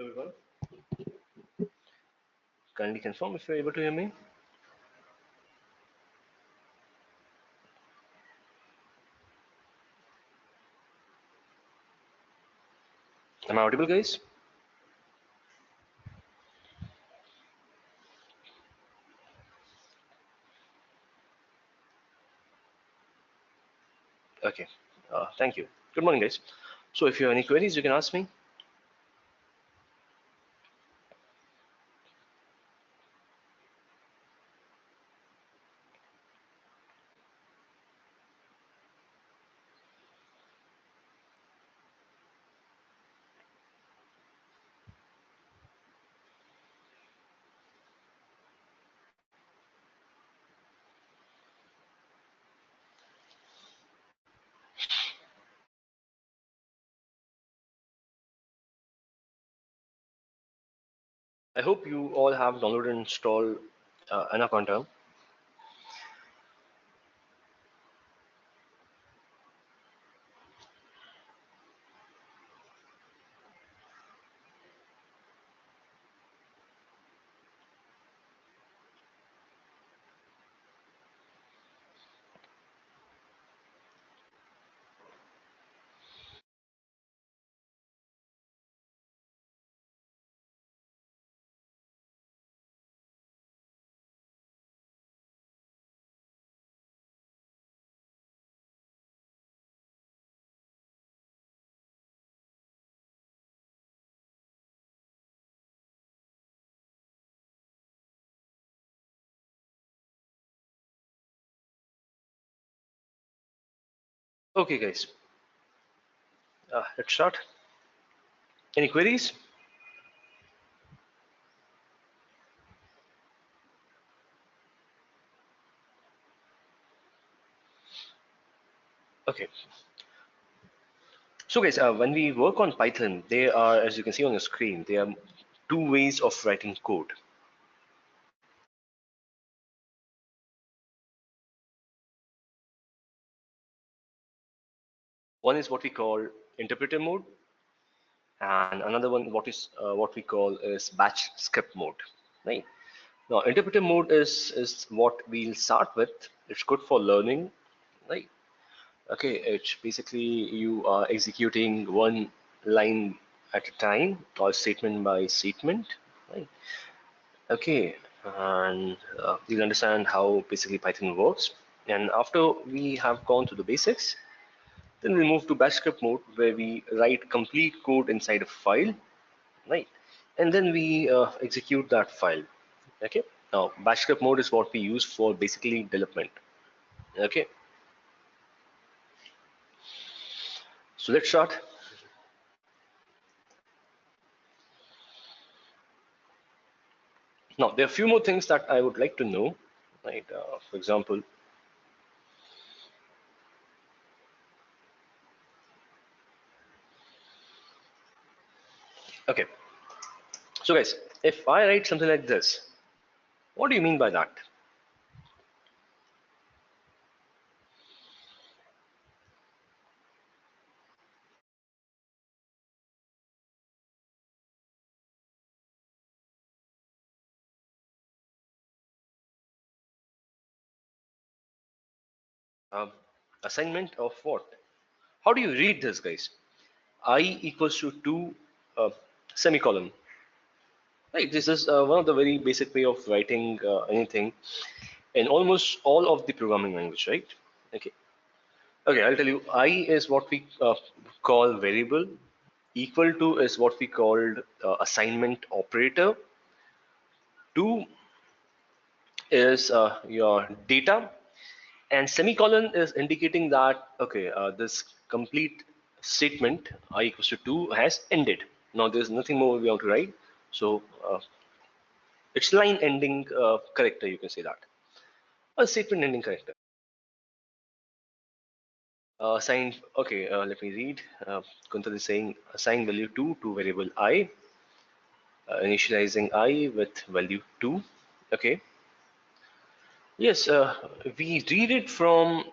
Everyone, kindly confirm if you're able to hear me. Am I audible, guys? Okay. Thank you. Good morning, guys. So if you have any queries, you can ask me. I hope you all have downloaded and installed Anaconda. Okay, guys. Let's start. Any queries? Okay. So, guys, when we work on Python, there are, as you can see on the screen, there are two ways of writing code. One is what we call interpreter mode, and another one what we call is batch script mode, right? Now interpreter mode is what we'll start with. It's good for learning, right? Okay, it's basically you are executing one line at a time or statement by statement, right? Okay, and you'll understand how basically Python works. And after we have gone through the basics, then we move to batch script mode where we write complete code inside a file, right? And then we execute that file. Okay. Now, batch script mode is what we use for basically development. Okay. So let's start. Now, there are a few more things that I would like to know, right? For example, okay. So guys, if I write something like this, what do you mean by that? Um, Assignment of what? How do you read this, guys? I equals to 2 semicolon. Right, this is one of the very basic way of writing anything in almost all of the programming language, right? Okay. Okay, I'll tell you. I is what we call variable. Equal to is what we called assignment operator. Two is your data, and semicolon is indicating that okay, this complete statement I equals to 2 has ended. Now there's nothing more we want to write, so it's line ending character. You can say that a statement ending character. Assign, okay, let me read. Kuntal is saying assign value 2 to variable I, initializing I with value 2. Okay. Yes, we read it from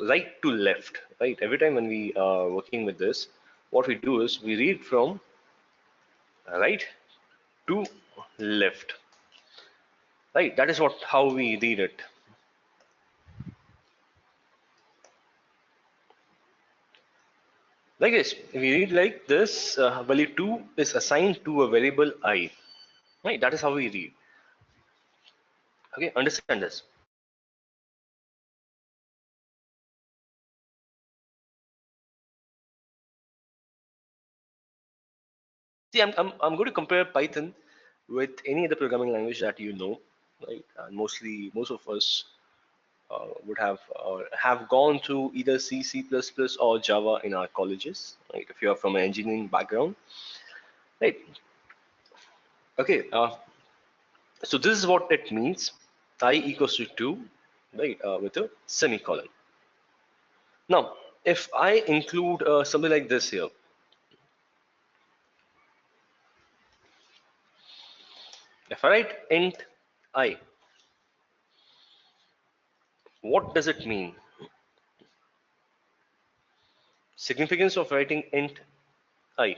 right to left, right? Every time when we are working with this, what we do is we read from right to left, right? That is what how we read it. Like this, we read like this, value 2 is assigned to a variable I, right? That is how we read. Okay, understand this. See, I'm going to compare Python with any other programming language that you know, right? And mostly, most of us would have gone to either C, C++, or Java in our colleges, right? If you are from an engineering background, right? Okay, so this is what it means. I equals to 2, right? With a semicolon. Now, if I include something like this here, if I write int I, what does it mean? Significance of writing int I.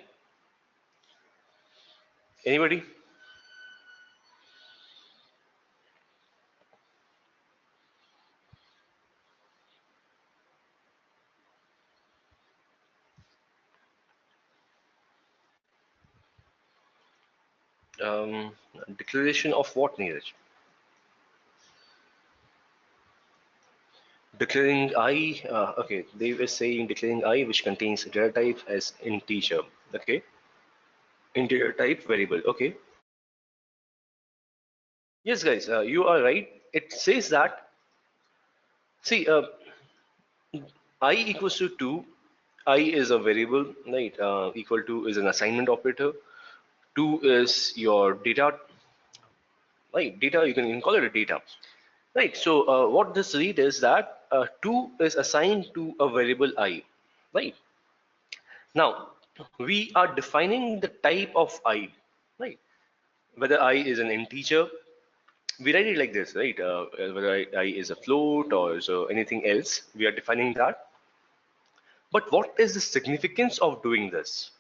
Anybody? Um, Declaration of what, Neeraj? Declaring I, okay, they were saying declaring I which contains data type as integer, okay? Integer type variable, okay? Yes, guys, you are right. It says that, see, I equals to 2, I is a variable, right? Equal to is an assignment operator. 2 is your data, right? Data, you can call it a data, right? So what this read is that 2 is assigned to a variable I, right? Now, we are defining the type of I, right? Whether I is an integer, we write it like this, right? Whether I is a float or is anything else, we are defining that. But what is the significance of doing this?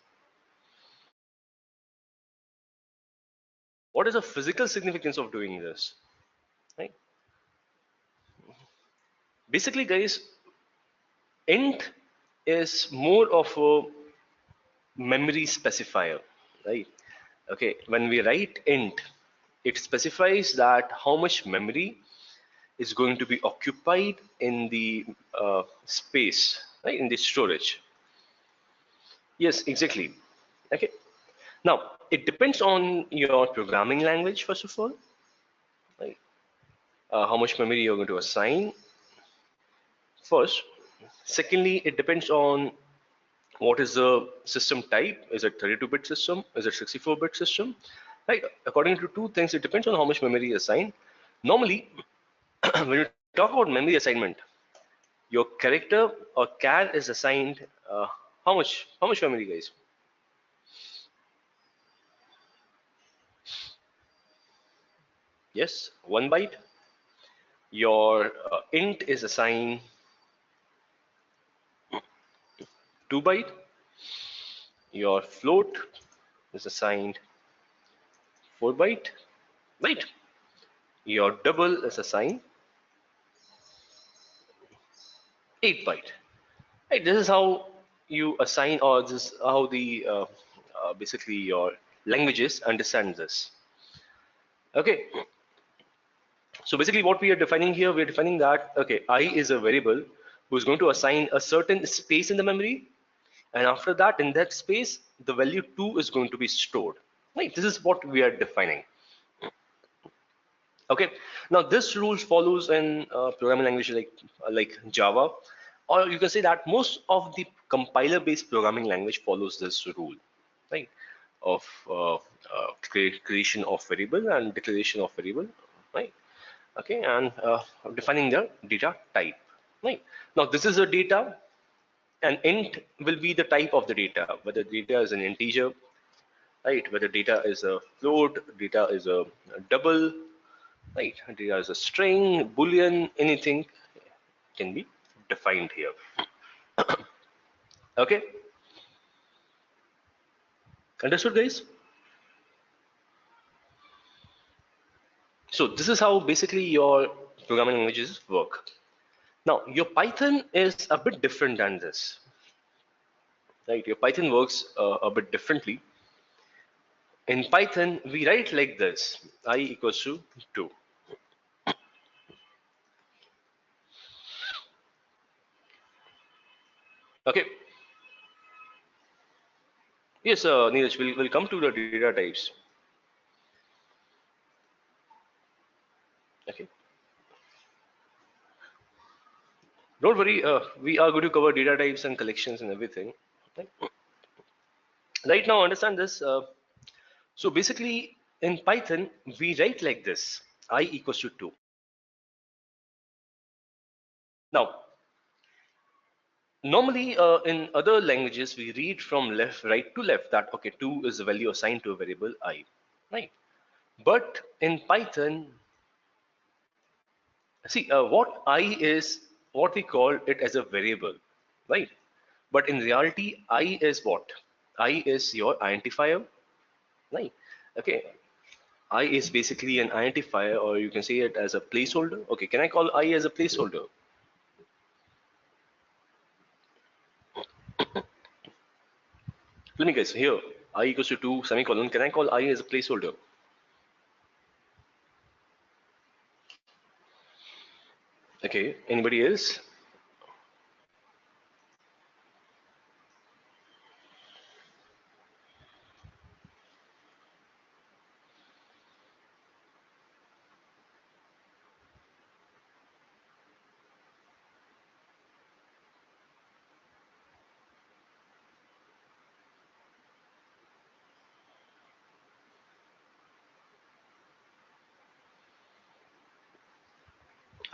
What is the physical significance of doing this? Right? Basically, guys, int is more of a memory specifier, right? Okay, when we write int, it specifies that how much memory is going to be occupied in the space, right, in the storage. Yes, exactly. Okay. Now, it depends on your programming language, first of all, right? How much memory you're going to assign first. Secondly, it depends on what is the system type. Is it 32-bit system? Is it 64-bit system? Right. According to two things, it depends on how much memory is assigned. Normally, when you talk about memory assignment, your character or char is assigned how much? How much memory, guys? Yes, 1 byte. Your int is assigned 2 byte. Your float is assigned 4 byte. Right. Your double is assigned 8 byte. Right. This is how you assign, or this is how the basically your languages understand this. Okay. So basically, what we are defining here, we are defining that okay, I is a variable who is going to assign a certain space in the memory, and after that, in that space, the value 2 is going to be stored. Right. This is what we are defining. Okay. Now this rule follows in programming language like Java, or you can say that most of the compiler-based programming language follows this rule, right? Of creation of variable and declaration of variable, right? Okay, and defining the data type, right? Now this is a data, and int will be the type of the data, whether data is an integer, right? Whether data is a float, data is a double, right? Data is a string, boolean, anything can be defined here. Okay, understood, guys? So this is how basically your programming languages work. Now your Python is a bit different than this, right? Your Python works a bit differently. In Python, we write like this: I equals to 2. Okay. Yes, Neeraj, we'll come to the data types. Okay. Don't worry, we are going to cover data types and collections and everything. Right, right now, understand this. So basically, in Python, we write like this: I equals to 2. Now, normally in other languages, we read from right to left that, okay, 2 is the value assigned to a variable I. Right. But in Python, see, what I is what we call it as a variable, right? But in reality, I is what? I is your identifier, right? Okay, I is basically an identifier, or you can say it as a placeholder. Okay, can I call I as a placeholder? Let me guess here. I equals to 2 semicolon. Can I call I as a placeholder? Okay, anybody else?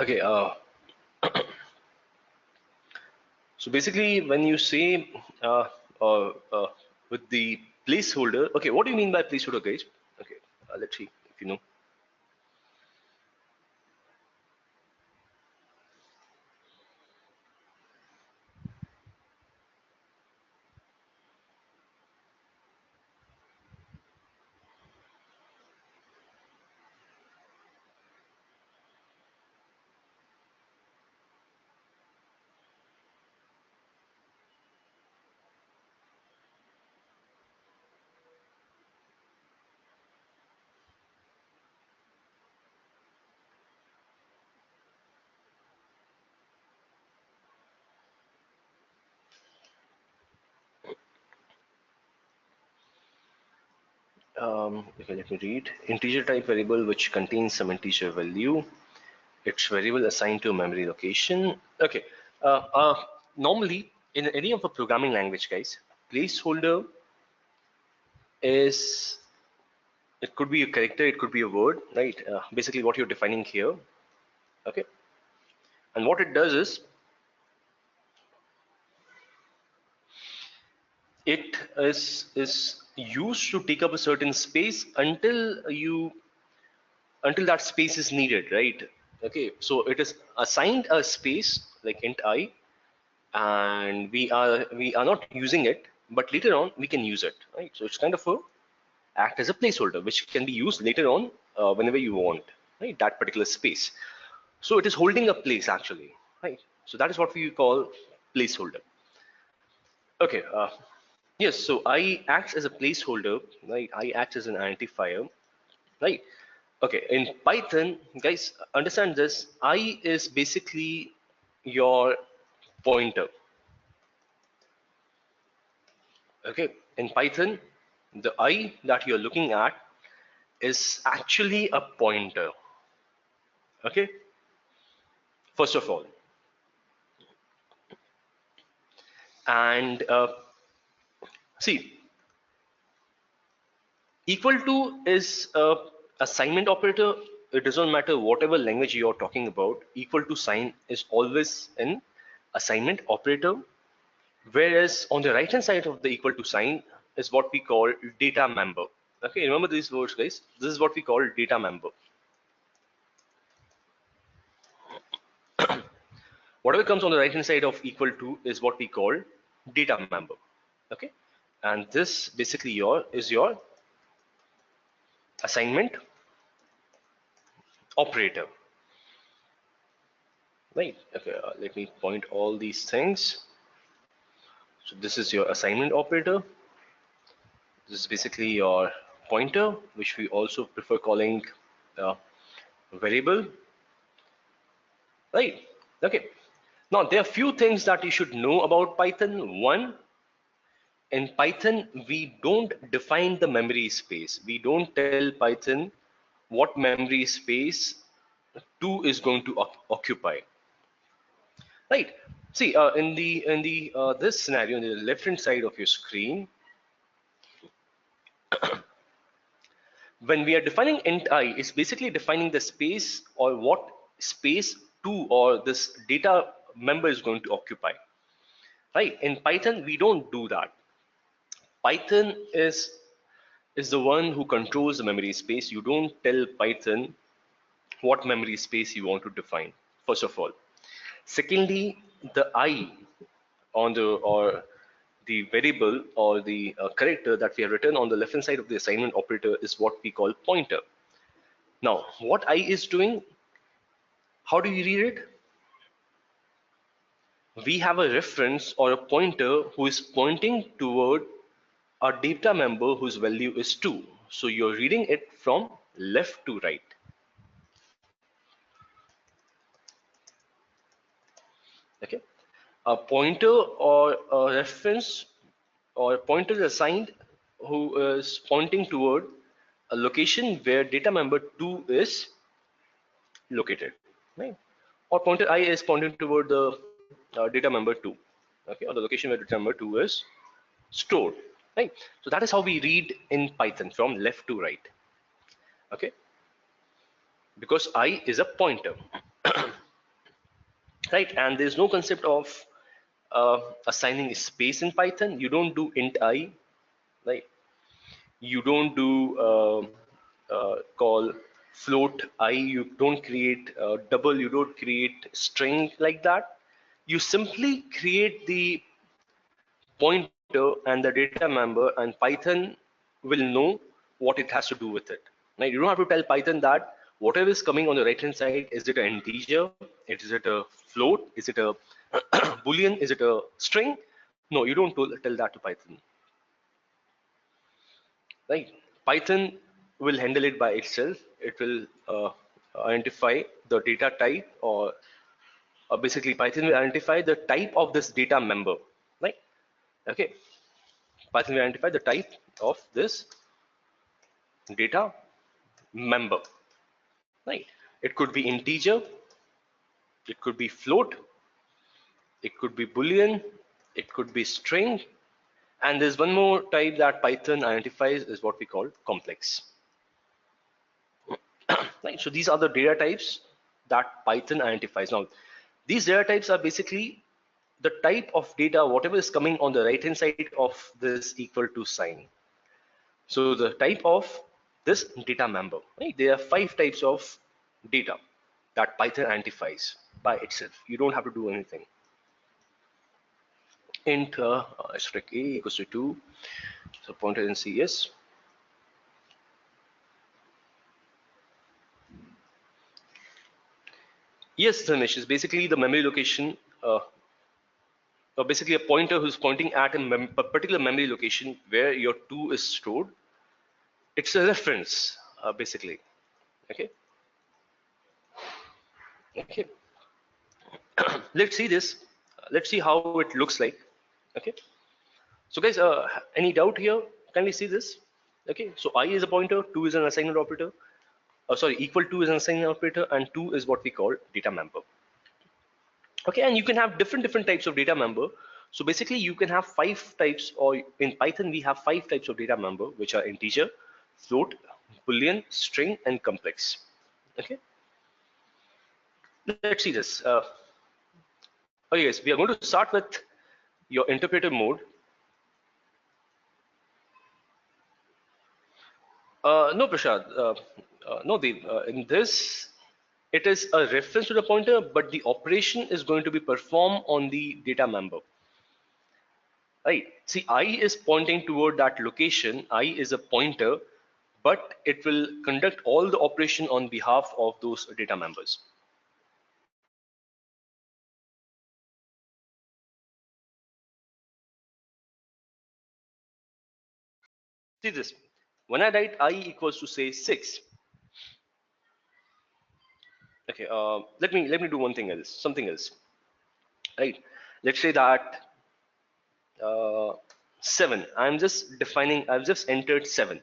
Okay, so basically, when you say with the placeholder, okay, what do you mean by placeholder, guys? Okay, let's see if you know. Okay, let me read. Integer type variable which contains some integer value. Its variable assigned to a memory location. Okay. Normally, in any of the programming language, guys, placeholder is, it could be a character, it could be a word, right? Basically, what you're defining here. Okay. And what it does is used to take up a certain space until that space is needed, right? Okay, so it is assigned a space like int I, and we are not using it, but later on we can use it, right? So it's kind of a act as a placeholder which can be used later on whenever you want, right? That particular space. So it is holding a place actually, right? So that is what we call placeholder. Okay. Yes. So I acts as a placeholder, right? I acts as an identifier, right? Okay, in Python, guys, understand this. I is basically your pointer. Okay, in Python, the I that you're looking at is actually a pointer. Okay, first of all, and see, equal to is a assignment operator. It doesn't matter whatever language you're talking about. Equal to sign is always an assignment operator. Whereas on the right hand side of the equal to sign is what we call data member. Okay, remember these words, guys. This is what we call data member. Whatever comes on the right hand side of equal to is what we call data member. Okay, and this basically your is your assignment operator. Right. Okay. Let me point all these things. So this is your assignment operator. This is basically your pointer, which we also prefer calling uh, variable. Right. Okay. Now there are few things that you should know about Python. One, in Python, we don't define the memory space. We don't tell Python what memory space 2 is going to occupy. Right. See, in the this scenario, in the left hand side of your screen, when we are defining int I, it's basically defining the space or what space 2 or this data member is going to occupy. Right. In Python, we don't do that. Python is the one who controls the memory space. You don't tell Python what memory space you want to define, first of all. Secondly, the I on the or the variable or the character that we have written on the left hand side of the assignment operator is what we call pointer. Now, what I is doing, how do you read it? We have a reference or a pointer who is pointing toward a data member whose value is 2. So you're reading it from left to right. Okay. A pointer or a reference or a pointer is assigned who is pointing toward a location where data member 2 is located, right? Or pointer I is pointing toward the data member 2, okay, or the location where data member 2 is stored, right? So that is how we read in Python from left to right, okay, because I is a pointer, right? And there's no concept of assigning space in Python. You don't do int I, right? You don't do call float I, you don't create double, you don't create string like that. You simply create the pointer and the data member, and Python will know what it has to do with it. Now you don't have to tell Python that whatever is coming on the right hand side, is it an integer, is it a float, is it a boolean, is it a string? No, you don't tell that to Python, right? Python will handle it by itself. It will identify the data type, or basically Python will identify the type of this data member, right? Okay, Python will identify the type of this data member, right? It could be integer, it could be float, it could be boolean, it could be string, and there's one more type that Python identifies is what we call complex. Right, so these are the data types that Python identifies. Now, these data types are basically the type of data, whatever is coming on the right hand side of this equal to sign. So the type of this data member, right? There are 5 types of data that Python identifies by itself. You don't have to do anything. Int strict a equals to 2, so pointer in CS. Yes, Dhanesh is basically the memory location, basically a pointer who's pointing at a particular memory location where your 2 is stored. It's a reference, basically. Okay. Okay. Let's see this. Let's see how it looks like. Okay. So guys, any doubt here? Can we see this? Okay. So I is a pointer, 2 is an assignment operator. Sorry, equal to is an assignment operator, and 2 is what we call data member. Okay, and you can have different types of data member. So basically you can have 5 types, or in Python we have 5 types of data member, which are integer, float, boolean, string, and complex. Okay, let's see this. Okay guys, we are going to start with your interpreter mode. No, Prashad, no, Dev, in this it is a reference to the pointer, but the operation is going to be performed on the data member. Right. See, I is pointing toward that location. I is a pointer, but it will conduct all the operation on behalf of those data members. See this, when I write I equals to say 6, okay, let me do one thing else, something else, right? Let's say that uh, 7, I'm just defining, I've just entered 7.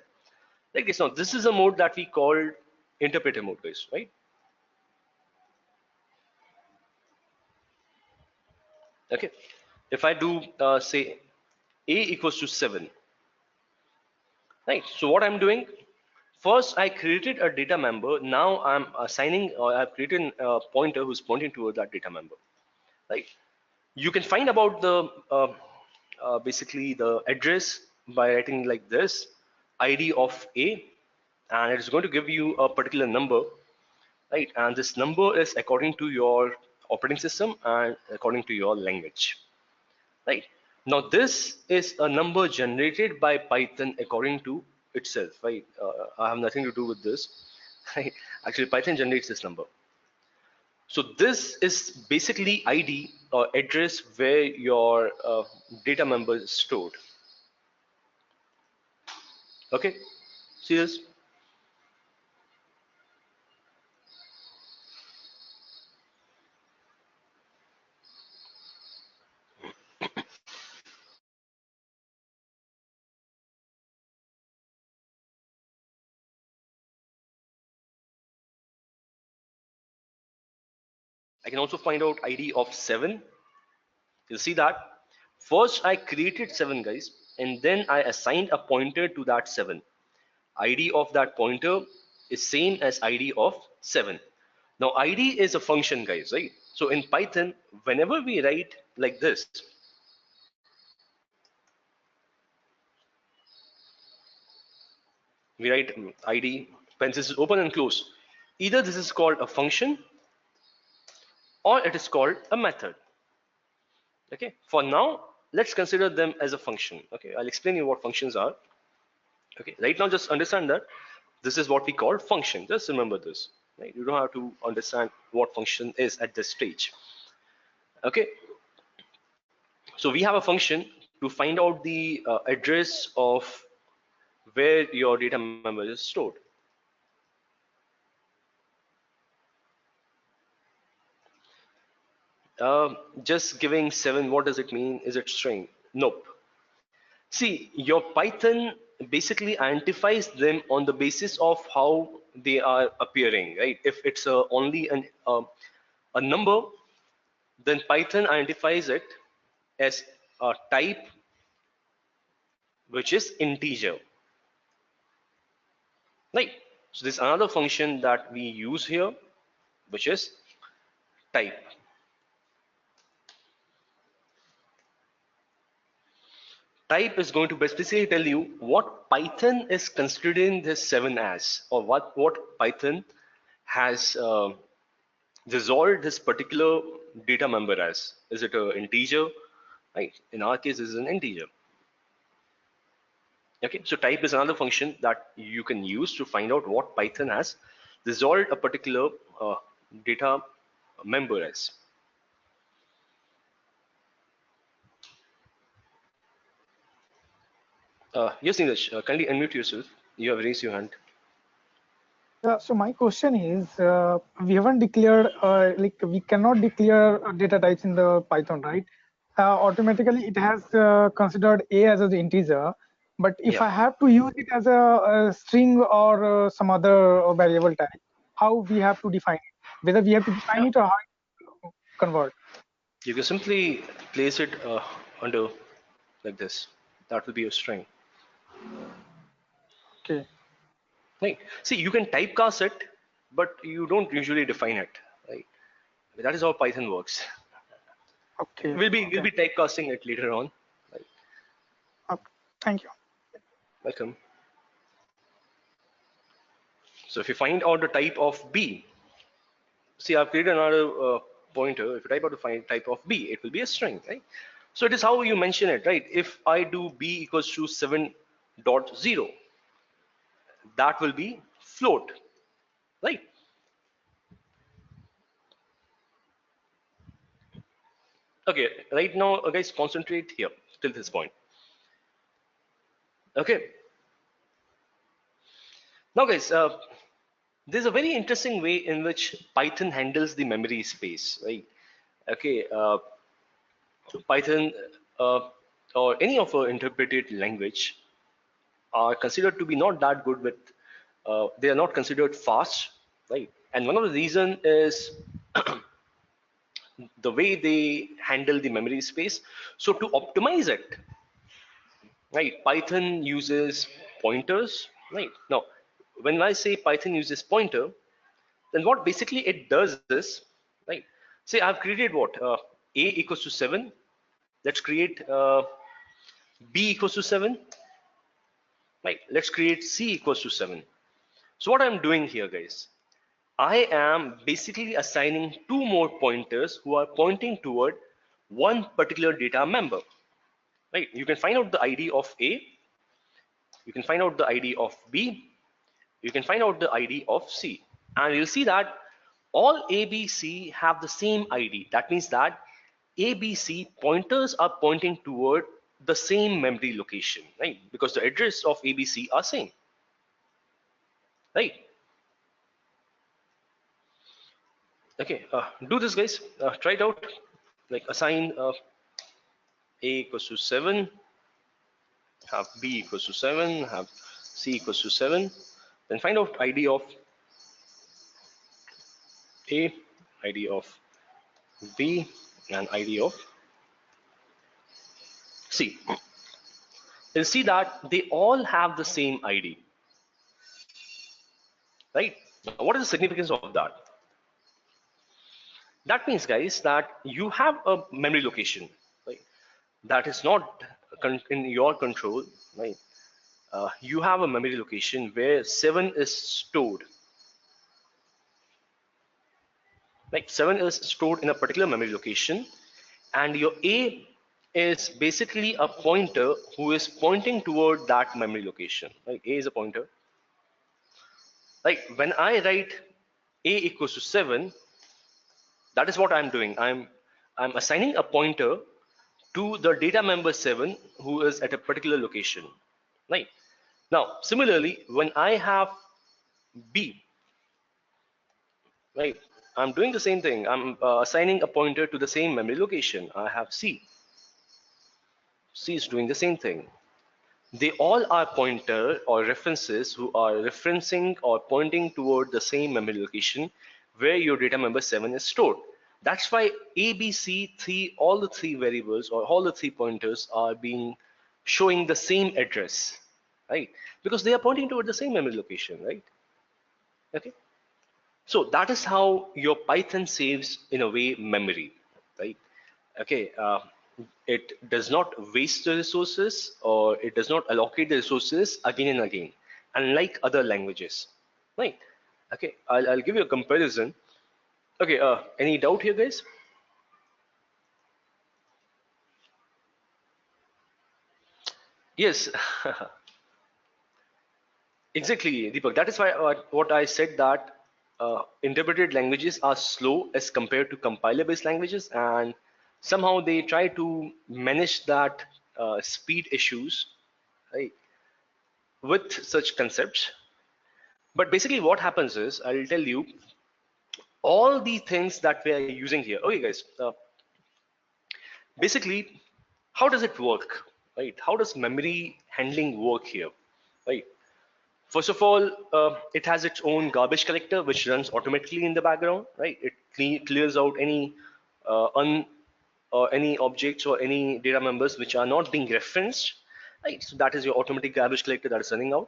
Like this, now this is a mode that we called interpreter mode, guys, right? Okay, if I do say a equals to 7, right? So what I'm doing, first I created a data member, now I'm assigning, or I've created a pointer who's pointing towards that data member, right? You can find about the basically the address by writing like this, id of a, and it's going to give you a particular number, right? And this number is according to your operating system and according to your language, right? Now this is a number generated by Python according to itself, right? I have nothing to do with this, right? Actually, Python generates this number. So this is basically ID or address where your data member is stored. Okay, see this? I can also find out ID of 7. You see that? First I created 7, guys, and then I assigned a pointer to that 7. ID of that pointer is same as ID of 7. Now ID is a function, guys, right? So in Python, whenever we write like this, we write ID, parentheses open and close. Either this is called a function or it is called a method. Okay, for now, let's consider them as a function. Okay, I'll explain you what functions are. Okay, right now just understand that this is what we call function. Just remember this. Right? You don't have to understand what function is at this stage. Okay, so we have a function to find out the address of where your data member is stored. Just giving 7, what does it mean? Is it string? Nope. See, your Python basically identifies them on the basis of how they are appearing, right? If it's only a number, then Python identifies it as a type which is integer, right? So there's another function that we use here, which is type. Type is going to basically tell you what Python is considering this 7 as, or what Python has resolved this particular data member as. Is it an integer? Right. In our case, this is an integer. Okay. So type is another function that you can use to find out what Python has resolved a particular data member as. Yes, Neeraj, kindly unmute yourself. You have raised your hand. So my question is, we haven't declared, like we cannot declare data types in the Python, right? Automatically, it has considered a as an integer. But if Yeah. I have to use it as a string or some other variable type, how we have to define it? Whether we have to define it or how it convert? You can simply place it under like this. That will be a string. Okay. Right. See, you can typecast it, but you don't usually define it. Right. That is how Python works. Okay. We'll be typecasting it later on. Right. Okay. Thank you. Welcome. So if you find out the type of B, see, I've created another pointer. If you type out the find type of B, it will be a string, right? So it is how you mention it, right? If I do B equals to 7.0, that will be float, right? Okay, right now, guys, concentrate here till this point. Okay, now, guys, there's a very interesting way in which Python handles the memory space, right? Okay, Python or any of our interpreted language are considered to be not that good with, they are not considered fast, right? And one of the reason is the way they handle the memory space. So to optimize it, right, Python uses pointers, right? Now, when I say Python uses pointer, then what basically it does is, right? Say I've created what a equals to 7. Let's create b equals to 7, right? Let's create c equals to 7. So what I'm doing here, guys, I am basically assigning two more pointers who are pointing toward one particular data member, right? You can find out the ID of A, you can find out the ID of B, you can find out the ID of C, and you'll see that all A, B, C have the same ID. That means that A, B, C pointers are pointing toward the same memory location, right? Because the address of A, B, C are same, right? Okay, do this, guys. Try it out. Like assign A equals to 7, have B equals to 7, have C equals to 7. Then find out ID of A, ID of B, and ID of C. You'll see that they all have the same ID, right? Now, what is the significance of that? That means, guys, that you have a memory location, right? That is not in your control, right? You have a memory location where 7 is stored. Like 7 is stored in a particular memory location, and your A is basically a pointer who is pointing toward that memory location. Right? A is a pointer. Like when I write A equals to 7, that is what I'm doing. I'm assigning a pointer to the data member 7 who is at a particular location. Right? Now, similarly, when I have B, right, I'm doing the same thing. I'm assigning a pointer to the same memory location. I have C. C is doing the same thing. They all are pointer or references who are referencing or pointing toward the same memory location where your data member 7 is stored. That's why A, B, C, all the three variables or all the three pointers are being showing the same address, right? Because they are pointing toward the same memory location, right? Okay. So that is how your Python saves in a way memory, right? Okay, it does not waste the resources or it does not allocate the resources again and again, unlike other languages, right? Okay, I'll give you a comparison. Okay, any doubt here, guys? Yes, exactly, Deepak. That is why what I said that interpreted languages are slow as compared to compiler-based languages, and somehow they try to manage that speed issues, right, with such concepts. But basically, what happens is, I'll tell you all the things that we are using here. Okay, guys. Basically, how does it work, right? How does memory handling work here, right? First of all, it has its own garbage collector which runs automatically in the background, right? It clears out any un or any objects or any data members which are not being referenced, right? So that is your automatic garbage collector that is running out.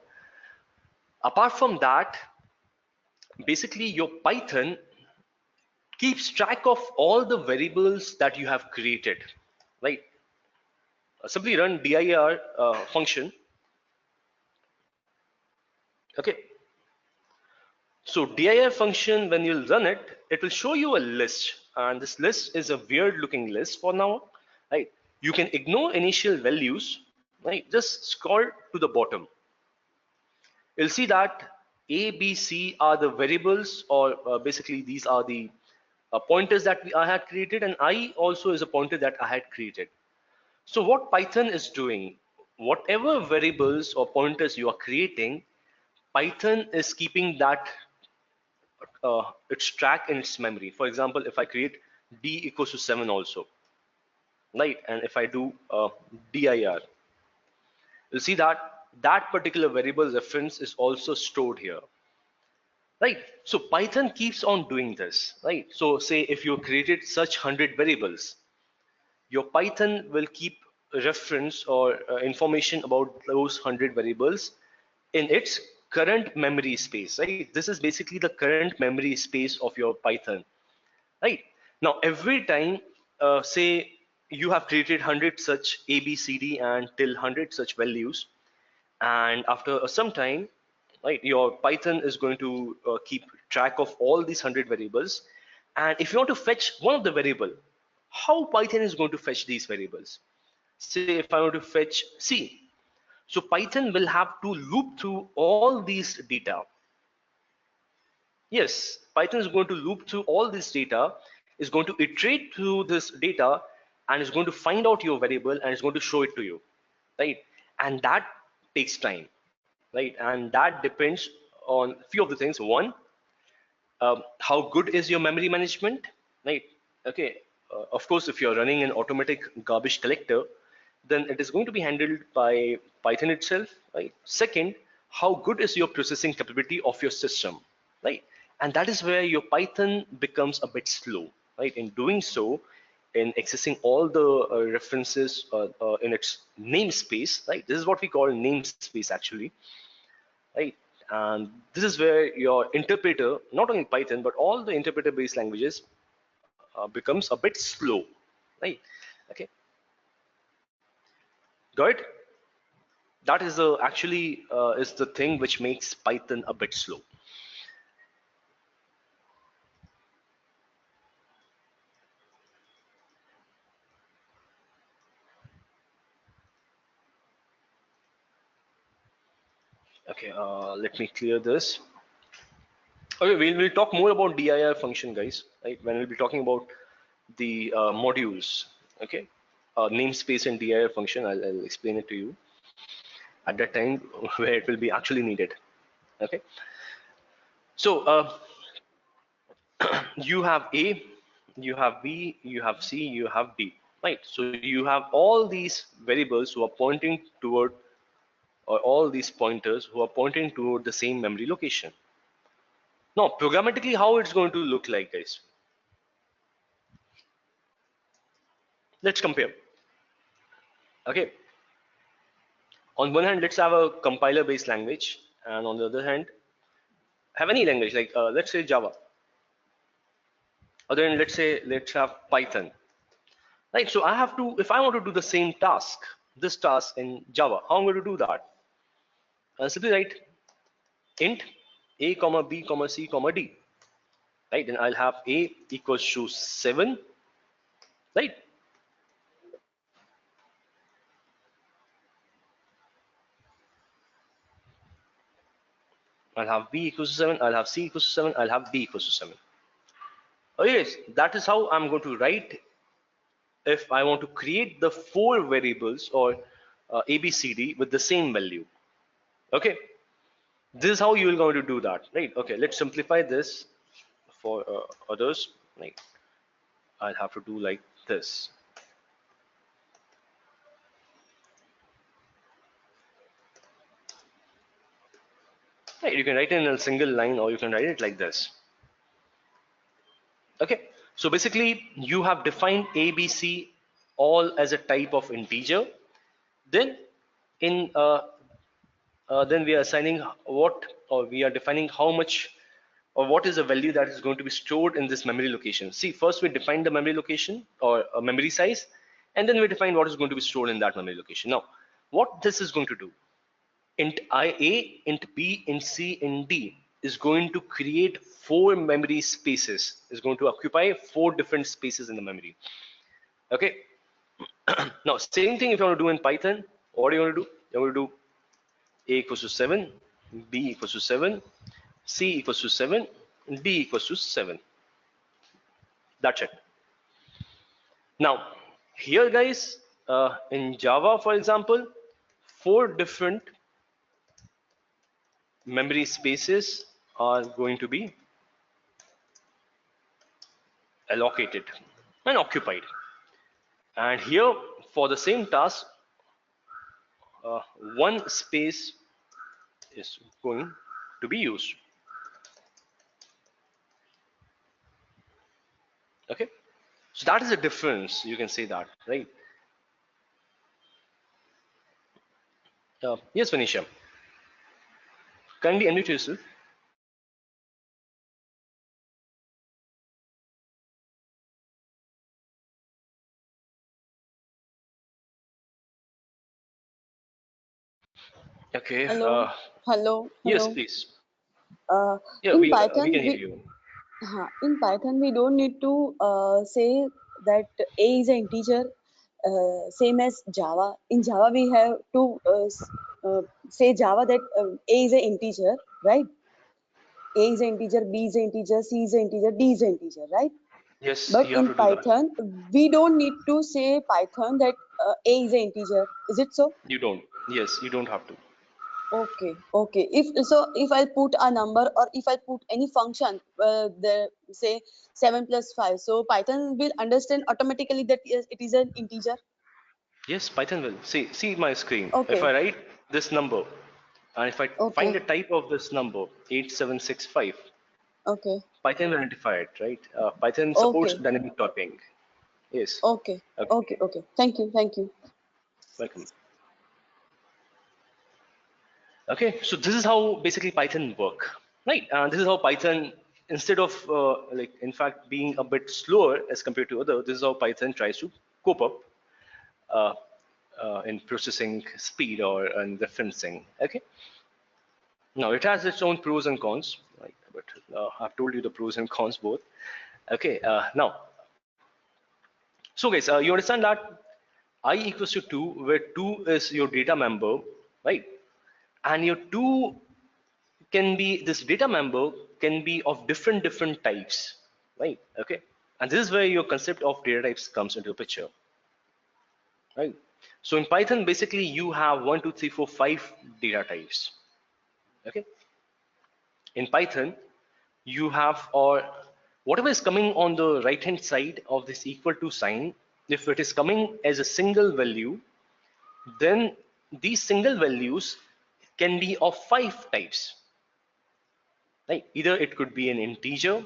Apart from that, basically your Python keeps track of all the variables that you have created, right? Simply run dir function. Okay, so dir function, when you run it, it will show you a list, and this list is a weird looking list for now, right? You can ignore initial values, right? Just scroll to the bottom. you'll see that A, B, C are the variables, or basically these are the pointers that I had created, and I also is a pointer that I had created. So what Python is doing, whatever variables or pointers you are creating, Python is keeping that its track in its memory. For example, if I create D equals to 7 also, right, and if I do dir, you'll see that that particular variable reference is also stored here, right? So Python keeps on doing this, right? So say if you created such 100 variables, your Python will keep reference or information about those 100 variables in its current memory space, right? This is basically the current memory space of your Python, right? Now every time, say you have created 100 such A, B, C, D and till 100 such values, and after some time, right, your Python is going to keep track of all these 100 variables. And if you want to fetch one of the variable, how Python is going to fetch these variables? Say if I want to fetch C, so Python will have to loop through all these data. Yes, Python is going to loop through all this data, is going to iterate through this data, and is going to find out your variable and is going to show it to you, right? And that takes time, right? And that depends on a few of the things. One, how good is your memory management, right? Okay, of course, if you're running an automatic garbage collector, then it is going to be handled by Python itself, right? Second, how good is your processing capability of your system, right? And that is where your Python becomes a bit slow, right? In doing so, in accessing all the references in its namespace, right? This is what we call namespace actually, right? And this is where your interpreter, not only Python, but all the interpreter-based languages becomes a bit slow, right? Okay, got it? That is the actually is the thing which makes Python a bit slow. Okay, let me clear this. Okay, we'll talk more about dir function, guys, right? When we'll be talking about the modules, okay? Namespace and dir function, I'll explain it to you at that time where it will be actually needed, okay? So you have A, you have B, you have C, you have D, right? So you have all these variables who are pointing toward, or all these pointers who are pointing toward the same memory location. Now, programmatically, how it's going to look like, guys? Let's compare. Okay. On one hand, let's have a compiler-based language, and on the other hand, have any language like let's say Java. Or then let's have Python. Right, so I have to, if I want to do the same task, this task in Java, how I'm going to do that? Simply write int a comma b comma c comma d, right? Then I'll have a equals to 7, right? I'll have b equals to 7, I'll have c equals to 7, I'll have d equals to 7. Oh yes, that is how I'm going to write if I want to create the 4 variables or a b c d with the same value. Okay, this is how you are going to do that, right? Okay, let's simplify this for others. Like I'll have to do like this. Right, you can write it in a single line, or you can write it like this. Okay, so basically you have defined ABC all as a type of integer. Then in then we are assigning what, or we are defining how much, or what is the value that is going to be stored in this memory location. See, first we define the memory location or a memory size, and then we define what is going to be stored in that memory location. Now, what this is going to do, int A, int B, int C, int D is going to create 4 memory spaces, is going to occupy 4 different spaces in the memory. Okay. Now, same thing if you want to do in Python, what are you going to do? You're going to do A equals to 7, B equals to 7, C equals to 7, D equals to 7. That's it. Now, here guys, in Java, for example, 4 different memory spaces are going to be allocated and occupied. And here, for the same task, 1 space is going to be used. Okay, so that is a difference. You can say that, right? Yes, Vanisha. Kindly unmute yourself. Okay. Hello, hello, Yes, hello. please. Uh, Yeah, in we Python, can hear you. we don't need to say that a is an integer, same as Java. In Java, we have to say Java that a is an integer, right? A is an integer, B is an integer, C is an integer, D is an integer, right? Yes, But you have in to do that. Python, we don't need to say Python that a is an integer. Is it so? You don't. Yes, you don't have to. Okay, okay. If I put a number or if I put any function, the say 7 plus 5, so Python will understand automatically that yes, it is an integer. Yes, Python will. See my screen. If I Okay, write this number, and if I find okay, the type of this number, 8765, okay, Python will identify it, right? Python supports okay, dynamic typing. Yes. okay, Okay. okay, okay. Thank you, thank you. Welcome. Okay, so this is how basically Python work, right? This is how Python, instead of like in fact being a bit slower as compared to other, this is how Python tries to cope up uh, in processing speed or in referencing. Okay, now it has its own pros and cons, right? But I've told you the pros and cons both. Okay, now, so guys, you understand that I equals to 2, where 2 is your data member, right? And your 2 can be, this data member can be of different types, right? Okay, and this is where your concept of data types comes into the picture, right? So in Python, basically you have 1, 2, 3, 4, 5 data types. Okay, in Python you have, or whatever is coming on the right hand side of this equal to sign, if it is coming as a single value, then these single values can be of 5 types, right? Either it could be an integer,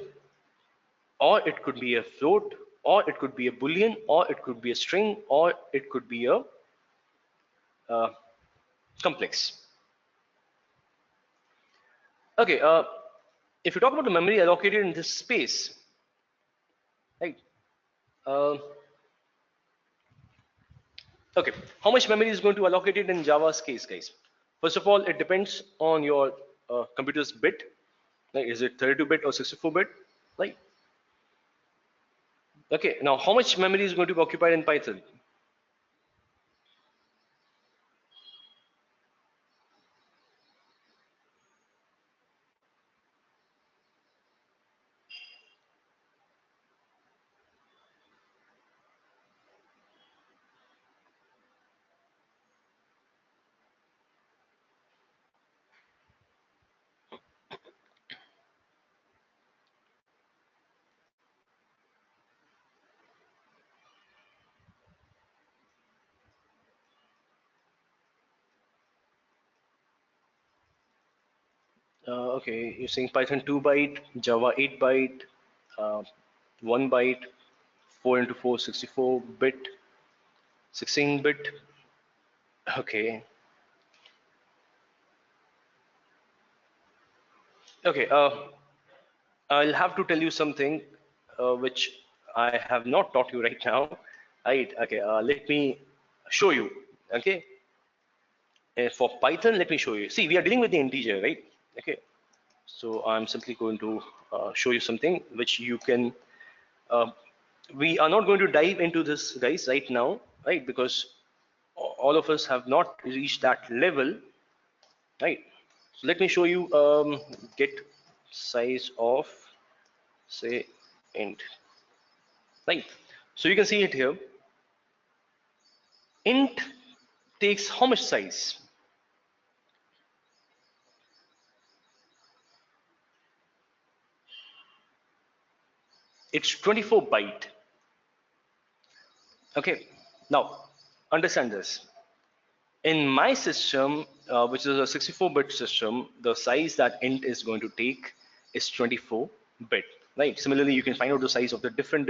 or it could be a float, or it could be a boolean, or it could be a string, or it could be a complex. Okay, if you talk about the memory allocated in this space, right? Uh, okay, how much memory is going to allocate it in Java's case, guys? First of all, it depends on your computer's bit. Like, is it 32-bit or 64-bit? Right. Okay, now how much memory is going to be occupied in Python? Okay, you're saying Python 2 byte, Java 8 byte, uh, 1 byte, 4 into 4, 64-bit, 16-bit. Okay. Okay. I'll have to tell you something which I have not taught you right now. Right. Okay. Let me show you. Okay. For Python, let me show you. See, we are dealing with the integer, right? Okay. So I'm simply going to show you something which you can. Uh, we are not going to dive into this, guys, right now, right? Because all of us have not reached that level, right? So let me show you get size of say int, right? So you can see it here. Int takes how much size? It's 24 byte. Okay, now understand this. In my system, which is a 64-bit system, the size that int is going to take is 24-bit, right? Similarly, you can find out the size of the different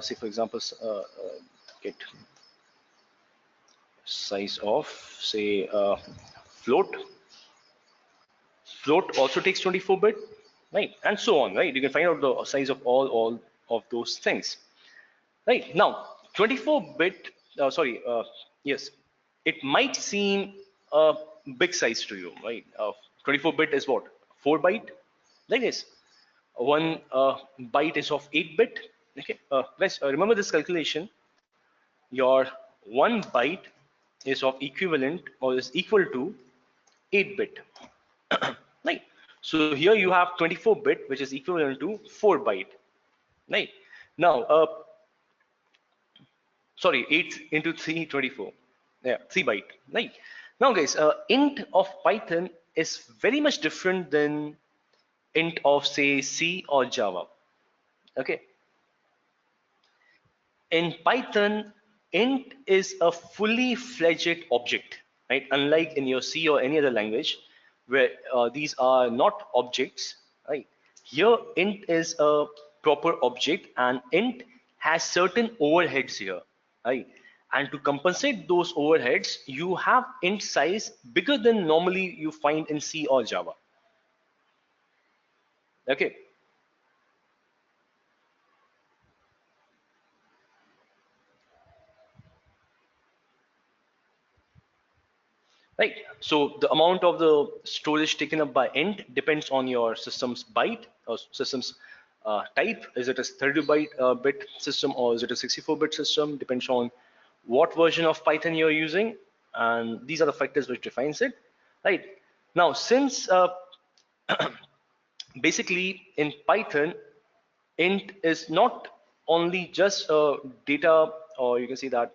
say for example, get size of say float. Float also takes 24-bit, right? And so on, right? You can find out the size of all of those things. Right now, 24-bit, yes, it might seem a big size to you, right? 24-bit is what? 4 byte? Like this. One byte is of 8-bit. Okay, let's remember this calculation. Your 1 byte is of equivalent or is equal to 8-bit. Right. So here you have 24-bit, which is equivalent to 4 byte. Right. Now, sorry, 8 into 3, 24. Yeah, 3 byte. Right. Now guys, int of Python is very much different than int of say C or Java. Okay. In Python, int is a fully fledged object, right? Unlike in your C or any other language where these are not objects, right? Here int is a proper object and int has certain overheads here, right? And to compensate those overheads, you have int size bigger than normally you find in C or Java. Okay. Right. So the amount of the storage taken up by int depends on your system's byte or system's type. Is it a 32-byte bit system or is it a 64-bit system? Depends on what version of Python you're using, and these are the factors which defines it. Right. Now, since basically in Python, int is not only just a data, or you can say that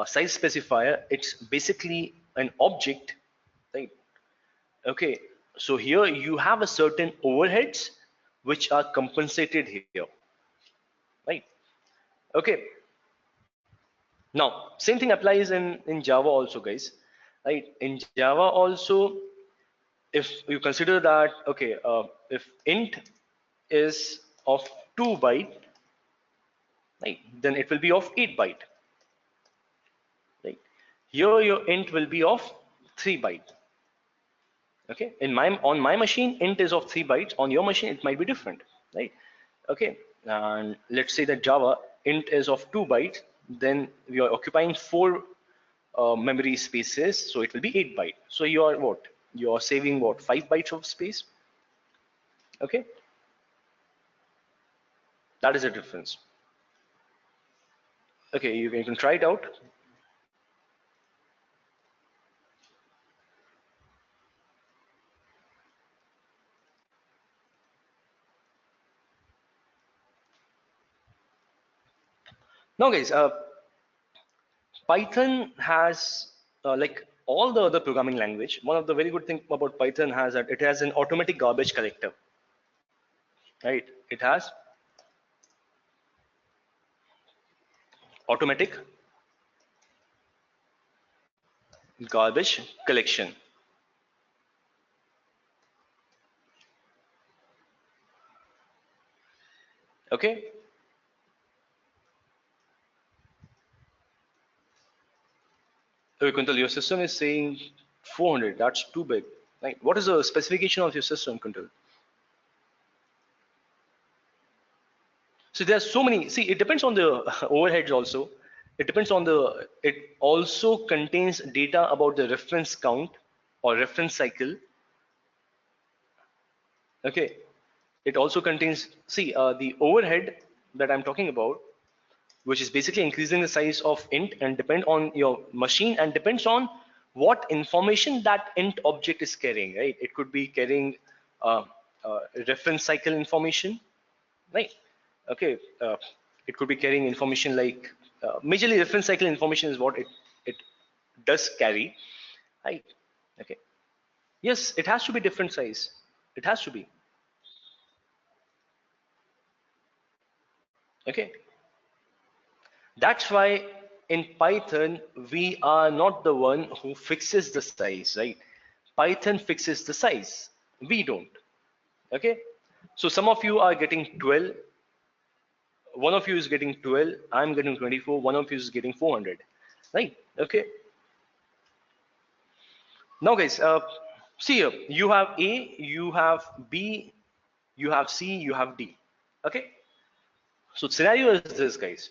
size specifier. It's basically an object, right? Okay, so here you have a certain overheads which are compensated here, right? Okay, now same thing applies in Java also, guys, right? In Java also, if you consider that, okay, if int is of 2 byte, right, then it will be of 8 byte, right? Here your int will be of 3 byte. Okay, in my on my machine int is of 3 bytes. On your machine it might be different, right? Okay, and let's say that Java int is of 2 bytes, then we are occupying 4 memory spaces, so it will be 8 byte. So you are what? You are saving what, 5 bytes of space? Okay, that is the difference. Okay, you can try it out. Now guys, Python has like all the other programming language, one of the very good thing about Python has that it has an automatic garbage collector, right? It has automatic garbage collection. Okay, okay, Kuntal, your system is saying 400. That's too big. Right? What is the specification of your system, Kuntal? So there are so many. See, it depends on the overheads also. It depends on the. It also contains data about the reference count or reference cycle. Okay, it also contains. See, the overhead that I'm talking about, which is basically increasing the size of int and depend on your machine and depends on what information that int object is carrying, right? It could be carrying uh, reference cycle information, right? Okay, it could be carrying information like majorly reference cycle information is what it does carry, right? Okay, yes, it has to be different size. It has to be. Okay, that's why in Python we are not the one who fixes the size, right? Python fixes the size. We don't. Okay, so some of you are getting 12. One of you is getting 12. I'm getting 24. One of you is getting 400, right? Okay. Now, guys, see here. You have A, you have B, you have C, you have D. Okay. So scenario is this, guys.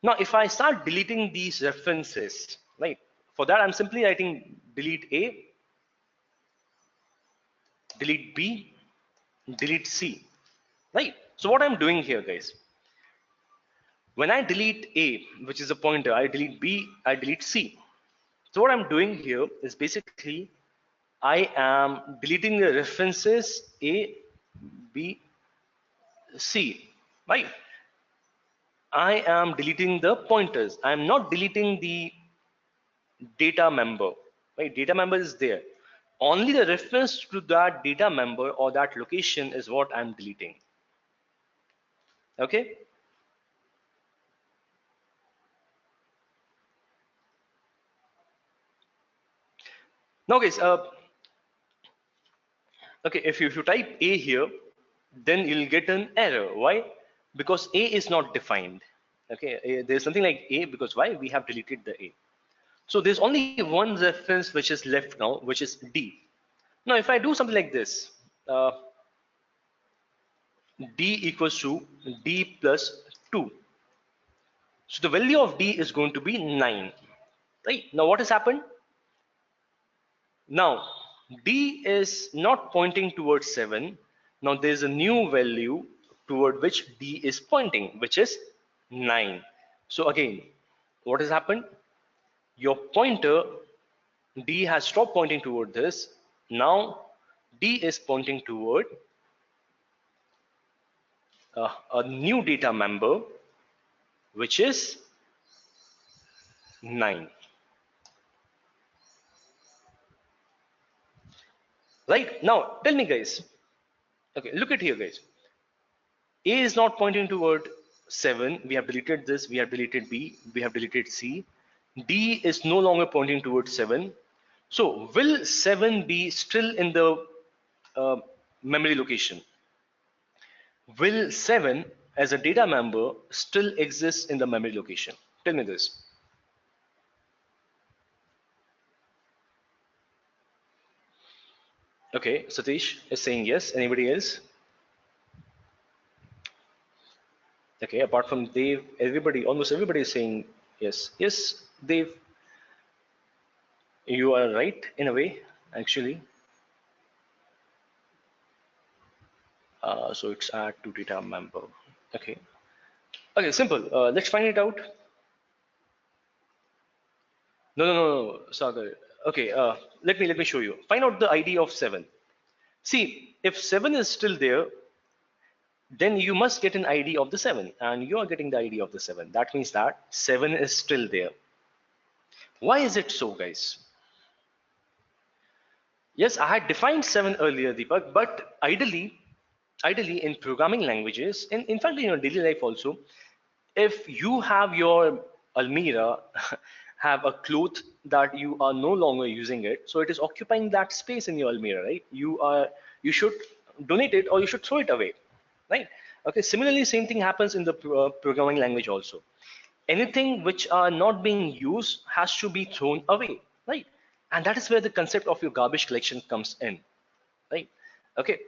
Now, if I start deleting these references, right? For that, I'm simply writing delete A, delete B, delete C, right? So what I'm doing here, guys, when I delete A, which is a pointer, I delete B, I delete C. So what I'm doing here is basically I am deleting the references A, B, C, right? I am deleting the pointers. I am not deleting the data member, right? Data member is there. Only the reference to that data member or that location is what I'm deleting. Okay. Now, guys, okay, if you type A here, then you'll get an error. Why? Because A is not defined. Okay, there's something like A because why? We have deleted the A. So there's only one reference which is left now, which is D. Now, if I do something like this, uh, D equals to D plus 2. So the value of D is going to be 9. Right? Now, what has happened? Now, D is not pointing towards 7. Now, there's a new value toward which D is pointing, which is 9. So again, what has happened? Your pointer D has stopped pointing toward this. Now D is pointing toward a new data member, which is 9. Right? Now tell me, guys. Okay, look at here, guys. A is not pointing toward 7. We have deleted this. We have deleted B. We have deleted C. D is no longer pointing towards 7. So will 7 be still in the uh, memory location? Will 7 as a data member still exist in the memory location? Tell me this. Okay, Satish is saying yes. Anybody else? Okay, apart from Dave, everybody, almost everybody is saying yes. Yes, Dave, you are right in a way, actually. So it's add to data member. Okay. Okay, simple. Let's find it out. No, Sagar. Okay, let me show you. Find out the ID of 7. See, if 7 is still there, then you must get an ID of the 7, and you are getting the ID of the 7. That means that 7 is still there. Why is it so, guys? Yes, I had defined 7 earlier, Deepak, but ideally in programming languages, in fact in your daily life also, if you have your almirah have a cloth that you are no longer using it, so it is occupying that space in your almirah, right? You should donate it or you should throw it away, right? Okay, similarly same thing happens in the programming language also. Anything which are not being used has to be thrown away, right? And that is where the concept of your garbage collection comes in, right? Okay,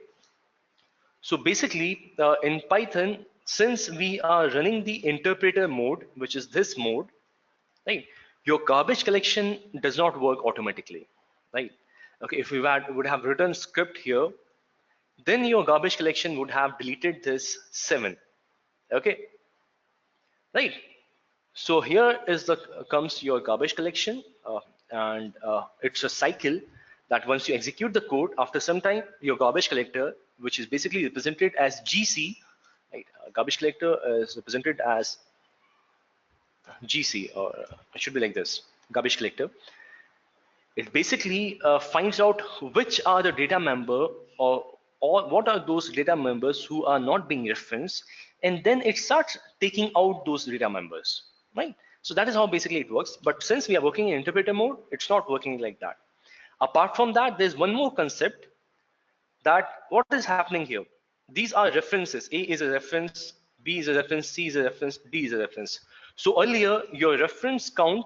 so basically in Python, since we are running the interpreter mode, which is this mode, right? Your garbage collection does not work automatically, right? Okay, if we would have written script here, then your garbage collection would have deleted this 7. Okay, right? So here is the comes your garbage collection. and it's a cycle that once you execute the code, after some time, your garbage collector, which is basically represented as GC, right? Garbage collector is represented as GC, or it should be like this: garbage collector. It basically finds out which are the data member, or what are those data members who are not being referenced, and then it starts taking out those data members, right? So that is how basically it works. But since we are working in interpreter mode, it's not working like that. Apart from that, there's one more concept, that what is happening here. These are references. A is a reference, B is a reference, C is a reference, D is a reference. So earlier, your reference count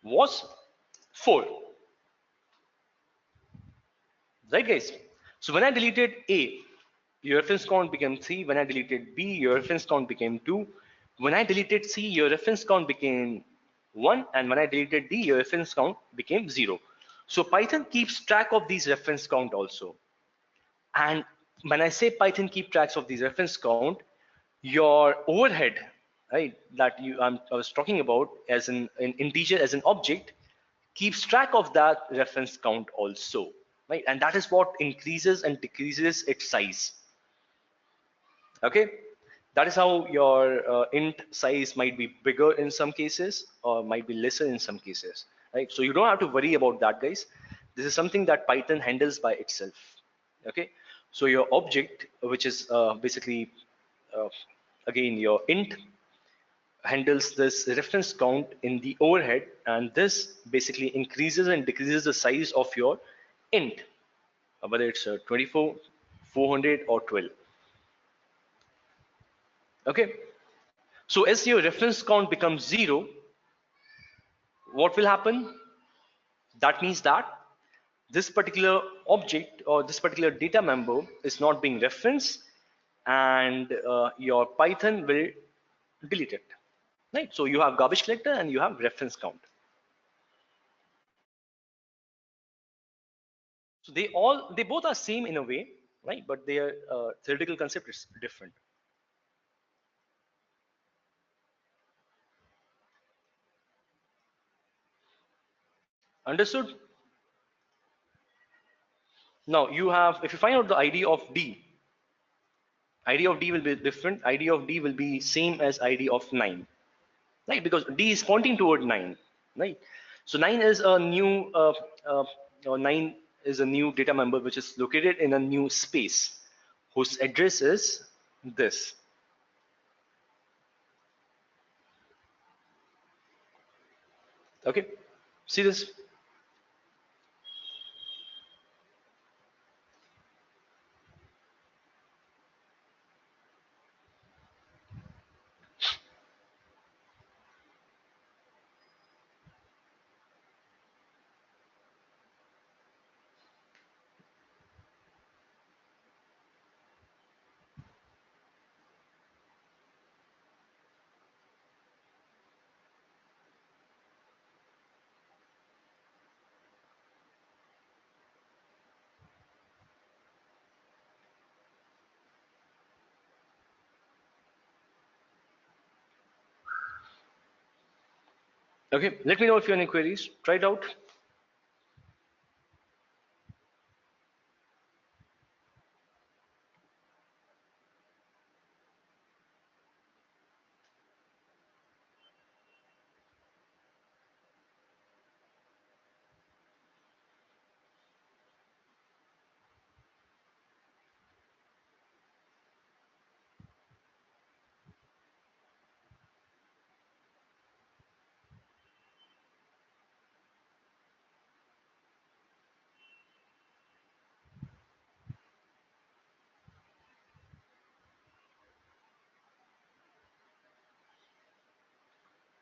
was 4. Right, guys? So when I deleted A, your reference count became 3. When I deleted B, your reference count became 2. When I deleted C, your reference count became 1. And when I deleted D, your reference count became 0. So Python keeps track of these reference count also. And when I say Python keep tracks of these reference count, your overhead, right, that I was talking about as an integer, as an object, keeps track of that reference count also, right? And that is what increases and decreases its size. Okay, that is how your int size might be bigger in some cases or might be lesser in some cases, right? So you don't have to worry about that, guys. This is something that Python handles by itself. Okay, so your object, which is basically uh, again your int, handles this reference count in the overhead, and this basically increases and decreases the size of your int, whether it's 24, 400 or 12. Okay, so as your reference count becomes 0, what will happen? That means that this particular object or this particular data member is not being referenced, and your Python will delete it, right? So you have garbage collector and you have reference count. So they both are same in a way, right? But their theoretical concept is different. Understood? Now you have, if you find out the ID of D, ID of D will be different. ID of D will be same as ID of 9, right? Because D is pointing toward 9, right? So 9 is a new, or 9 is a new data member which is located in a new space whose address is this. Okay, see this? Okay, let me know if you have any queries. Try it out.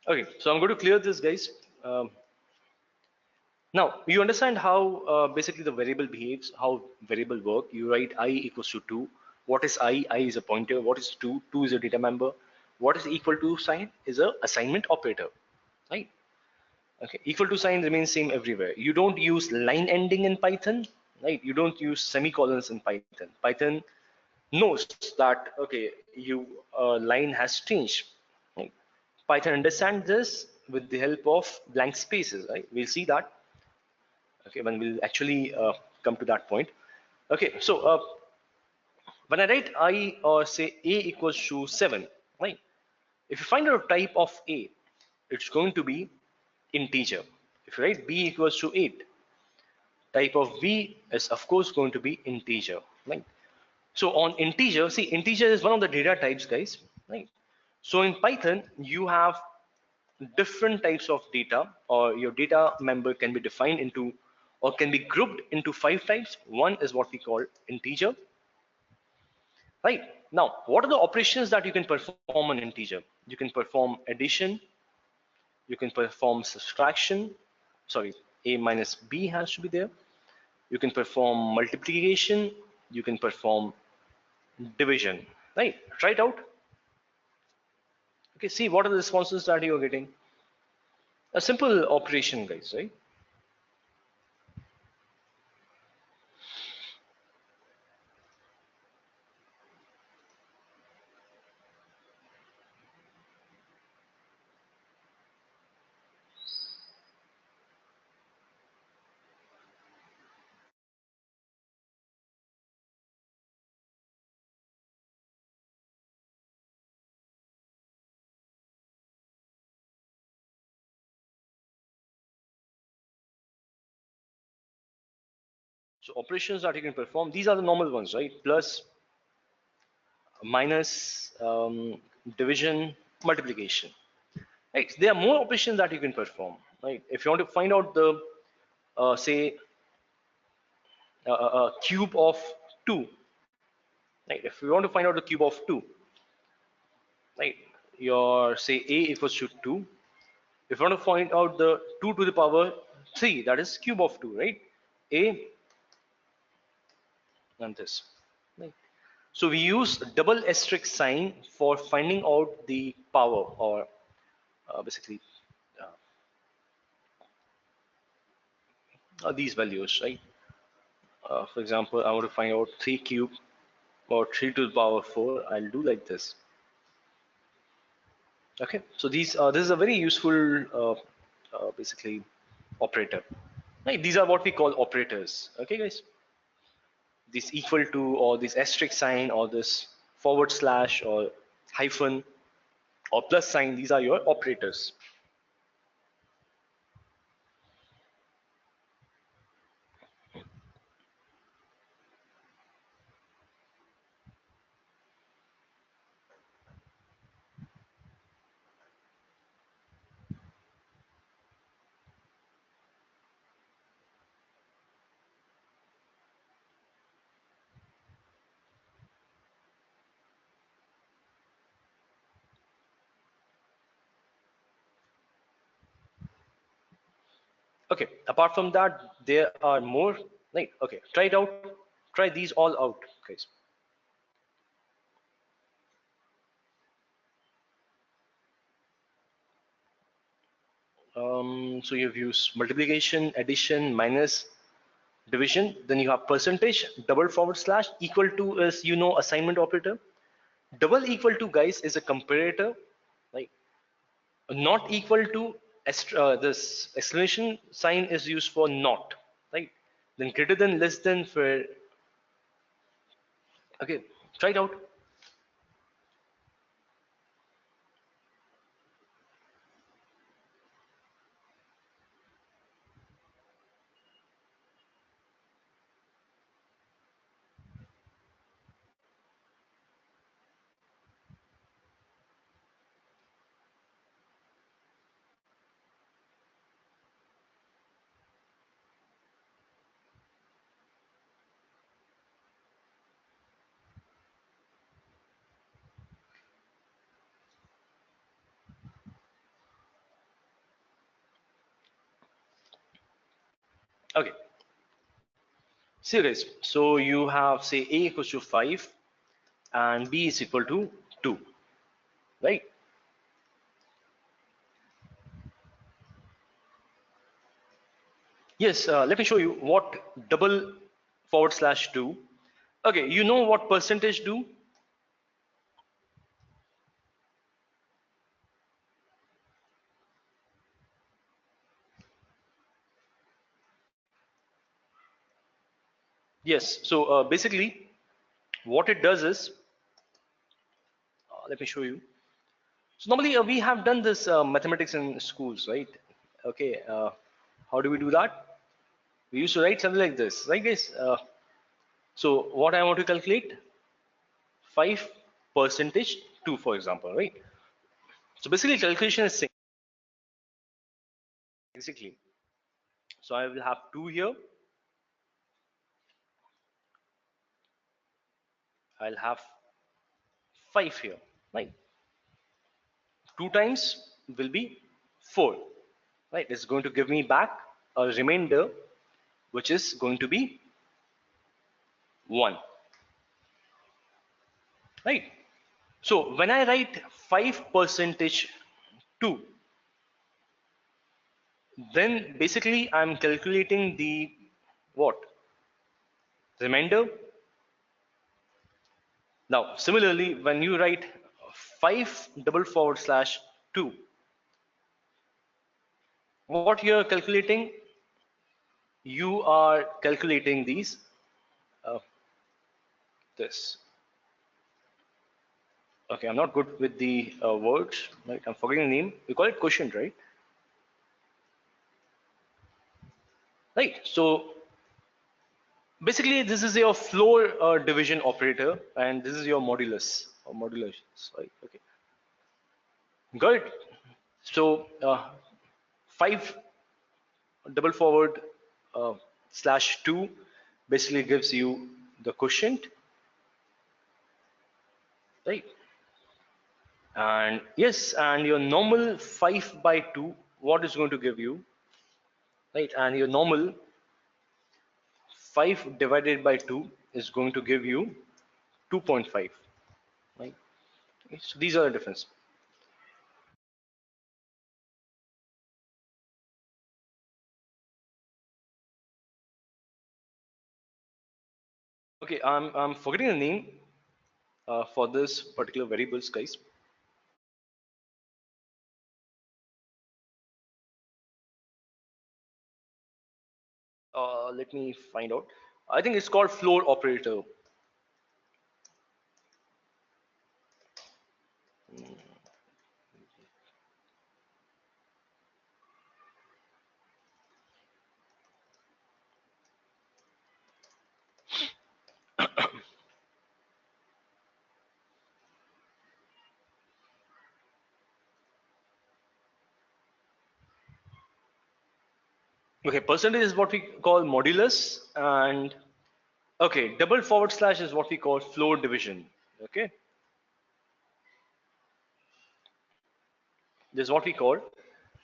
Okay, so I'm going to clear this, guys. Now you understand how basically the variable behaves, how variable work. You write I equals to 2. What is I? I is a pointer. What is 2? 2 is a data member. What is equal to sign is a assignment operator, right? Okay, equal to sign remains same everywhere. You don't use line ending in Python, right? You don't use semicolons in Python. Python knows that, okay, you line has changed, right? Python understands this with the help of blank spaces, right? We'll see that, okay, when we'll actually come to that point. Okay, so when I write I or say a equals to 7, right? If you find out a type of a, it's going to be integer. If you write b equals to 8, type of b is of course going to be integer, right? So on integer, see, integer is one of the data types, guys, right? So in Python, you have different types of data, or your data member can be defined into or can be grouped into 5 types. One is what we call integer, right? Now, what are the operations that you can perform on integer? You can perform addition, you can perform subtraction, sorry, a minus b has to be there. You can perform multiplication, you can perform division, right? Try it out. Okay, see what are the responses that you're getting. A simple operation, guys, right? So operations that you can perform, these are the normal ones, right? Plus, minus, division, multiplication, right? There are more operations that you can perform, right? If you want to find out the, say, cube of 2, right? If you want to find out the cube of 2, right? Your, say, a equals to 2. If you want to find out the 2 to the power 3, that is cube of 2, right? A and this, right? So we use double asterisk sign for finding out the power, or basically these values, right? For example, I want to find out 3 cube or 3 to the power 4. I'll do like this. Okay, so this is a very useful basically operator. Right, these are what we call operators. Okay, guys, this equal to, or this asterisk sign, or this forward slash, or hyphen, or plus sign, these are your operators. Okay, apart from that, there are more. Right, okay, try it out. Try these all out, guys. So you've used multiplication, addition, minus, division. Then you have percentage, double forward slash, equal to is, assignment operator. Double equal to, guys, is a comparator. Right? Not equal to, this exclamation sign is used for not. Right? Then greater than, less than for. Okay, try it out. Okay. See, guys. So you have, say, a equals to 5 and b is equal to 2, right? Yes, let me show you what double forward slash do. Okay, you know what percentage do? Yes. So basically, what it does is, let me show you. So normally we have done this mathematics in schools, right? Okay. How do we do that? We used to write something like this, right, guys? So what I want to calculate, 5 percentage 2, for example, right? So basically, calculation is same. Basically, so I will have 2 here. I'll have 5 here, right? 2 times will be 4, right? It's going to give me back a remainder, which is going to be 1, right? So when I write 5 percentage 2, then basically I'm calculating the what? Remainder. Now, similarly, when you write 5 double forward slash 2, what you're calculating? You are calculating these, uh, this. Okay, I'm not good with the words, right? I'm forgetting the name. We call it quotient, right? Right. So basically, this is your floor division operator, and this is your modulus or modulus, right? Okay, got it. So 5 double forward slash 2 basically gives you the quotient, right? And yes, and your normal 5 by 2, what is going to give you, right? And your normal 5 divided by 2 is going to give you 2.5, right? Okay, so these are the difference. Okay, I'm forgetting the name for this particular variables, guys. Let me find out. I think it's called floor operator. Okay, percentage is what we call modulus, and okay, double forward slash is what we call floor division. Okay, this is what we call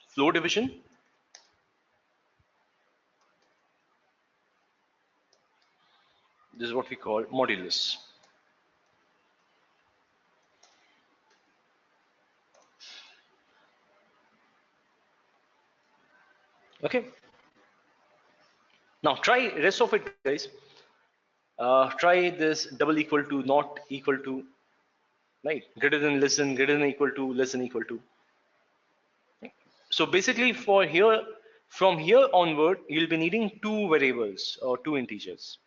floor division. This is what we call modulus. Okay, now try rest of it, guys. Try this double equal to, not equal to, right? Greater than, less than, greater than equal to, less than equal to. So basically for here, from here onward, you'll be needing 2 variables or 2 integers.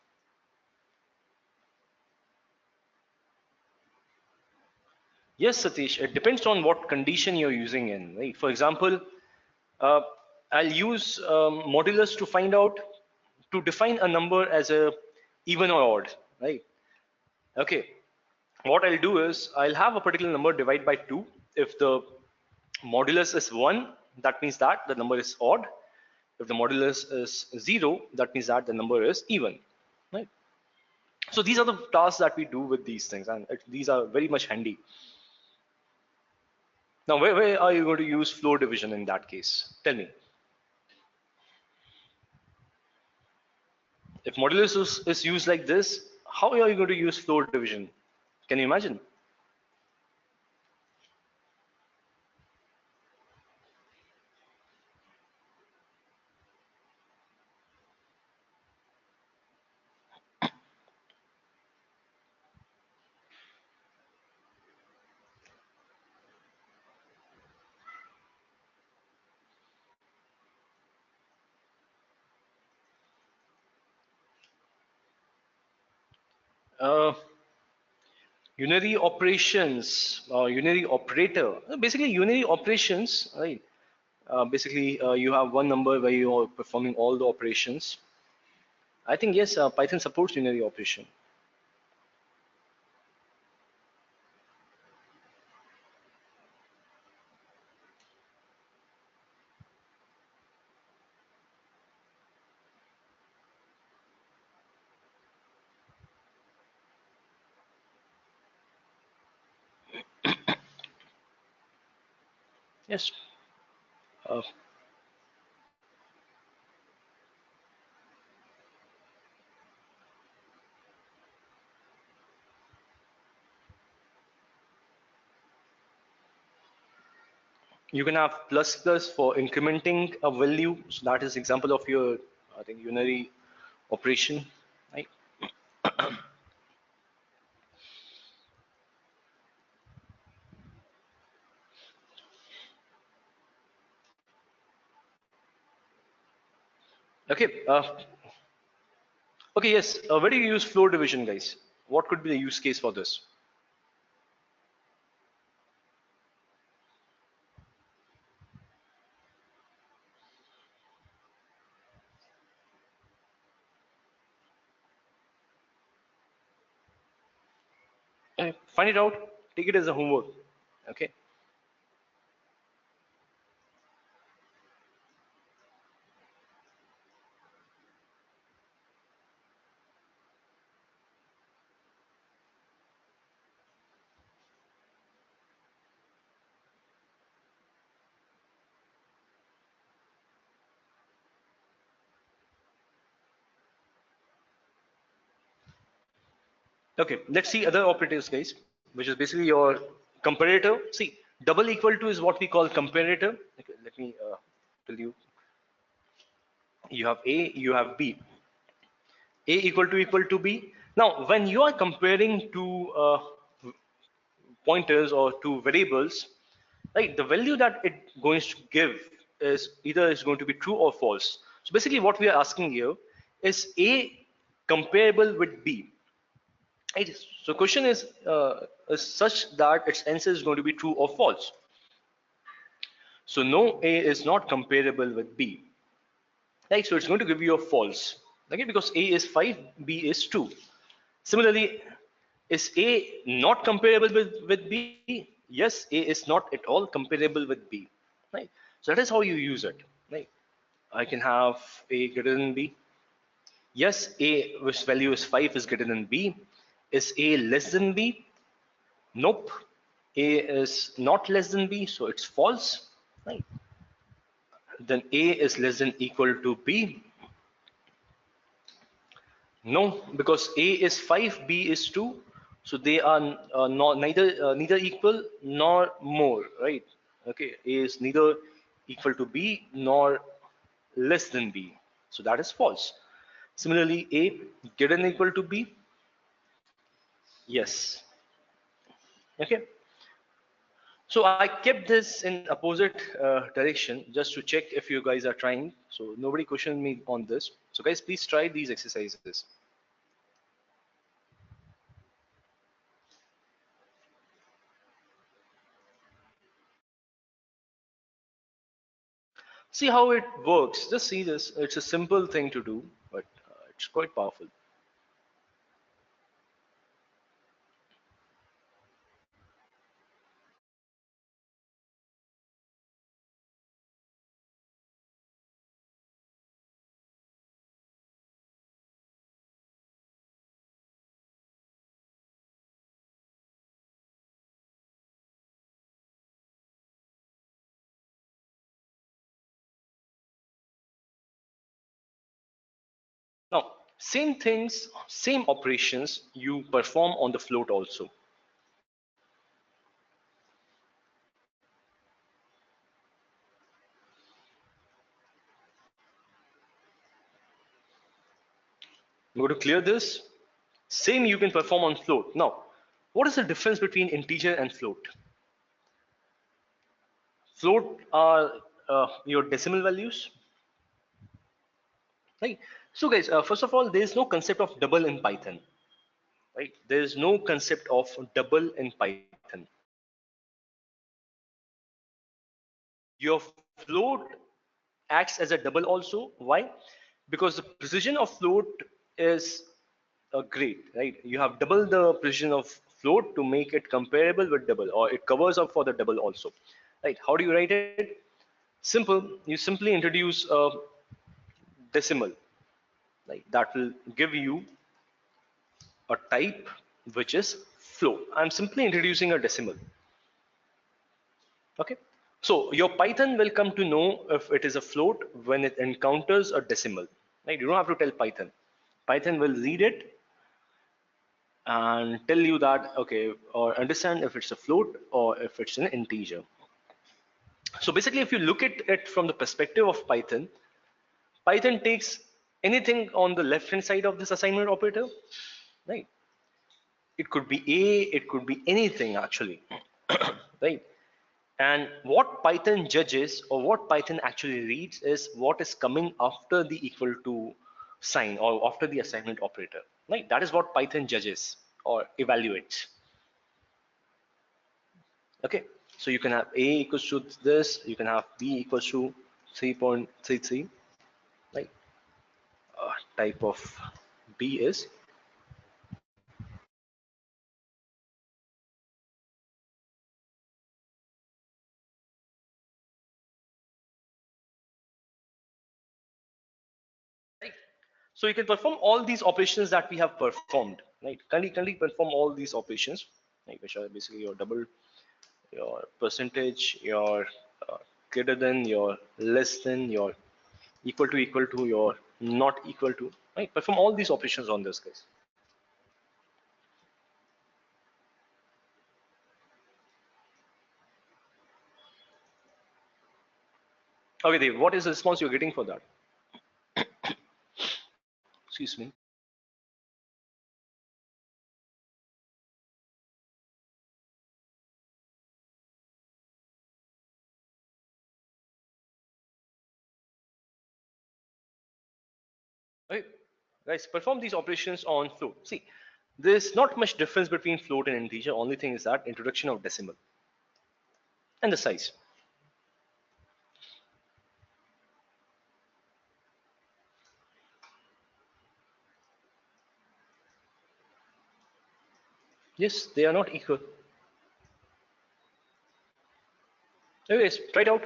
Yes, Satish, it depends on what condition you're using in, right? For example, uh, I'll use modulus to find out, to define a number as a even or odd, right? Okay, what I'll do is I'll have a particular number divided by 2. If the modulus is 1, that means that the number is odd. If the modulus is 0, that means that the number is even, right? So these are the tasks that we do with these things, and these are very much handy. Now, where are you going to use floor division in that case? Tell me. If modulus is used like this, how are you going to use floor division? Can you imagine? Uh, Unary operations, unary operator. Basically, unary operations, right? Basically, you have one number where you are performing all the operations. I think yes, Python supports unary operation. Yes. Uh, you can have plus plus for incrementing a value. So that is example of your, I think, unary operation, right? Okay. Okay. Yes. Where do you use floor division, guys? What could be the use case for this? Find it out. Take it as a homework. Okay. Okay, let's see other operatives, guys, which is basically your comparator. See, double equal to is what we call comparator. Okay, let me tell you. You have A, you have B. A equal to B. Now, when you are comparing two pointers or two variables, right, the value that it going to give is either is going to be true or false. So basically, what we are asking here is A comparable with B. Right. So question is such that its answer is going to be true or false. So no, A is not comparable with B. Right. So it's going to give you a false. Okay, because A is 5, B is 2. Similarly, is A not comparable with B? Yes, A is not at all comparable with B. Right. So that is how you use it. Right. I can have A greater than B. Yes, A which value is 5 is greater than B. Is A less than B? Nope. A is not less than B, so it's false. Right. Then A is less than equal to B. No, because A is 5, B is 2. So they are neither equal nor more, right? Okay, A is neither equal to B nor less than B. So that is false. Similarly, A greater than equal to B. Yes. Okay. So I kept this in opposite direction just to check if you guys are trying. So nobody questioned me on this. So guys, please try these exercises. See how it works. Just see this. It's a simple thing to do, but it's quite powerful. Now, same things, same operations you perform on the float also. I'm going to clear this. Same you can perform on float. Now, what is the difference between integer and float? Float are your decimal values, right? So guys, first of all, there is no concept of double in Python, right? There is no concept of double in Python. Your float acts as a double also. Why? Because the precision of float is great, right? You have double the precision of float to make it comparable with double, or it covers up for the double also, right? How do you write it? Simple. You simply introduce a decimal, right? That will give you a type which is float. I'm simply introducing a decimal. Okay. So your Python will come to know if it is a float when it encounters a decimal. Right? You don't have to tell Python. Python will read it and tell you that, okay, or understand if it's a float or if it's an integer. So basically, if you look at it from the perspective of Python, Python takes anything on the left hand side of this assignment operator, right? It could be A, it could be anything actually, right? And what Python judges, or what Python actually reads, is what is coming after the equal to sign or after the assignment operator, right? That is what Python judges or evaluates. Okay, so you can have A equals to this, you can have B equals to 3.33, right? Type of B is, right? So you can perform all these operations that we have performed, right? Kindly perform all these operations, right? Which are basically your double, your percentage, your greater than, your less than, your equal to, your not equal to, right? Perform all these operations on this, guys. Okay, Dave, what is the response you're getting for that? Excuse me. Okay, guys, perform these operations on float. See, there's not much difference between float and integer. Only thing is that introduction of decimal and the size. Yes, they are not equal. Anyways, try it out.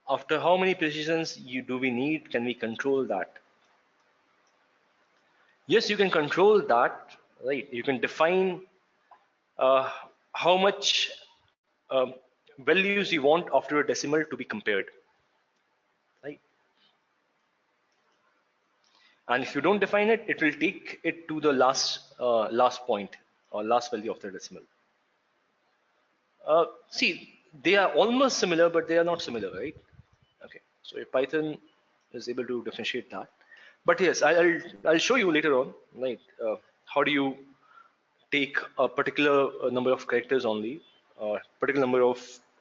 After how many precisions do we need? Can we control that? Yes, you can control that, right? You can define uh, how much um, values you want after a decimal to be compared, right? And if you don't define it, it will take it to the last point or last value of the decimal. See, they are almost similar, but they are not similar, right? Okay, so if Python is able to differentiate that. But yes, I'll show you later on, right? How do you take a particular number of characters only, or particular number of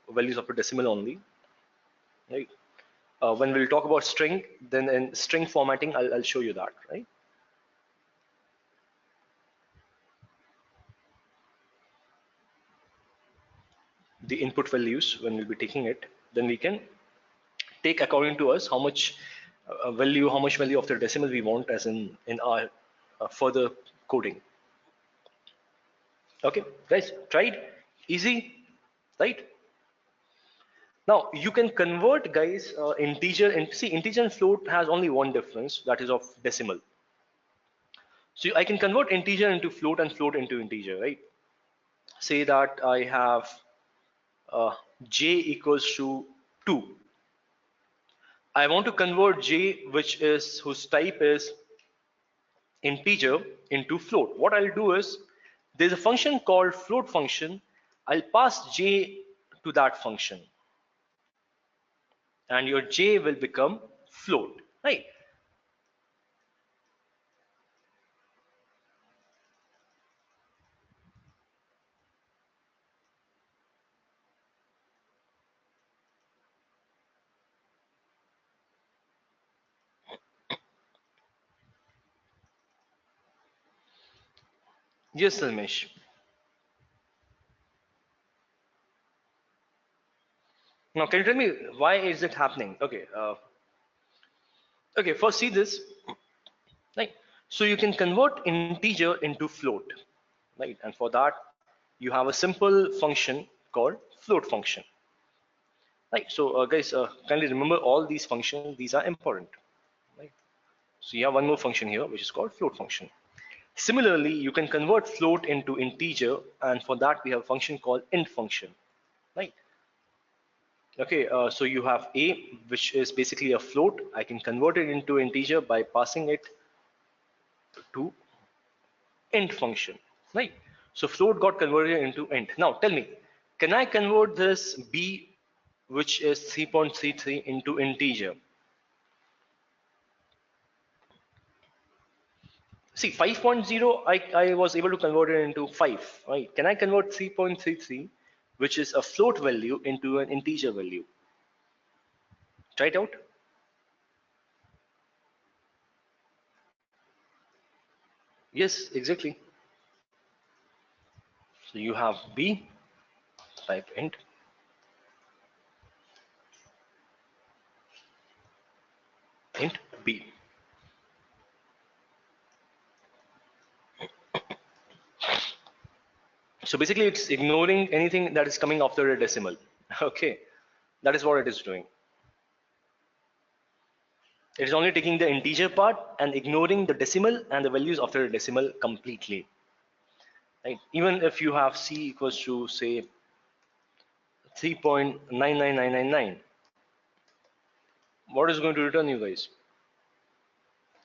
values of a decimal only, right? When we'll talk about string, then in string formatting, I'll show you that, right? The input values, when we'll be taking it, then we can take according to us how much value, how much value of the decimal we want, as in our further coding. Okay, guys, tried? Easy, right? Now you can convert, guys, integer and see integer and float has only one difference, that is of decimal. So I can convert integer into float and float into integer, right? Say that I have j equals to 2. I want to convert j, which is whose type is integer, into float. What I'll do is there's a function called float function. I'll pass j to that function, and your j will become float, right? Yes, Salmesh. Now, can you tell me why is it happening? Okay, okay. First, see this, right? So you can convert integer into float, right? And for that, you have a simple function called float function, right? So, guys, kindly remember all these functions. These are important, right? So you have one more function here, which is called float function. Similarly, you can convert float into integer, and for that we have a function called int function, right? Okay, so you have a, which is basically a float. I can convert it into integer by passing it to int function, right? So float got converted into int. Now tell me, can I convert this b, which is 3.33, into integer? See, 5.0, I was able to convert it into 5, right? Can I convert 3.33, which is a float value, into an integer value? Try it out. Yes, exactly. So you have b, type int, int b. So basically it's ignoring anything that is coming after a decimal. Okay, that is what it is doing. It is only taking the integer part and ignoring the decimal and the values after a decimal completely. Right? Even if you have c equals to say 3.99999, what is going to return you guys?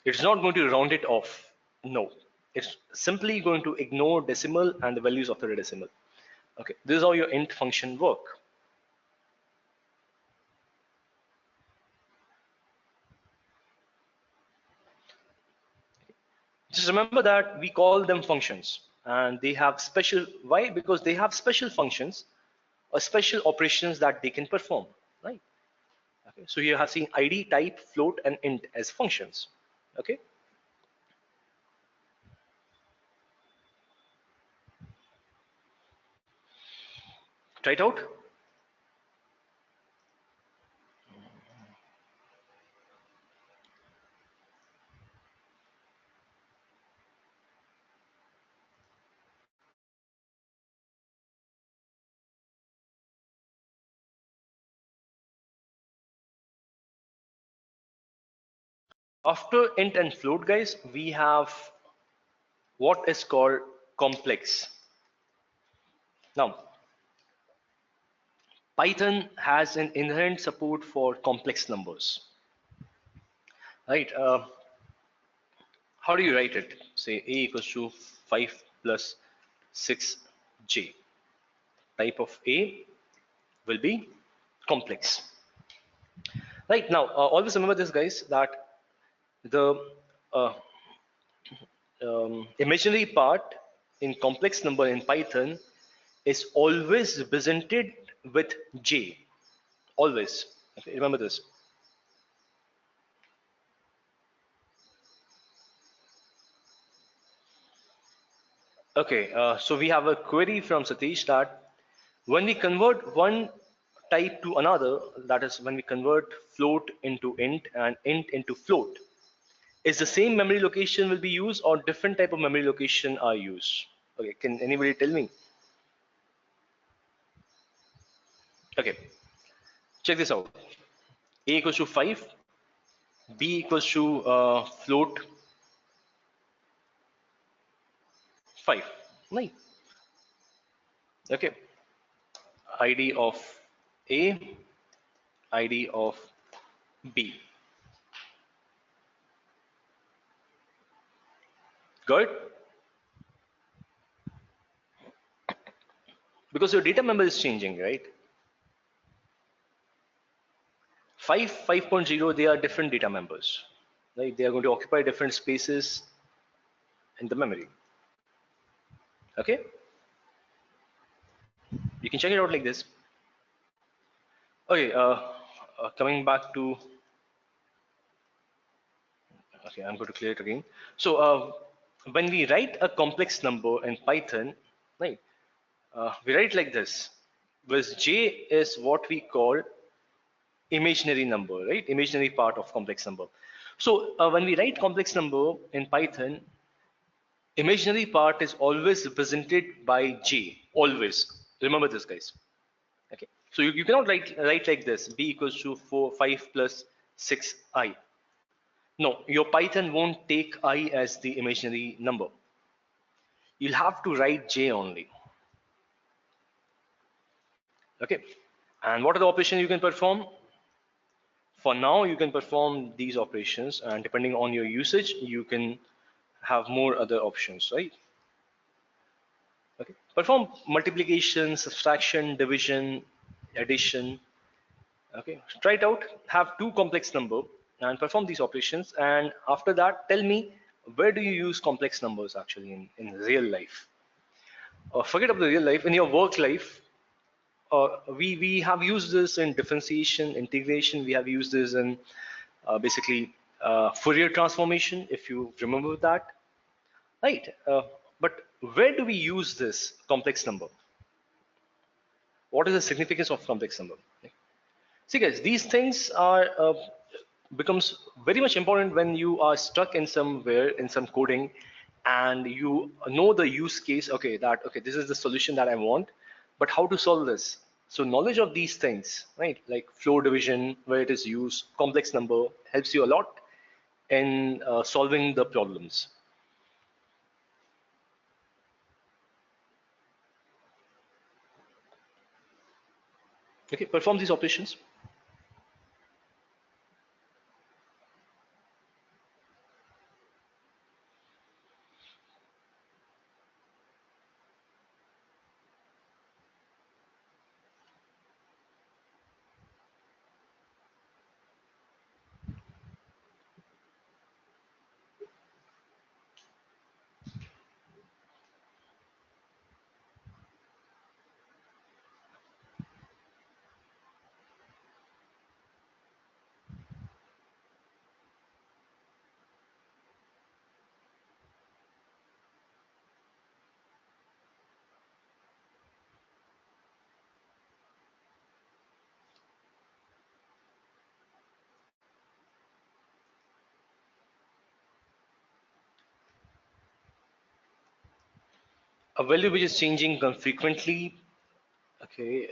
It's not going to round it off. No, it's simply going to ignore decimal and the values after a decimal. Okay, this is how your int function work. Just remember that we call them functions, and they have special, why? Because they have special functions or special operations that they can perform, right? Okay, so you have seen id, type, float, and int as functions. Okay, try it out. After int and float, guys, we have what is called complex. Now, Python has an inherent support for complex numbers, right? How do you write it? Say a equals to 5 plus 6j. Type of a will be complex. Right now, always remember this, guys, that the uh, imaginary part in complex number in Python is always represented with j. Always. Okay, remember this. Okay, so we have a query from Satish that when we convert one type to another, that is when we convert float into int and int into float, is the same memory location will be used or different type of memory location are used? Okay, can anybody tell me? Okay, check this out. A equals to 5, B equals to float 5. Right. Okay, ID of A, ID of B. Good? Because your data member is changing, right? 5, 5.0, they are different data members. Right? They are going to occupy different spaces in the memory. Okay? You can check it out like this. Okay, coming back to, okay, I'm going to clear it again. So when we write a complex number in Python, right, we write like this, whereas J is what we call imaginary number, right? Imaginary part of complex number. So when we write complex number in Python, imaginary part is always represented by J, always. Remember this, guys. Okay. So you cannot write like this, B equals to 4, 5 plus 6i. No, your Python won't take I as the imaginary number. You'll have to write J only. Okay. And what are the operations you can perform? For now, you can perform these operations, and depending on your usage, you can have more other options, right? Okay. Perform multiplication, subtraction, division, addition. Okay. Try it out. Have two complex number and perform these operations. And after that, tell me, where do you use complex numbers actually in real life? Forget about the real life. In your work life, we have used this in differentiation, integration. We have used this in basically Fourier transformation, if you remember that, right? But where do we use this complex number? What is the significance of complex number? See, guys, these things are becomes very much important when you are stuck in somewhere in some coding, and you know the use case. Okay, that okay, this is the solution that I want, but how to solve this? So knowledge of these things, right? Like flow division, where it is used, complex number helps you a lot in solving the problems. Okay, perform these operations. A value which is changing frequently. Okay.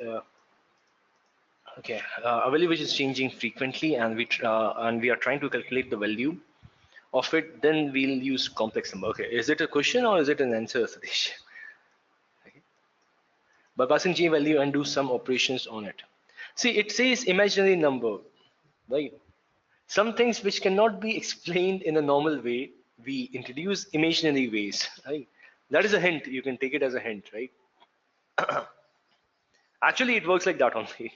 Okay, a value which is changing frequently, and we are trying to calculate the value of it. Then we'll use complex number. Okay, is it a question or is it an answer, Satish? Okay. By passing J value and do some operations on it. See, it says imaginary number, right? Some things which cannot be explained in a normal way, we introduce imaginary ways, right? That is a hint. You can take it as a hint, right? Actually, it works like that only.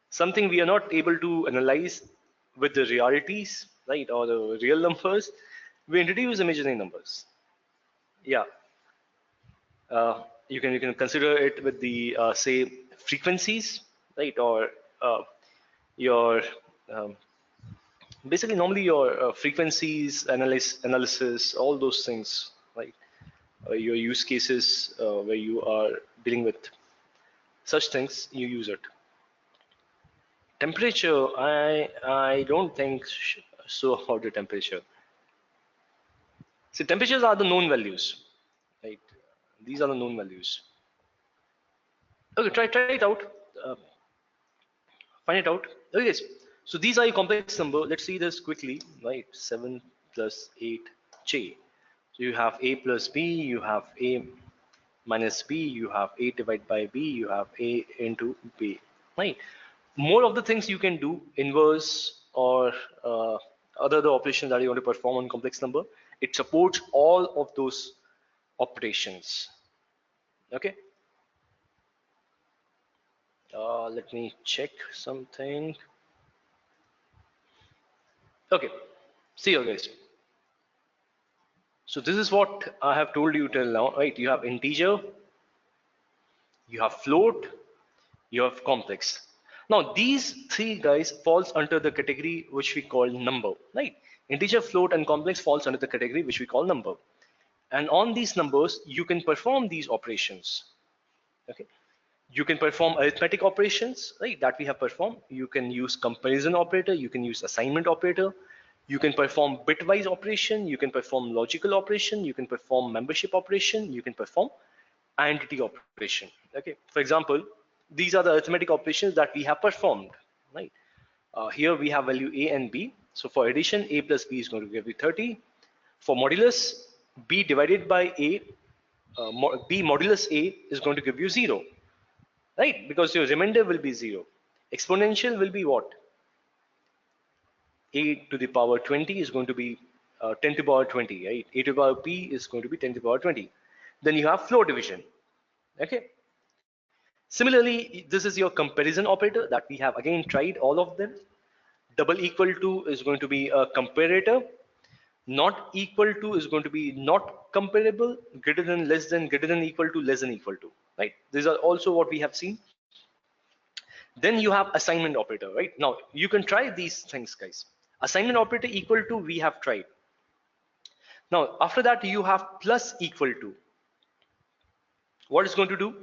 Something we are not able to analyze with the realities, right, or the real numbers, we introduce imaginary numbers. Yeah, you can consider it with the say frequencies, right, or your um, basically normally your frequencies analysis, all those things, right? Your use cases where you are dealing with such things, you use it. Temperature, I don't think so about the temperature. See, temperatures are the known values, right? These are the known values. Okay, try it out. Uh, Find it out. Okay, guys. So these are your complex number. Let's see this quickly. Right, 7 plus 8j. So you have a plus b, you have a minus b, you have a divided by b, you have a into b. Right. More of the things you can do, inverse or other the operations that you want to perform on complex number. It supports all of those operations. Okay. Let me check something. Okay. See you guys. So this is what I have told you till now, right? You have integer, you have float, you have complex. Now these three guys falls under the category which we call number, right? Integer, float, and complex falls under the category which we call number. And on these numbers, you can perform these operations. Okay. You can perform arithmetic operations, right, that we have performed. You can use comparison operator, you can use assignment operator, you can perform bitwise operation, you can perform logical operation, you can perform membership operation, you can perform identity operation. Okay, for example, these are the arithmetic operations that we have performed, right? Here we have value a and b. So for addition, a plus b is going to give you 30. For modulus, b divided by a, b modulus a is going to give you 0. Right, because your remainder will be 0. Exponential will be what? A to the power 20 is going to be 10 to the power 20, right? A to the power p is going to be 10 to the power 20. Then you have floor division. Okay. Similarly, this is your comparison operator that we have again tried all of them. Double equal to is going to be a comparator. Not equal to is going to be not comparable. Greater than, less than, greater than, equal to, less than, equal to. Right. These are also what we have seen. Then you have assignment operator, right? Now you can try these things, guys. Assignment operator equal to we have tried. Now after that you have plus equal to. What is going to do?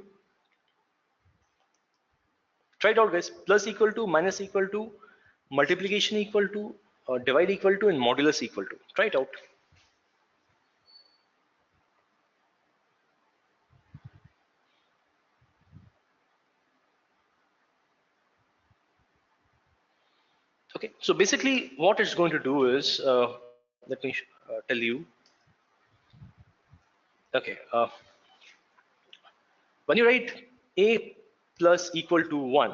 Try it out, guys. Plus equal to, minus equal to, multiplication equal to, divide equal to, and modulus equal to. Try it out. Okay, so basically what it's going to do is, let me tell you. Okay, when you write a plus equal to 1,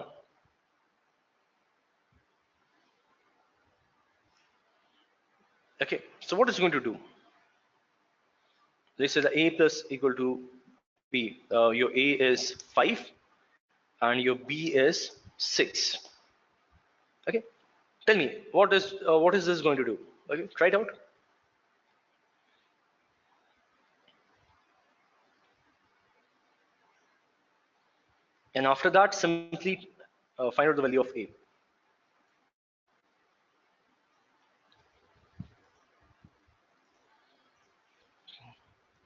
okay, so what is going to do? Let's say the a plus equal to b. Your a is 5 and your b is 6. Okay, tell me what is this going to do? Okay, try it out. And after that, simply find out the value of a.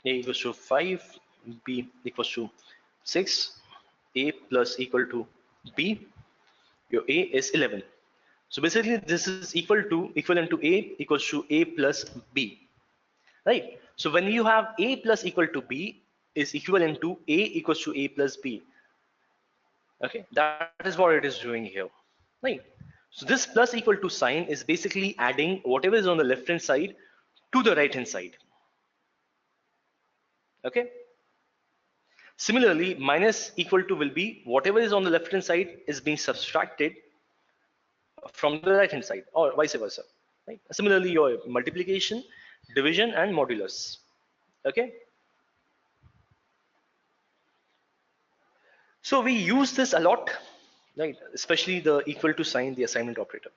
A equals to 5, b equals to 6, a plus equal to b. Your a is 11. So basically, this is equivalent to a equals to a plus b, right? So when you have a plus equal to b is equivalent to a equals to a plus b. Okay, that is what it is doing here, right? So this plus equal to sign is basically adding whatever is on the left hand side to the right hand side. Okay. Similarly, minus equal to will be whatever is on the left hand side is being subtracted from the right hand side, or vice versa. Right? Similarly, your multiplication, division, and modulus. Okay. So we use this a lot, right? Especially the equal to sign, the assignment operator.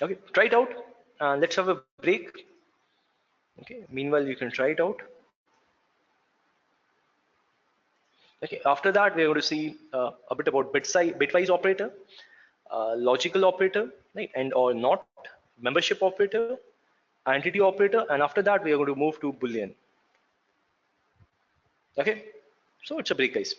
Okay, try it out. Let's have a break. Okay. Meanwhile, you can try it out. Okay. After that, we're going to see a bit about bitwise operator, logical operator, right, and or not, membership operator, entity operator, and after that, we are going to move to Boolean. Okay. So it's a break, guys.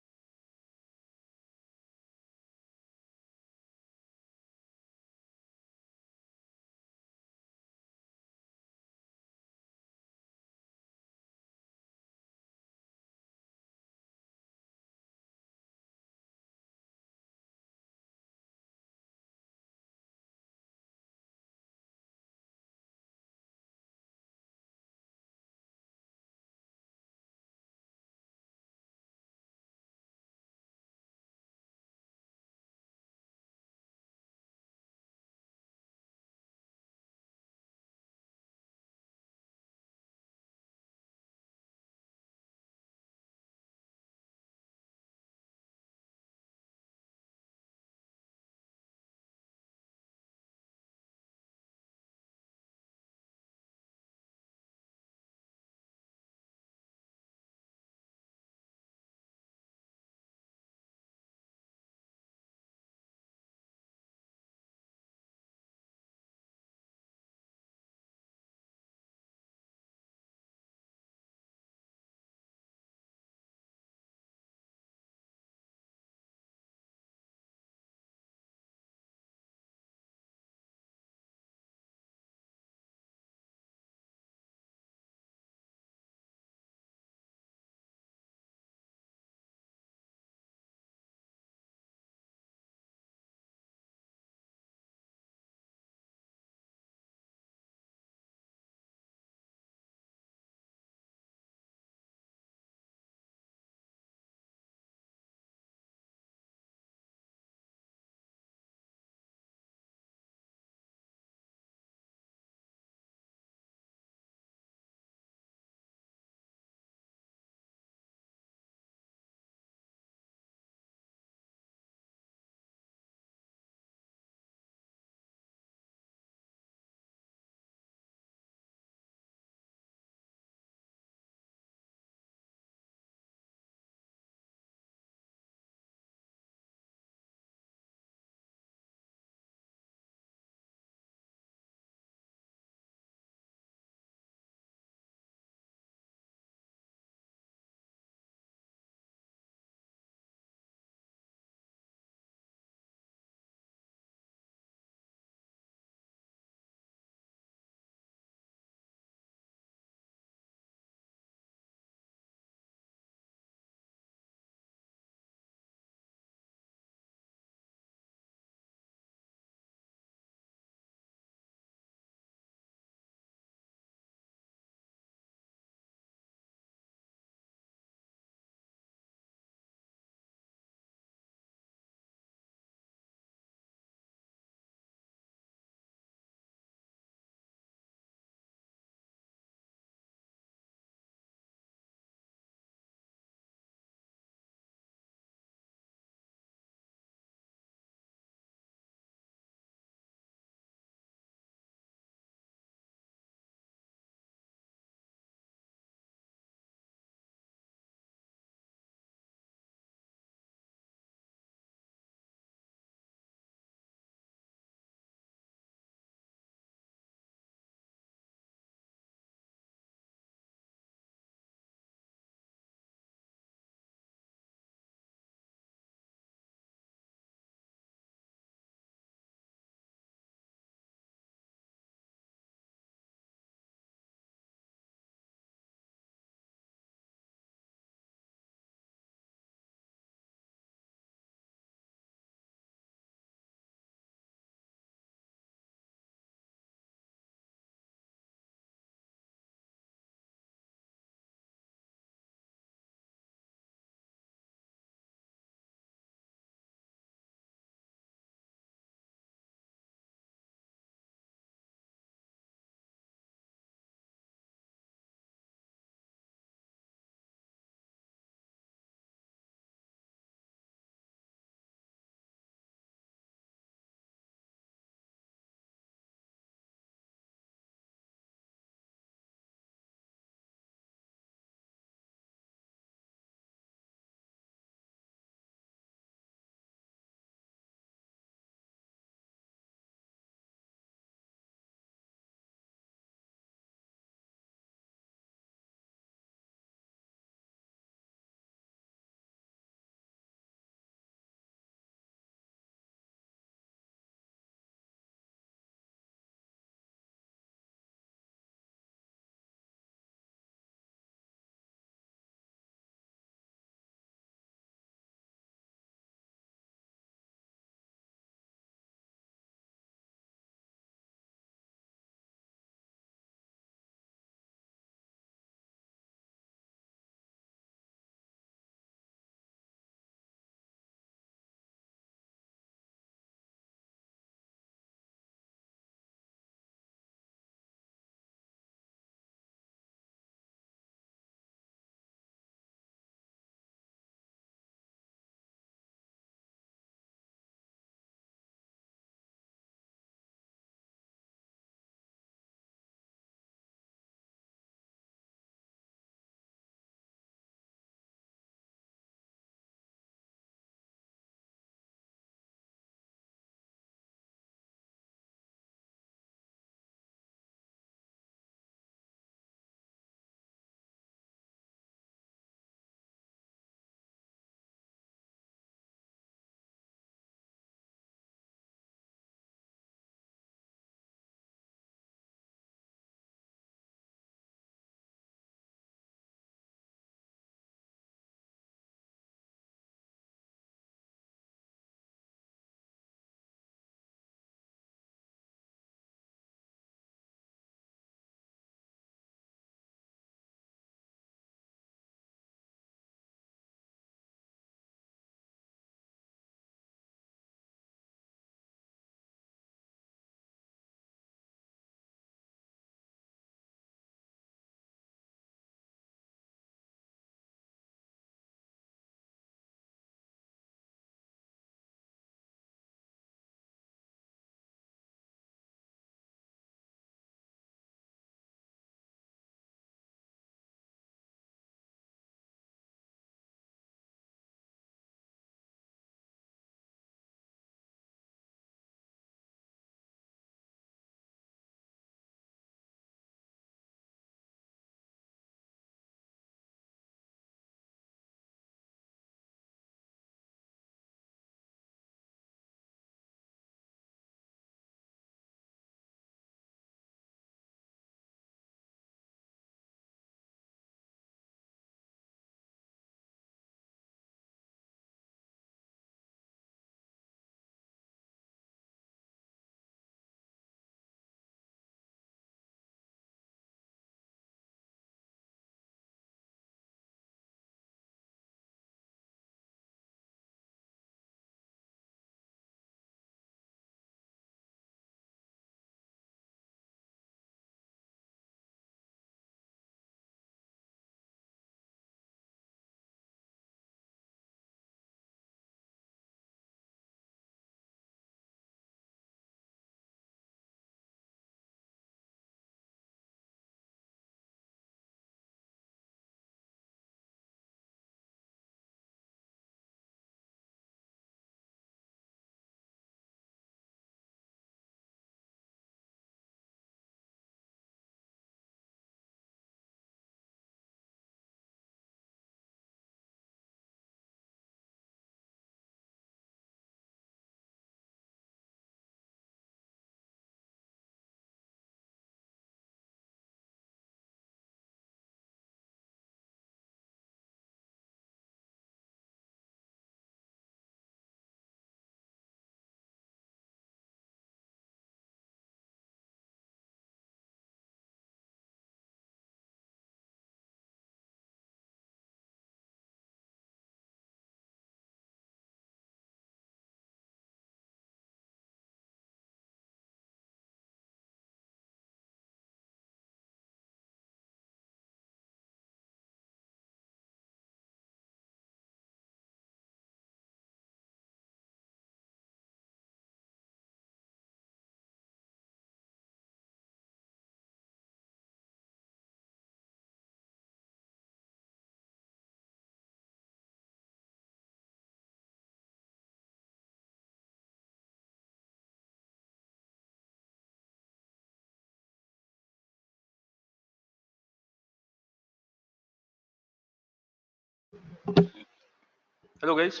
Hello, guys.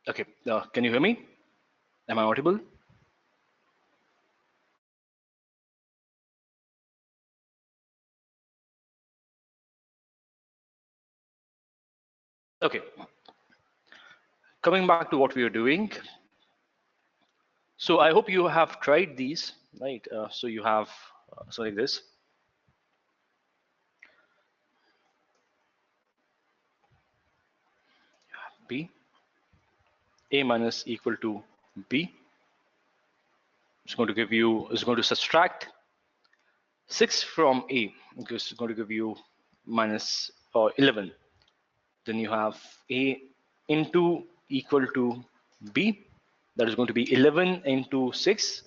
Okay, can you hear me? Am I audible? Okay, coming back to what we are doing. So I hope you have tried these, right? So you have something like this. B, A minus equal to B. It's going to give you, it's going to subtract 6 from A, because it's going to give you minus 11. Then you have A into equal to B. That is going to be 11 into 6.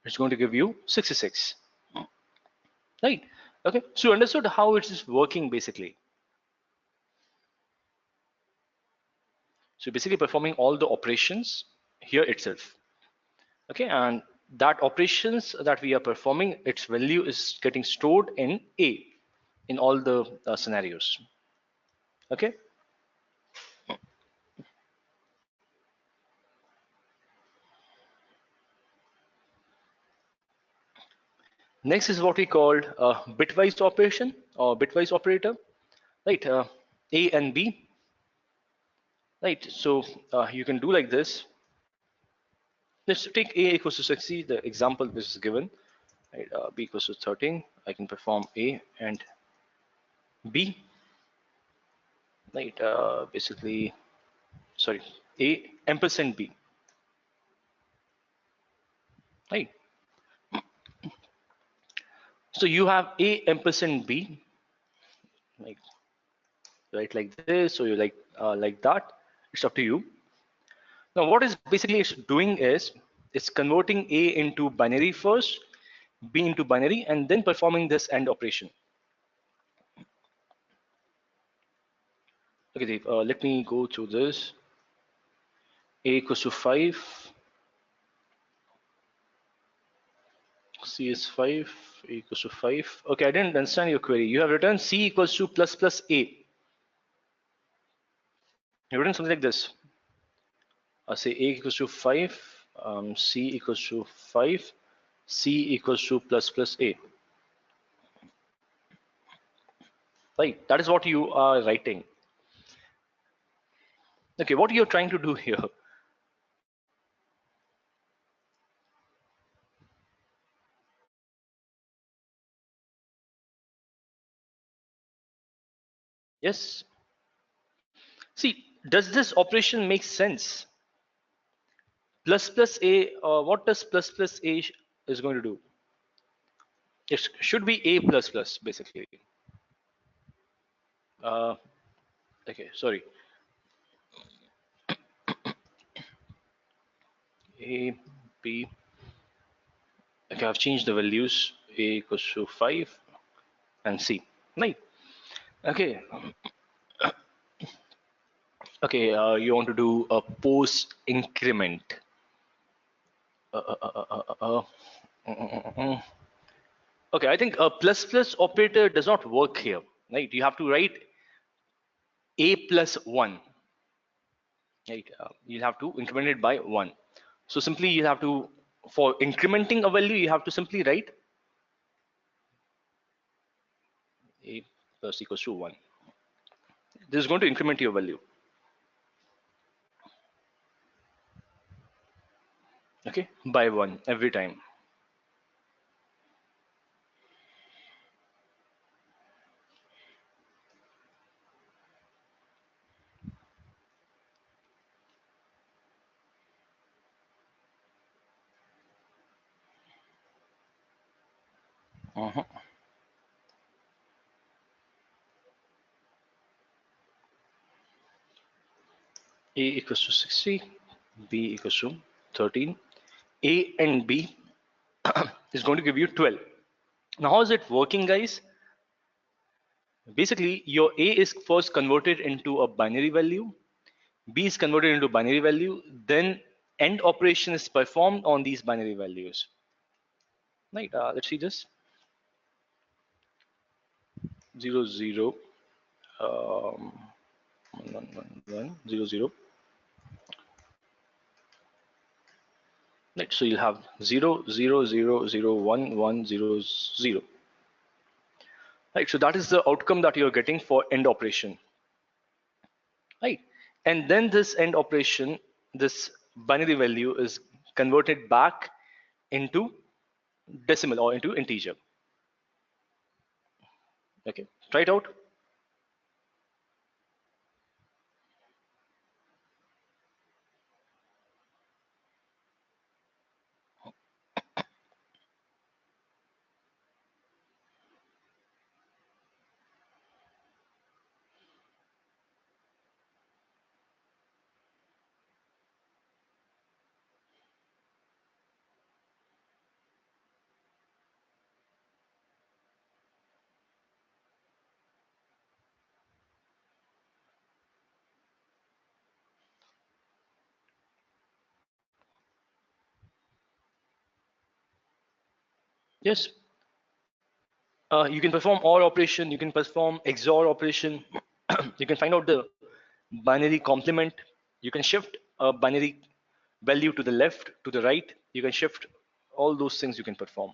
It's going to give you 66. Right? Okay. So you understood how it is working basically. So basically performing all the operations here itself. Okay, and that operations that we are performing, its value is getting stored in A in all the scenarios. Okay. Next is what we called a bitwise operation or bitwise operator, right? A and B, right? So you can do like this. Let's take A equals to 60, the example this is given, right? B equals to 13. I can perform A and B, right? Basically, sorry, A ampersand B, right? So you have A ampersand B, like right like this, or you like that. It's up to you. Now, what is basically it's doing is it's converting A into binary first, B into binary, and then performing this AND operation. Okay, Dave, let me go through this. A equals to 5, C is 5, A equals to 5. Okay, I didn't understand your query. You have written C equals to plus plus A. You've written something like this. Say A equals to 5, C equals to 5, C equals to plus plus A. Right, that is what you are writing. Okay, what you're trying to do here. Yes. See, does this operation make sense? Plus plus A, what does plus plus A is going to do? It should be A plus plus basically. Uh, okay, sorry. A, B. Okay, I've changed the values. A equals to 5 and C. Right. Okay. Okay, you want to do a post increment. Okay, I think a plus plus operator does not work here. Right. You have to write A plus 1. Right. You'll have to increment it by 1. So simply you have to, for incrementing a value, you have to simply write A plus equals to 1. This is going to increment your value. Okay, by 1 every time. Uh-huh. A equals to 60, B equals to 13. A and B is going to give you 12. Now, how is it working, guys? Basically, your A is first converted into a binary value, B is converted into binary value, then AND operation is performed on these binary values. Right, let's see this. 0, 0, 0 0. Right, so you'll have 0 0 0 0 1 1 0 0. Right, so that is the outcome that you're getting for end operation. Right, and then this end operation, this binary value is converted back into decimal or into integer. Okay, try it out. Yes, you can perform OR operation, you can perform XOR operation, you can find out the binary complement, you can shift a binary value to the left, to the right, you can shift all those things you can perform.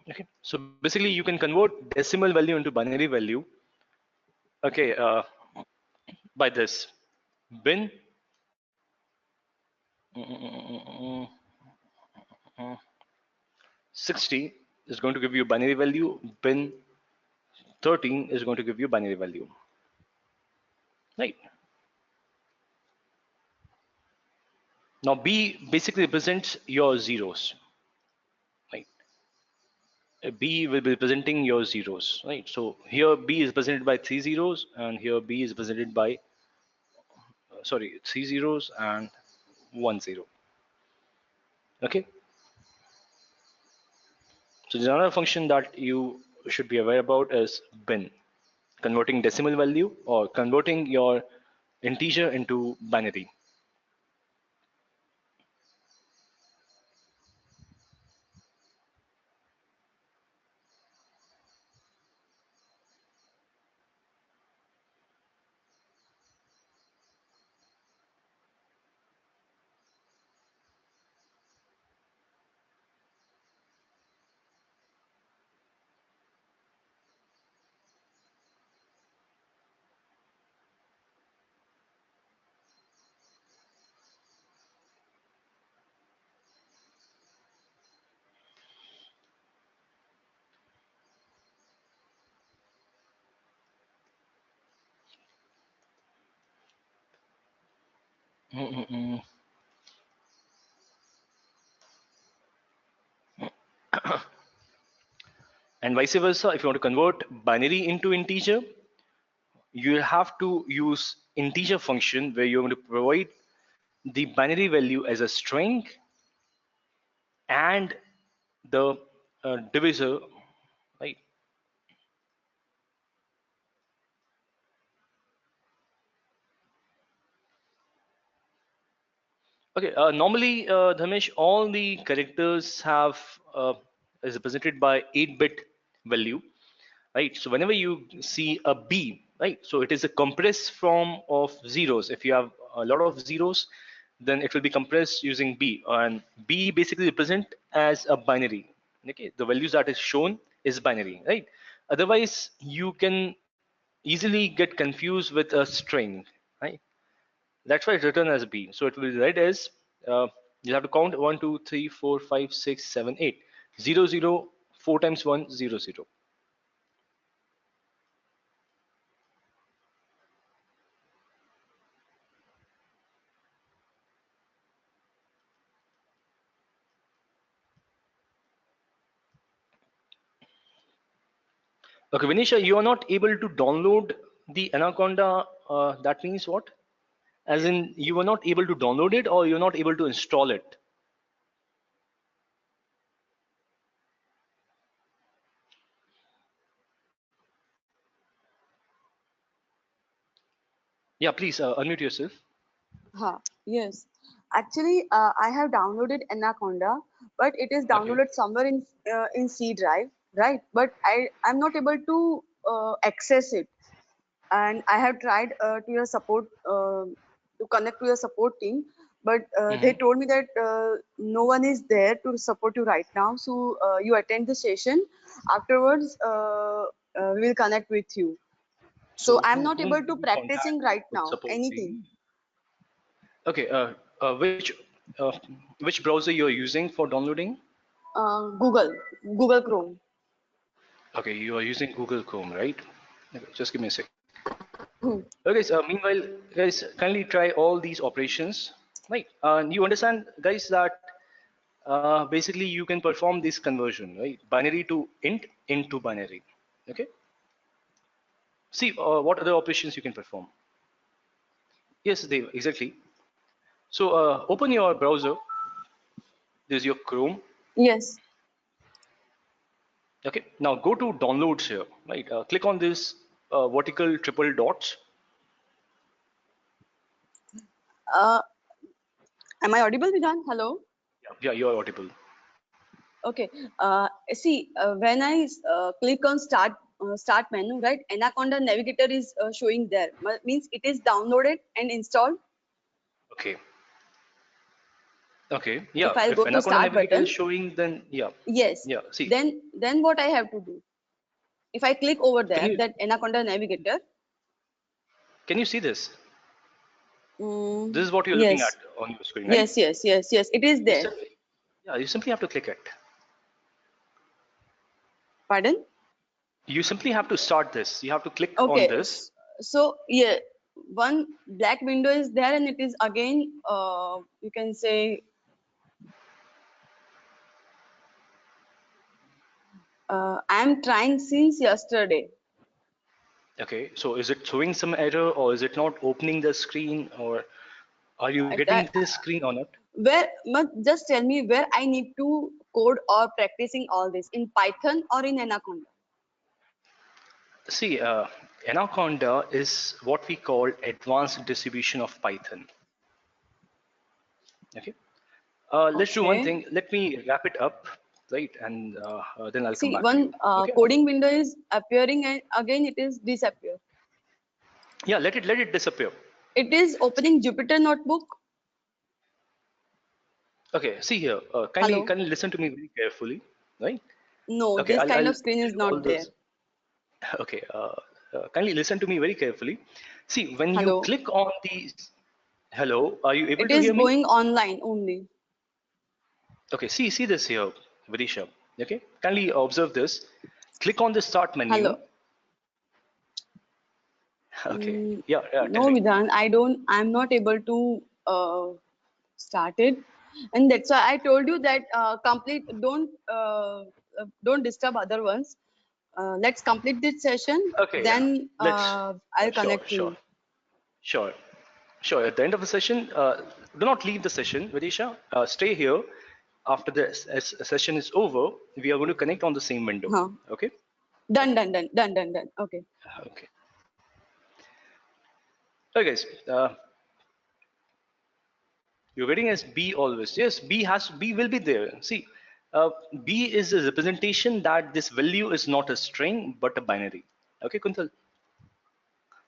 Okay, so basically you can convert decimal value into binary value. Okay, by this bin 60 is going to give you binary value, bin 13 is going to give you binary value, right? Now B basically represents your zeros, right? B will be representing your zeros, right? So here B is represented by 3 zeros, and here B is represented by sorry, 3 zeros and 1 0. Okay, so the another function that you should be aware about is bin, converting decimal value or converting your integer into binary. And vice versa, if you want to convert binary into integer, you have to use integer function where you're going to provide the binary value as a string and the divisor, right? Okay, normally, Dhamesh, all the characters have is represented by 8-bit value, right? So whenever you see a B, right? So it is a compressed form of zeros. If you have a lot of zeros, then it will be compressed using B, and B basically represent as a binary. Okay, the values that is shown is binary, right? Otherwise, you can easily get confused with a string, right? That's why it's written as B. So it will be read as You have to count 1, 2, 3, 4, 5, 6, 7, 8. 0, 0, 4 times 1, 0, 0. Okay, Vinisha, you are not able to download the Anaconda. That means what? As in, you were not able to download it, or you're not able to install it. Yeah, please unmute yourself. Yes. Actually, I have downloaded Anaconda, but it is Okay. downloaded somewhere in C drive, right? But I'm not able to access it, and I have tried to your support to connect to your support team, but they Hmm. told me that no one is there to support you right now. So you attend the session. Afterwards, we will connect with you. So So I'm not whom able did to you practicing contact right with now support anything. team? Okay. Uh, which browser you're using for downloading? Google Chrome. Okay, you are using Google Chrome, right? Okay, just give me a sec. Hmm. Okay, so meanwhile, guys, kindly try all these operations. Right. You understand, guys, that basically you can perform this conversion, right? Binary to int, int to binary. Okay. See what other operations you can perform. Yes, Dave, exactly. So open your browser. This is your Chrome. Yes. Okay. Now go to downloads here, right? Click on this vertical triple dots. Uh, am I audible, Vidhan? Hello. Yeah, you are audible. Okay. See, when I click on start menu, right? Anaconda Navigator is showing there. Means it is downloaded and installed. Okay. Okay. If Yeah. I'll If go to Anaconda start Navigator is button, showing, then yeah. yes. Yeah. See, Then what I have to do? If I click over can there, you that Anaconda Navigator. can you see this? This Mm, is what you're looking at yes. on your screen, right? Yes. It is You there. simply, yeah, you simply have to click it. Pardon? You simply have to start this. You have to click on Okay. this. So yeah, one black window is there, and it is again. You can say I'm trying since yesterday. Okay. So is it showing some error, or is it not opening the screen, or are you getting I, this screen or not? just tell me where I need to code or practicing all this in Python or in Anaconda. See, Anaconda is what we call advanced distribution of Python. Okay. Let's do one Okay. thing. Let me wrap it up, right? And then I'll come See, back to one you. Okay. coding window is appearing and again it is disappear. Yeah, let it disappear. It is See, opening Jupyter Notebook. okay. See here. Kindly Hello. kindly listen to me very carefully, right? No, Okay. this kind I'll of screen tell is you all not there. this. Okay. Kindly listen to me very carefully. See, when you Hello. click on the hello, are you able It to is hear me? going online only. Okay. See this here, Vidisha. Okay. Kindly observe this. Click on the start menu. Hello. Okay. Mm, Yeah. Tell no, me. Vidhan, I'm not able to start it, and that's why I told you that don't disturb other ones. Let's complete this session, Okay. Yeah. then Let's. I'll Sure. connect to Sure. you. Sure. Sure. At the end of the session, do not leave the session, Vidisha. Stay here. After the session is over, we are going to connect on the same window. Huh. Okay. Done, Okay. done, done, done, done, done. Okay. Okay. Okay, guys. You're getting as B always. Yes, B will be there. See, B is a representation that this value is not a string but a binary. Okay, Kuntal.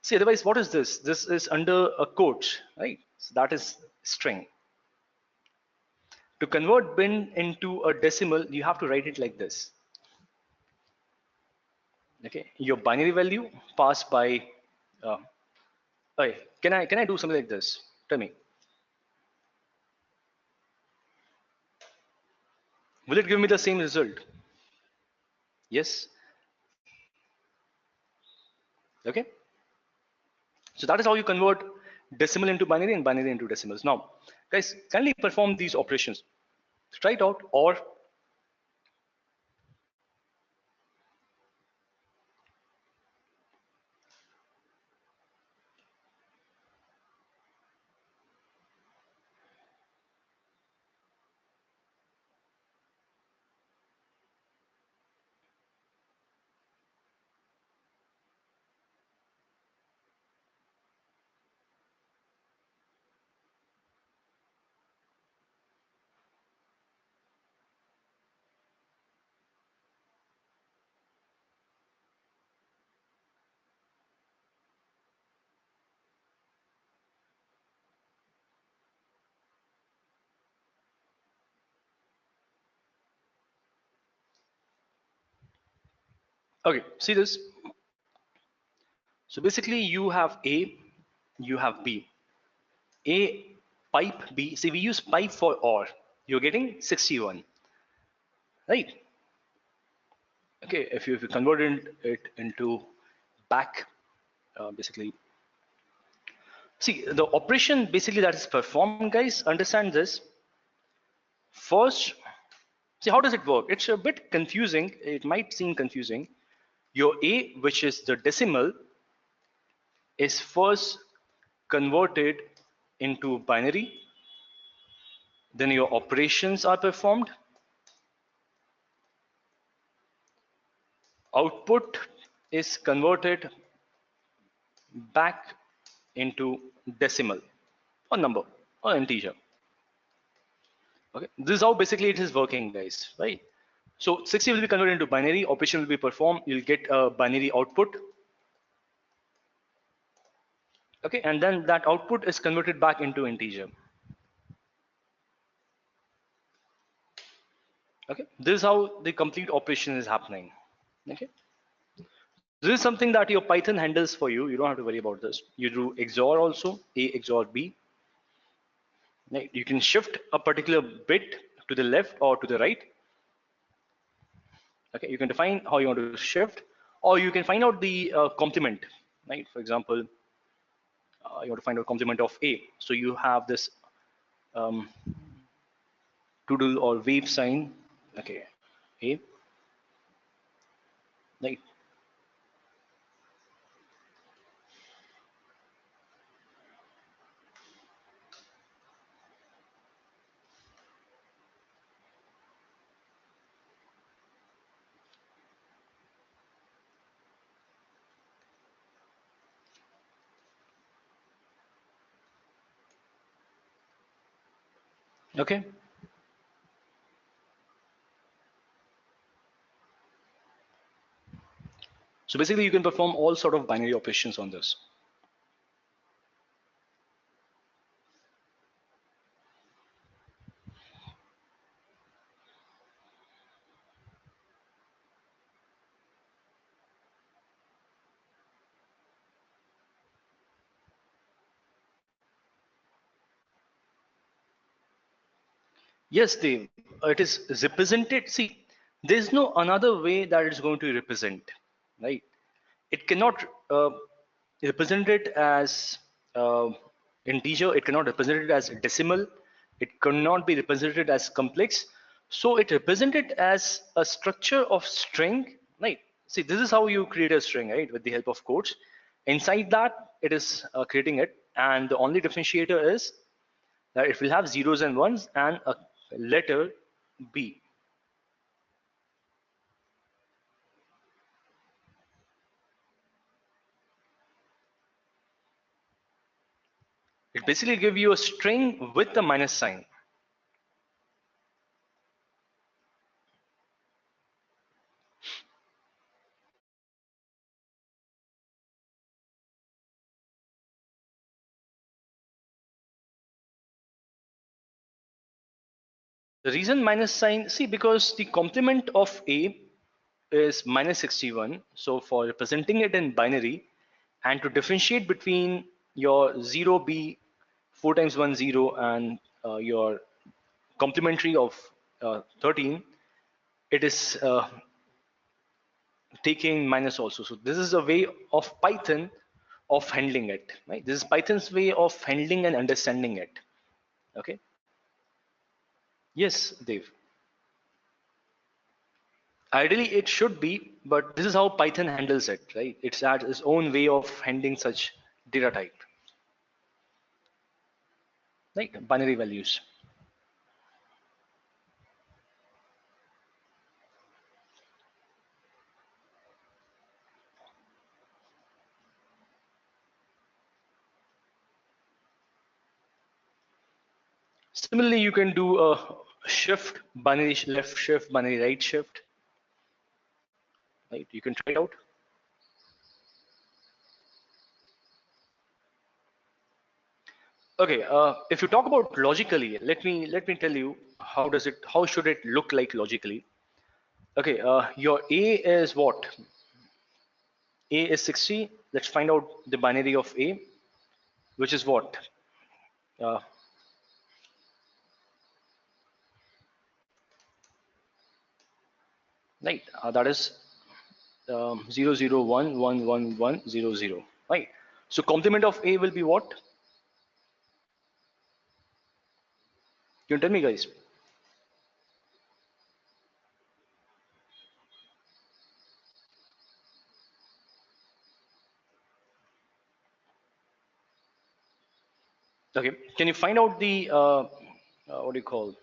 See, otherwise, what is this? This is under a quote, right? So that is string. To convert bin into a decimal, you have to write it like this. Okay, your binary value passed by. Uh, okay, can I do something like this? Tell me. Will it give me the same result? Yes. Okay. So that is how you convert decimal into binary and binary into decimals. Now, guys, kindly perform these operations. Try it out, or okay, see this. So basically you have A, you have B. A pipe B. See, we use pipe for OR. You're getting 61, right? Okay, if you converted it into back, basically, see the operation basically that is performed, guys. Understand this. First, see how does it work? It's a bit confusing. It might seem confusing. Your A, which is the decimal, is first converted into binary. Then your operations are performed. Output is converted back into decimal or number or integer. Okay, this is how basically it is working, guys, right? So 60 will be converted into binary, operation will be performed, you'll get a binary output. Okay, and then that output is converted back into integer. Okay, this is how the complete operation is happening. Okay, this is something that your Python handles for you. You don't have to worry about this. You do XOR also, A XOR B. Right? You can shift a particular bit to the left or to the right. Okay, you can define how you want to shift, or you can find out the complement. Right? For example, you want to find out complement of A. So you have this um, doodle or wave sign. Okay, A. Right. Okay. So basically, you can perform all sort of binary operations on this. Yes, Dave, it is represented. See, there's no another way that it's going to represent, right? It cannot represent it as integer. It cannot represent it as decimal. It cannot be represented as complex. So it represented as a structure of string, right? See, this is how you create a string, right? With the help of quotes. Inside that, it is creating it, and the only differentiator is that it will have zeros and ones and a letter B. It basically gives you a string with the minus sign. The reason minus sign, see, because the complement of A is minus 61. So for representing it in binary and to differentiate between your 0B 4 times 1 0 and your complementary of 13, it is taking minus also. So this is a way of Python of handling it, right? This is Python's way of handling and understanding it. Okay. Yes, Dave. Ideally, it should be, but this is how Python handles it, right? It's at its own way of handling such data type, like binary values. Similarly, you can do a shift, binary left shift, binary right shift, right? You can try it out. Okay, if you talk about logically, let me tell you how should it look like logically. Okay, your A is what? A is 60. Let's find out the binary of A, which is what? Uh, right, that is 0 0 1 1 1 1 0 0. Right. So complement of A will be what? You can tell me, guys. Okay. Can you find out the what do you call?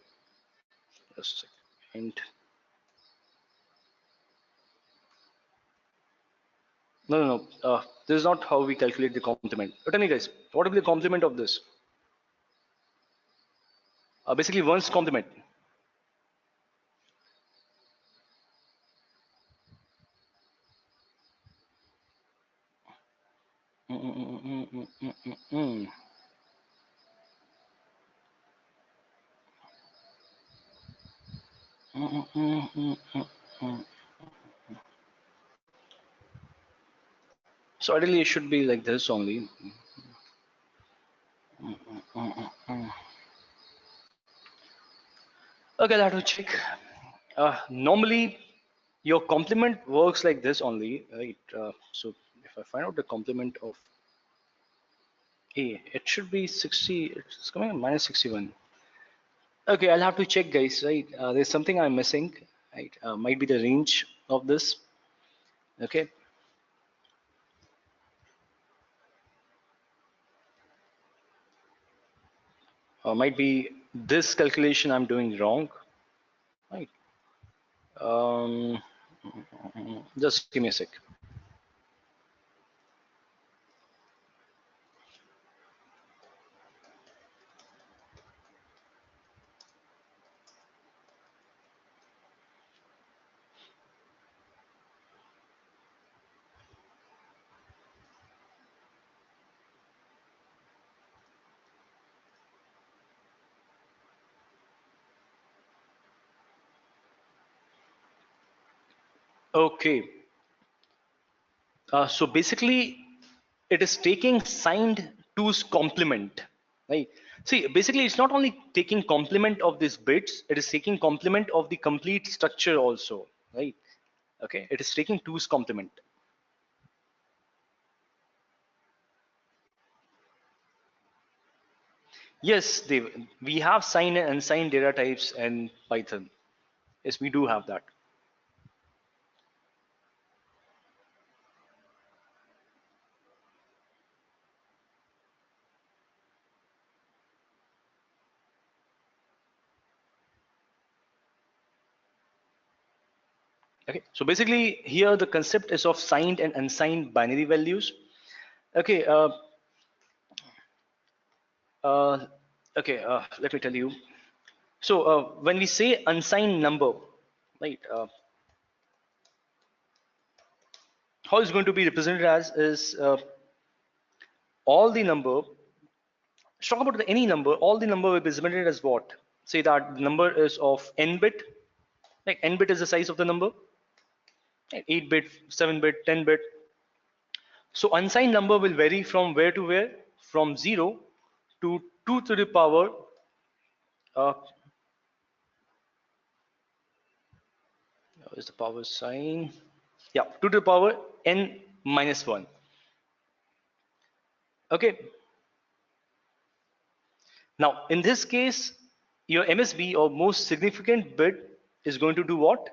Just a second. No, no, no. This is not how we calculate the complement. Tell me, guys. What will be the complement of this? Basically, one's complement. Mm, mm, mm, mm, mm, mm, mm, mm. Mm, mm, mm, mm, mm, mm. So ideally, it should be like this only. Okay, I'll have to check. Normally, your complement works like this only, right? So if I find out the complement of A, it should be 60. It's coming at minus 61. Okay, I'll have to check, guys. Right? There's something I'm missing. Right? Might be the range of this. Okay. Might be this calculation I'm doing wrong. Right. Um, just give me a sec. Okay. So basically, it is taking signed to's complement, right? See, basically, it's not only taking complement of these bits; it is taking complement of the complete structure also, right? Okay, it is taking to's complement. Yes, we have signed and unsigned data types in Python. Yes, we do have that. Okay, so basically here the concept is of signed and unsigned binary values. Okay, uh, okay, let me tell you. So when we say unsigned number, right, how it's going to be represented as is all the number. Let's talk about any number. All the number will be represented as what? Say that the number is of n bit. Like n bit is the size of the number. Right, 8 bit, 7 bit, 10 bit. So unsigned number will vary from where to where? From 0 to 2 to the power uh, Is the power sign? Yeah, 2 to the power n minus 1. Okay. Now, in this case, your MSB or most significant bit is going to do what?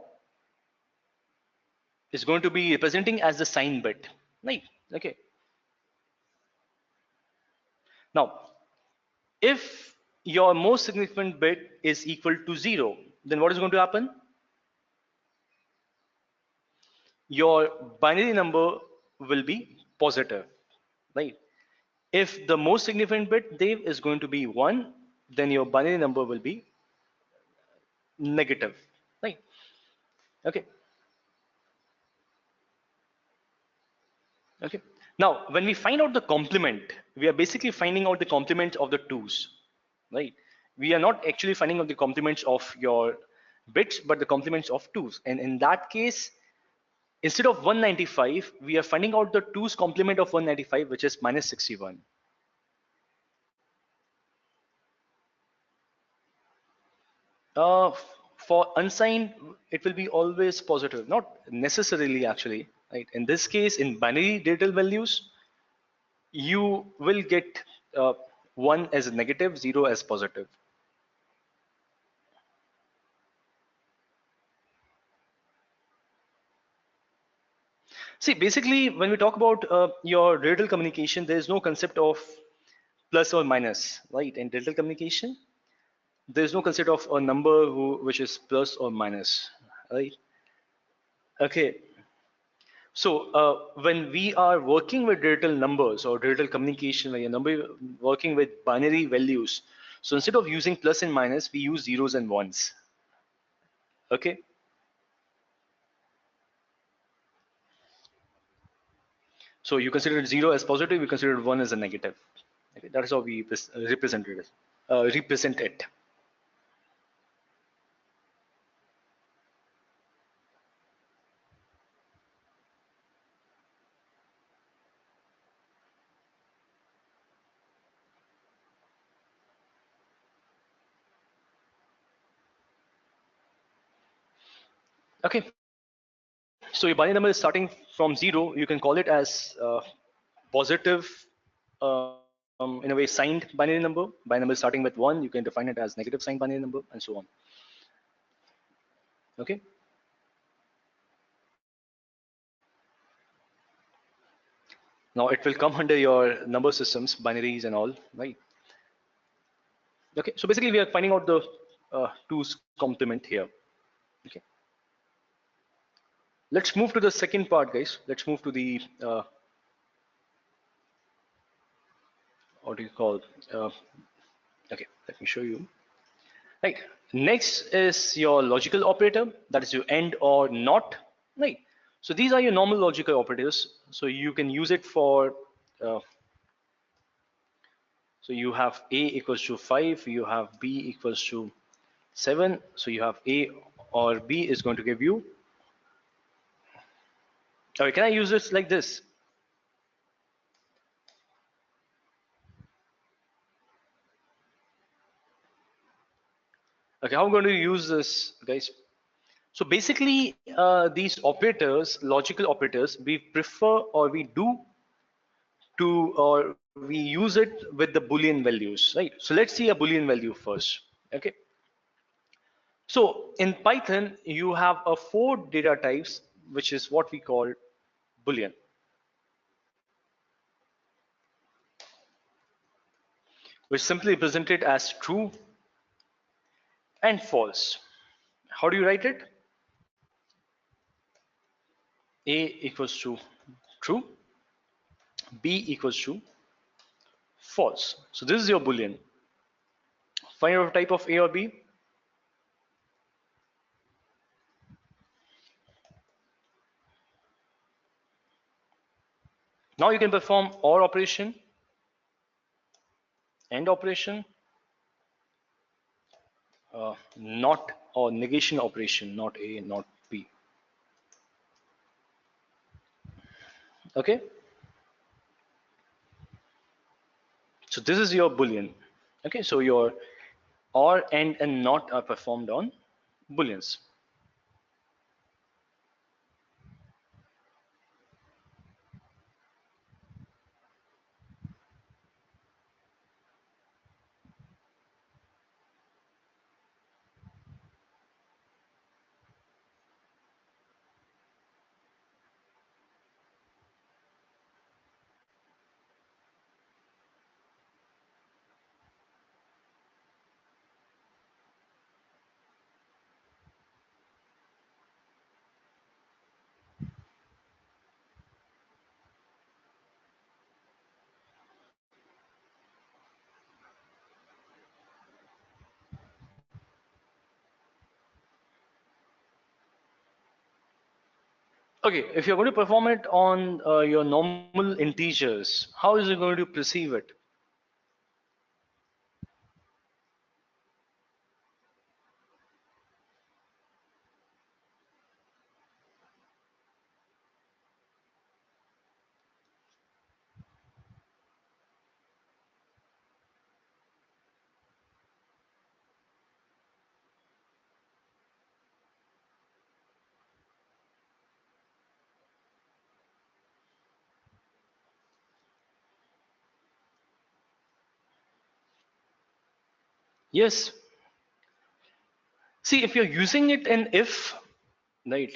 Is going to be representing as the sign bit. Right? Okay. Now, if your most significant bit is equal to 0, then what is going to happen? Your binary number will be positive, right? If the most significant bit, Dave, is going to be 1, then your binary number will be negative, right? Okay. Okay. Now, when we find out the complement, we are basically finding out the complement of the twos, right? We are not actually finding out the complements of your bits, but the complements of twos. And in that case, instead of 195, we are finding out the twos complement of 195, which is minus 61. For unsigned, it will be always positive, not necessarily actually, right? In this case, in binary digital values, you will get 1 as negative, 0 as positive. See, basically, when we talk about your digital communication, there is no concept of plus or minus, right? In digital communication, there is no concept of a number which is plus or minus, right? Okay. So when we are working with digital numbers or digital communication, when you're working with binary values, so instead of using plus and minus, we use zeros and ones. Okay. So you consider 0 as positive, you consider 1 as a negative. Okay, that is how we represent it. Okay, so your binary number is starting from 0. You can call it as positive, in a way, signed binary number. Binary number starting with 1, you can define it as negative signed binary number, and so on. Okay. Now it will come under your number systems, binaries and all, right? Okay, so basically we are finding out the two's complement here. Okay. Let's move to the second part, guys. Let's move to the what do you call? Uh, okay, let me show you. Right. Next is your logical operator, that is your AND or NOT. Right. So these are your normal logical operators. So you can use it for. So you have A equals to 5, you have B equals to 7. So you have A or B is going to give you. Okay, can I use this like this? Okay, how I'm going to use this, guys? So basically, these operators, logical operators, we prefer or we do to, or we use it with the Boolean values, right? So let's see a Boolean value first, okay? So in Python, you have a 4 data types, which is what we call Boolean, which simply presented as true and false. How do you write it? A equals to true, B equals to false. So this is your Boolean. Find out a type of A or B. Now you can perform OR operation, AND operation, not or negation operation, not A, not B. Okay. So this is your Boolean. Okay. So your OR, AND, and NOT are performed on Booleans. Okay, if you're going to perform it on your normal integers, how is it going to perceive it? Yes. See, if you're using it in if, right,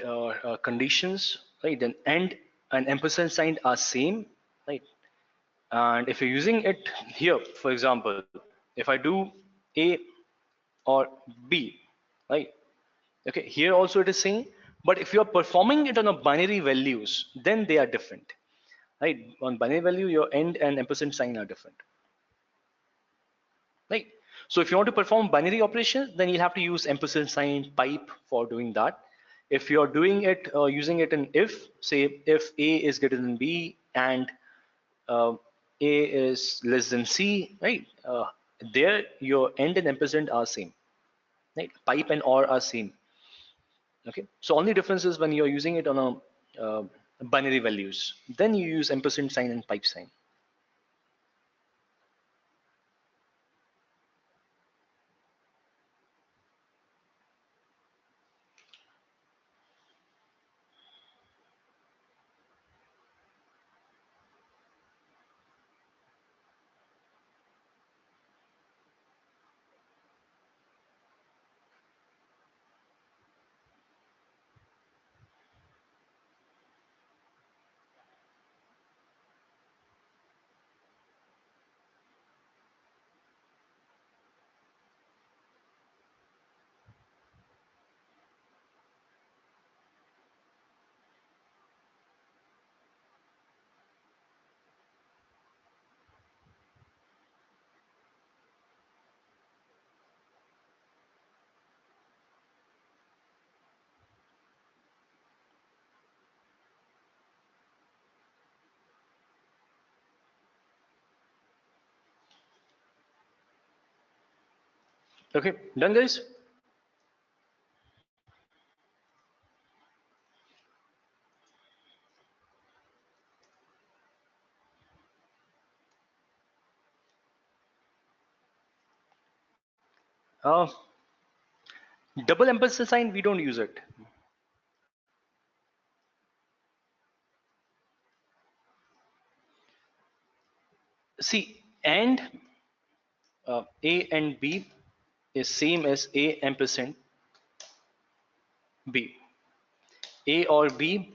conditions, right, then and and ampersand sign are same, right? And if you're using it here, for example, if I do A or B, right? Okay, here also it is same, but if you're performing it on a binary values, then they are different, right? On binary value, your end and ampersand sign are different, right? So if you want to perform binary operations, then you'll have to use ampersand sign pipe for doing that. If you're doing it using it in if, say if A is greater than B and uh, A is less than C, right? There your end and ampersand are same, right? Pipe and or are same. Okay, so only difference is when you're using it on a binary values, then you use ampersand sign and pipe sign. Okay, done guys. uh, Double ampersand sign, we don't use it. See, and A and B is same as A ampersand B. A or B,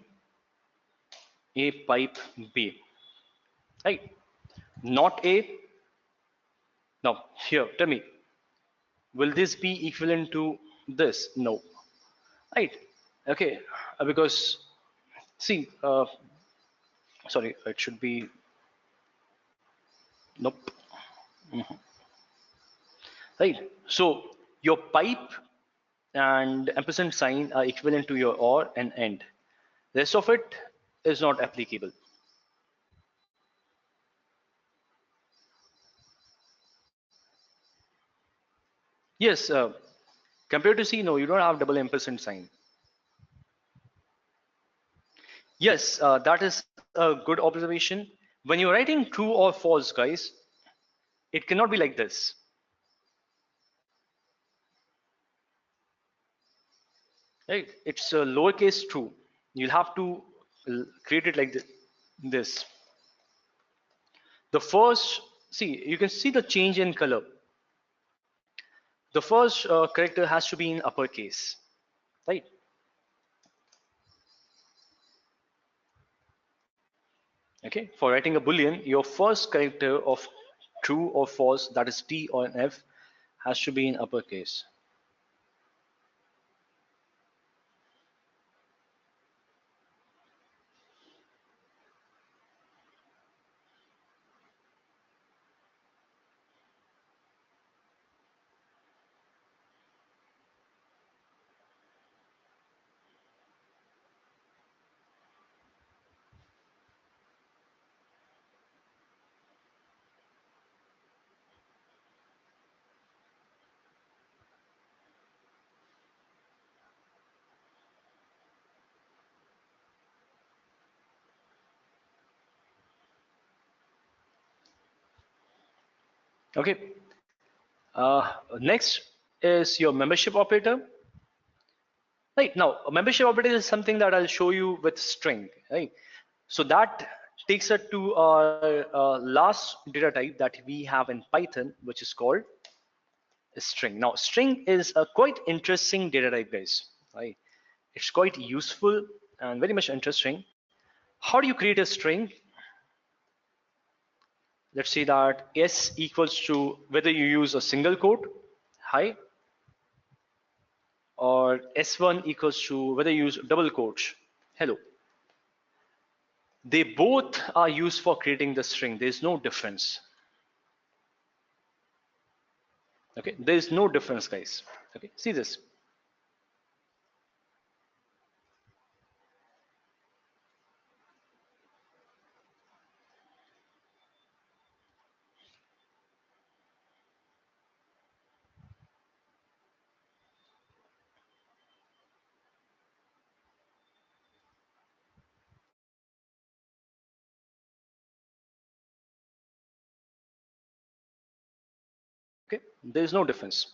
A pipe B, right? Not A. Now here, tell me, will this be equivalent to this? No, right? Okay, because see, sorry, it should be nope, right? So your pipe and ampersand sign are equivalent to your or and end. Rest of it is not applicable. Yes, compared to C, no, you don't have double ampersand sign. Yes, that is a good observation. When you're writing true or false, guys, it cannot be like this. Right? It's a lowercase true. You'll have to create it like this. The first, see, you can see the change in color. The first character has to be in uppercase, right? Okay, for writing a boolean, your first character of true or false, that is T or an F, has to be in uppercase. Okay. Next is your membership operator. Right now, a membership operator is something that I'll show you with string. Right. So that takes us to our last data type that we have in Python, which is called a string. Now, string is a quite interesting data type, guys. Right. It's quite useful and very much interesting. How do you create a string? Let's say that S equals to whether you use a single quote, hi, or S1 equals to whether you use double quotes, hello. They both are used for creating the string. There is no difference. Okay, there is no difference, guys. Okay, see this. Okay, there is no difference.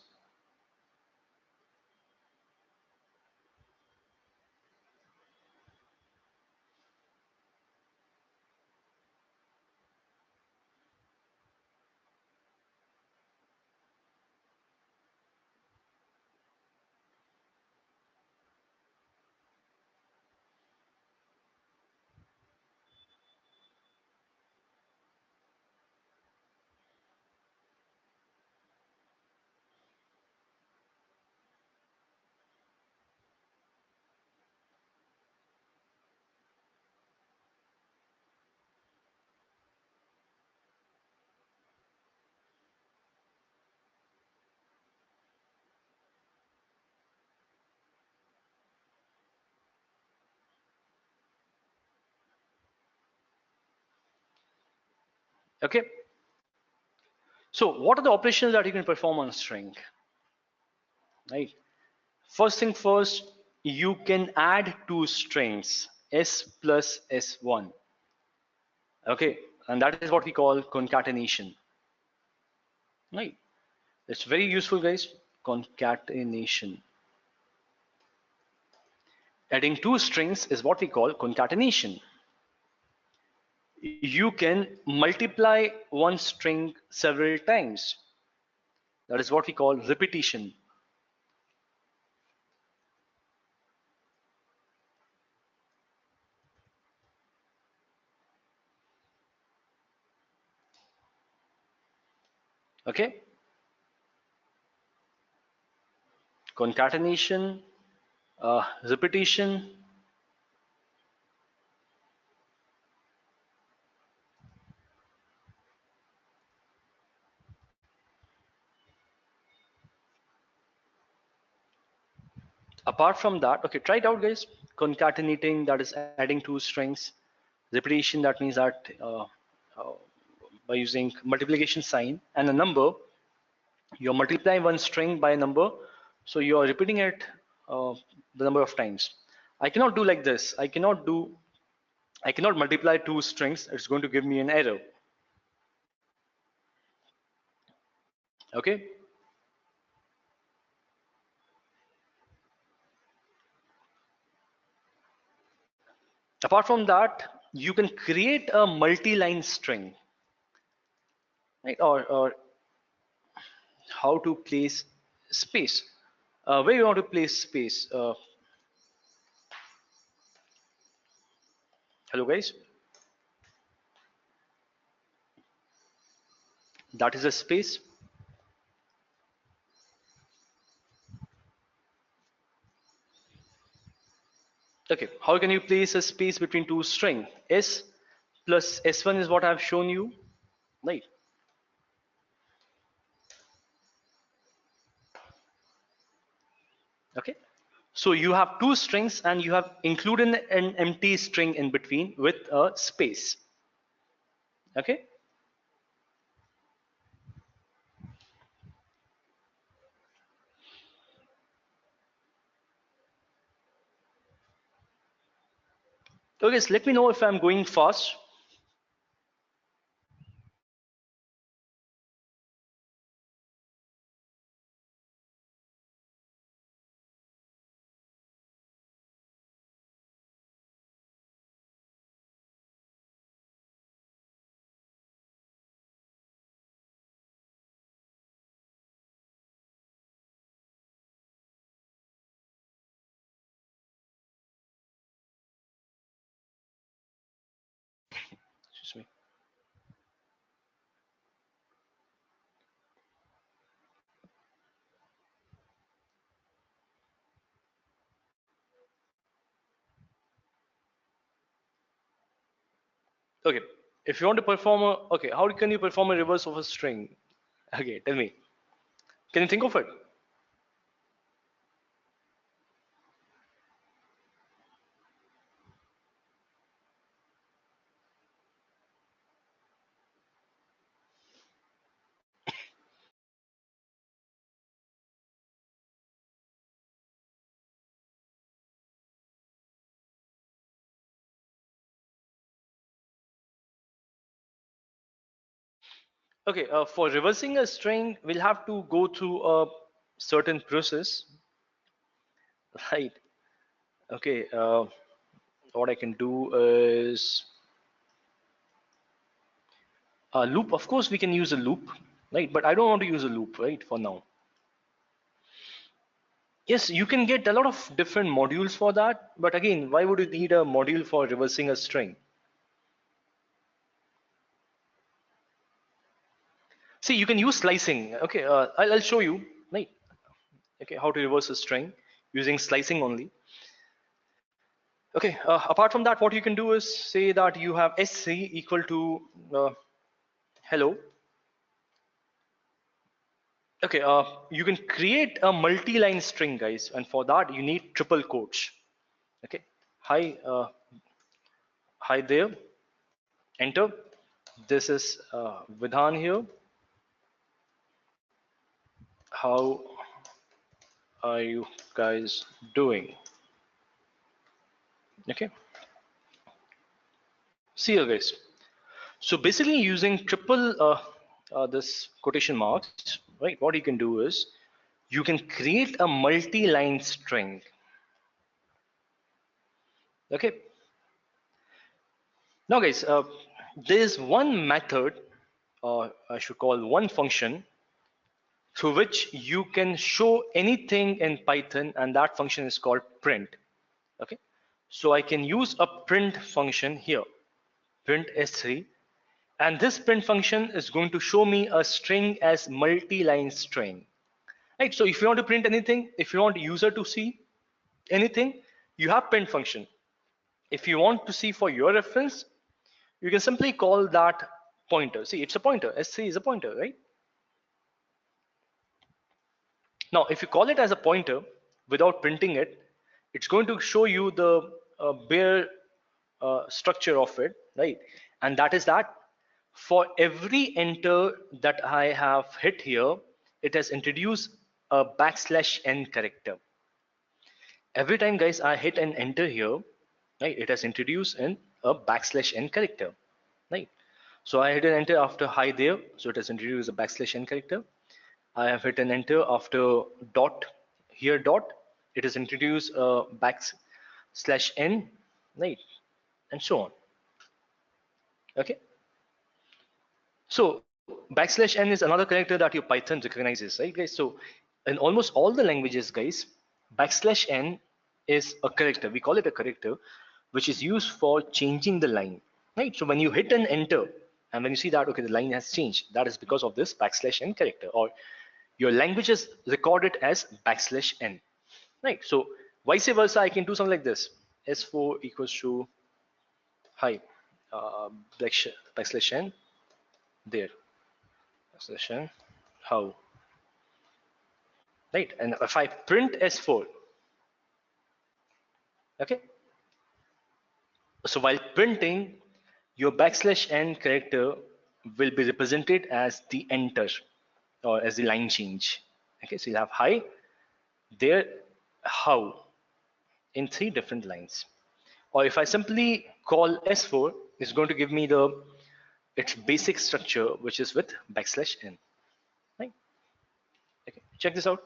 Okay, so what are the operations that you can perform on a string? Right. First thing first, you can add two strings, S plus S1. Okay, and that is what we call concatenation. Right. It's very useful, guys. Concatenation. Adding two strings is what we call concatenation. You can multiply one string several times. That is what we call repetition. Okay? Concatenation, repetition. Apart from that, okay, try it out, guys. Concatenating, that is adding two strings. Repetition, that means that uh, by using multiplication sign and a number, you're multiplying one string by a number, so you're repeating it the number of times. I cannot do like this. I cannot multiply two strings. It's going to give me an error. Okay. Apart from that, you can create a multi-line string, right? Or how to place space. Where you want to place space? Hello, guys. That is a space. Okay. How can you place a space between two string? S plus S1 is what I've shown you, right? Okay. So you have two strings and you have included an empty string in between with a space. Okay. Okay, so let me know if I'm going fast. Okay, if you want to perform a, okay, how can you perform a reverse of a string? Okay, tell me. Can you think of it? Okay, for reversing a string, we'll have to go through a certain process, right? Okay, what I can do is a loop. Of course, we can use a loop, right? But I don't want to use a loop, right, for now. Yes, you can get a lot of different modules for that. But again, why would you need a module for reversing a string? See, you can use slicing. Okay, I'll show you, right? Okay, how to reverse a string using slicing only. Okay, apart from that, what you can do is say that you have sc equal to hello. Okay, you can create a multi-line string, guys, and for that you need triple quotes. Okay, hi, hi there, enter. This is Vidhan here. How are you guys doing? Okay, see you guys. So basically using triple this quotation marks, right? What you can do is you can create a multi-line string. Okay. Now guys, there is one method, or I should call one function, through which you can show anything in Python, and that function is called print. Okay. So I can use a print function here, print s3, and this print function is going to show me a string as multi-line string. Right. So if you want to print anything, if you want user to see anything, you have print function. If you want to see for your reference, you can simply call that pointer. See, it's a pointer. S3 is a pointer, right? Now, if you call it as a pointer without printing it, it's going to show you the bare structure of it, right? And that is that for every enter that I have hit here, it has introduced a \n character. Every time, guys, I hit an enter here, right, it has introduced in a \n character, right? So I hit an enter after hi there, so it has introduced a \n character. I have hit an enter after dot here dot, it has introduced a \n, right, and so on. Okay. So \n is another character that your Python recognizes, right, guys? So in almost all the languages, guys, \n is a character. We call it a character, which is used for changing the line, right? So when you hit an enter, and when you see that, okay, the line has changed, that is because of this \n character, or your language is recorded as \n, right? So vice versa, I can do something like this: s4 equals to hi, uh, \n there. Session how, right? And if I print s4, okay, so while printing, your \n character will be represented as the enter, or as the line change. Okay, so you have hi there, how, in three different lines. Or if I simply call s4, it's going to give me the its basic structure, which is with \n, right? Okay, check this out.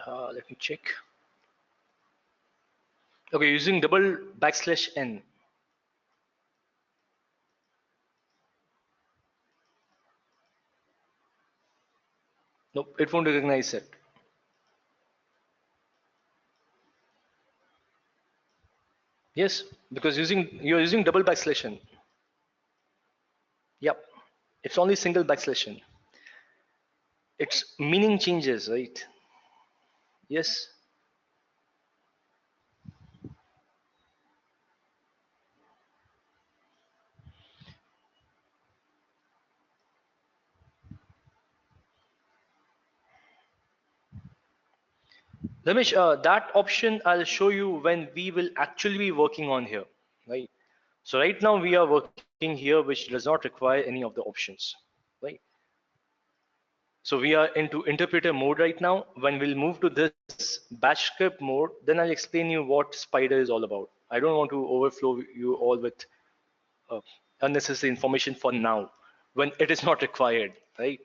Let me check. Okay, using double backslash n. Nope, it won't recognize it. Yes, because you're using double backslash n. Yep, it's only single backslash n. Its meaning changes, right? Yes. Ramesh, that option I'll show you when we will actually be working on here, right? So right now we are working here, which does not require any of the options, right? So we are into interpreter mode right now. When we'll move to this batch script mode, then I'll explain you what Spider is all about. I don't want to overflow you all with uh, unnecessary information for now, when it is not required, right?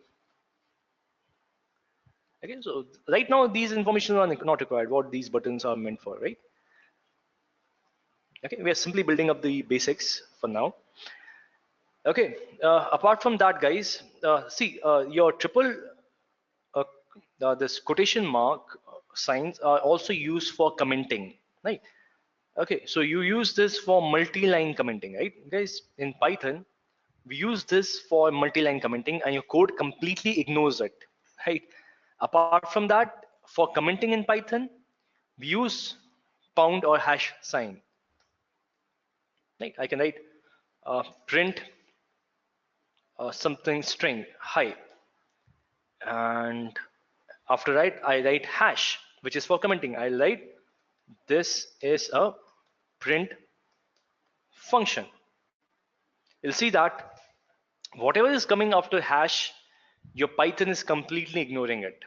Okay, so right now these information are not required. What these buttons are meant for, right? Okay, we are simply building up the basics for now. Okay, apart from that, guys, see your triple uh, this quotation mark signs are also used for commenting, right? Okay, so you use this for multi-line commenting, right, guys? In Python, we use this for multi-line commenting, and your code completely ignores it, right? Apart from that, for commenting in Python, we use pound or hash sign, right? I can write print something string hi, and after that I write hash, which is for commenting. I write this is a print function. You'll see that whatever is coming after hash, your Python is completely ignoring it.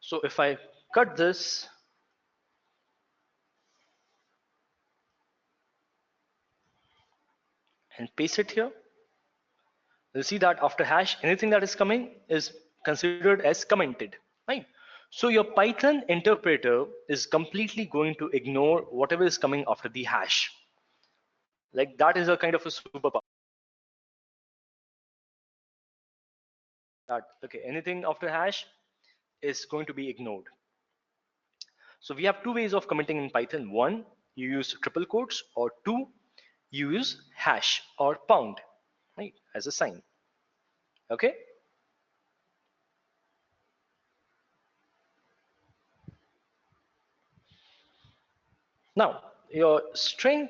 So if I cut this and paste it here, you'll see that after hash, anything that is coming is considered as commented, right? So your Python interpreter is completely going to ignore whatever is coming after the hash. Like that is a kind of a superpower. That okay, anything after hash is going to be ignored. So we have two ways of commenting in Python. One, you use triple quotes, or two, you use hash or pound, right, as a sign. Okay. Now your string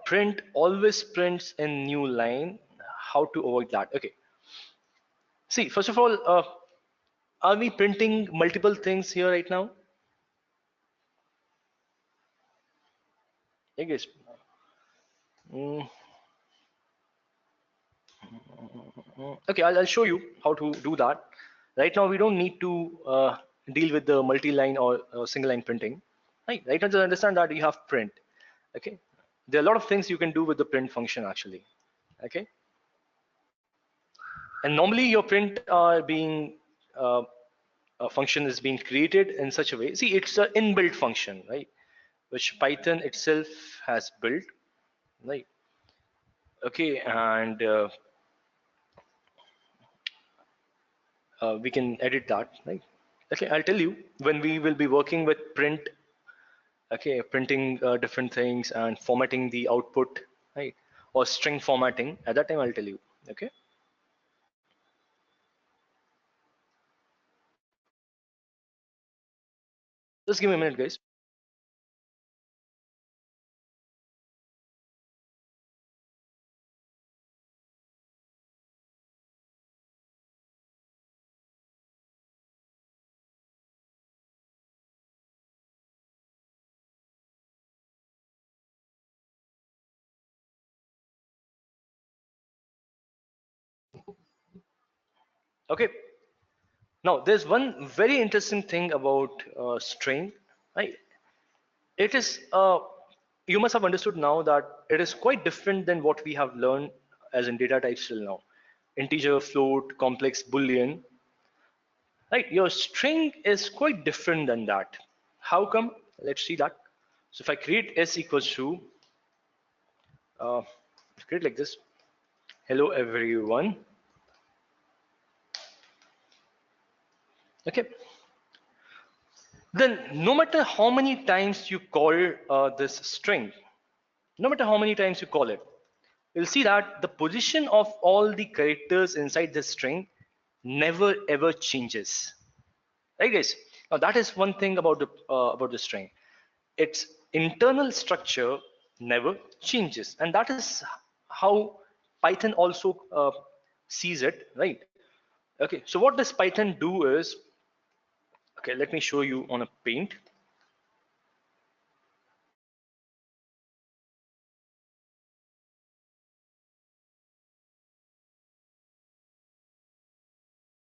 print always prints in new line. How to avoid that? Okay. See, first of all, are we printing multiple things here right now? I guess. Mm, okay, I'll show you how to do that. Right now, we don't need to deal with the multi-line or single line printing. Right now, just understand that you have print. Okay, there are a lot of things you can do with the print function actually. Okay, and normally your print are being a function is being created in such a way. See, it's an inbuilt function, right? Which Python itself has built, right? Okay, and we can edit that, right? Okay, I'll tell you when we will be working with print. Okay, printing different things and formatting the output, right? Or string formatting. At that time, I'll tell you. Okay. Just give me a minute, guys. Okay. Now there's one very interesting thing about string, right? It is you must have understood now that it is quite different than what we have learned as in data types till now. Integer, float, complex, boolean, right? Your string is quite different than that. How come? Let's see that. So if I create s equals to uh, create like this, hello everyone. Okay, then no matter how many times you call this string, no matter how many times you call it, you'll see that the position of all the characters inside the string never ever changes. Right, guys? Now that is one thing about the string. Its internal structure never changes, and that is how Python also sees it, right? Okay, so what does Python do is, okay, let me show you on a paint.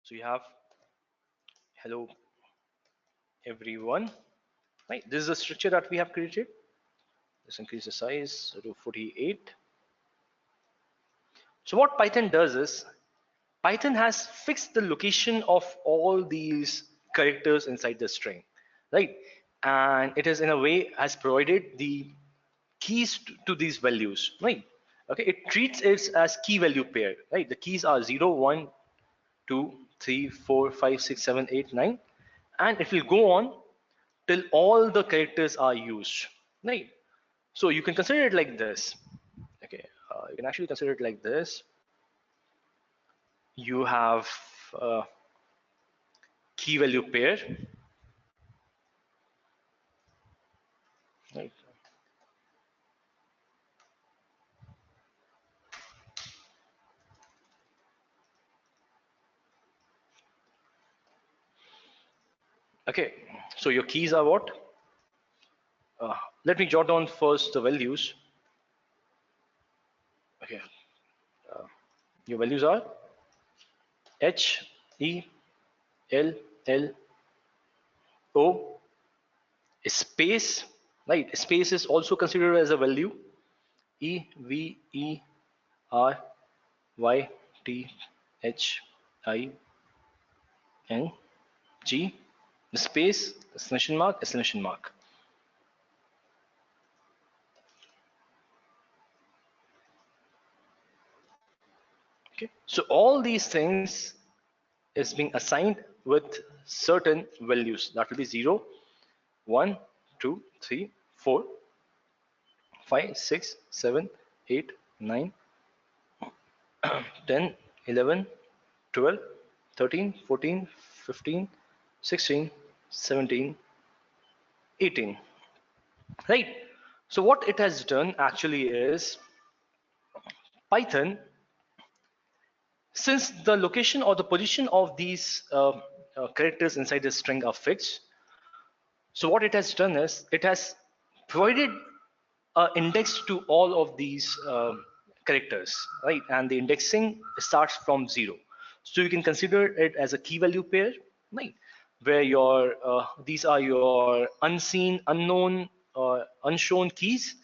So you have hello everyone, right? This is the structure that we have created. Let's increase the size to 48. So what Python does is Python has fixed the location of all these characters inside the string, right? And it is in a way has provided the keys to these values, right? Okay, it treats it as key value pair, right? The keys are 0, 1, 2, 3, 4, 5, 6, 7, 8, 9, and it will go on till all the characters are used, right? So you can consider it like this. Okay, you can actually consider it like this. You have uh, key value pair, right? Okay, so your keys are what? Let me jot down first the values. Okay, your values are H, E, L, L, O, space, right? Space is also considered as a value. E, V, E, R, Y, T, H, I, N, G, space, exclamation mark, exclamation mark. Okay, so all these things is being assigned with certain values. That will be 0, 1, 2, 3, 4, 5, 6, 7, 8, 9, 10, 11, 12, 13, 14, 15, 16, 17, 18. Right? So what it has done actually is Python, since the location or the position of these characters inside the string are fixed, so what it has done is it has provided index to all of these characters, right? And the indexing starts from 0. So you can consider it as a key value pair, right? Where your these are your unseen, unknown, unshown keys,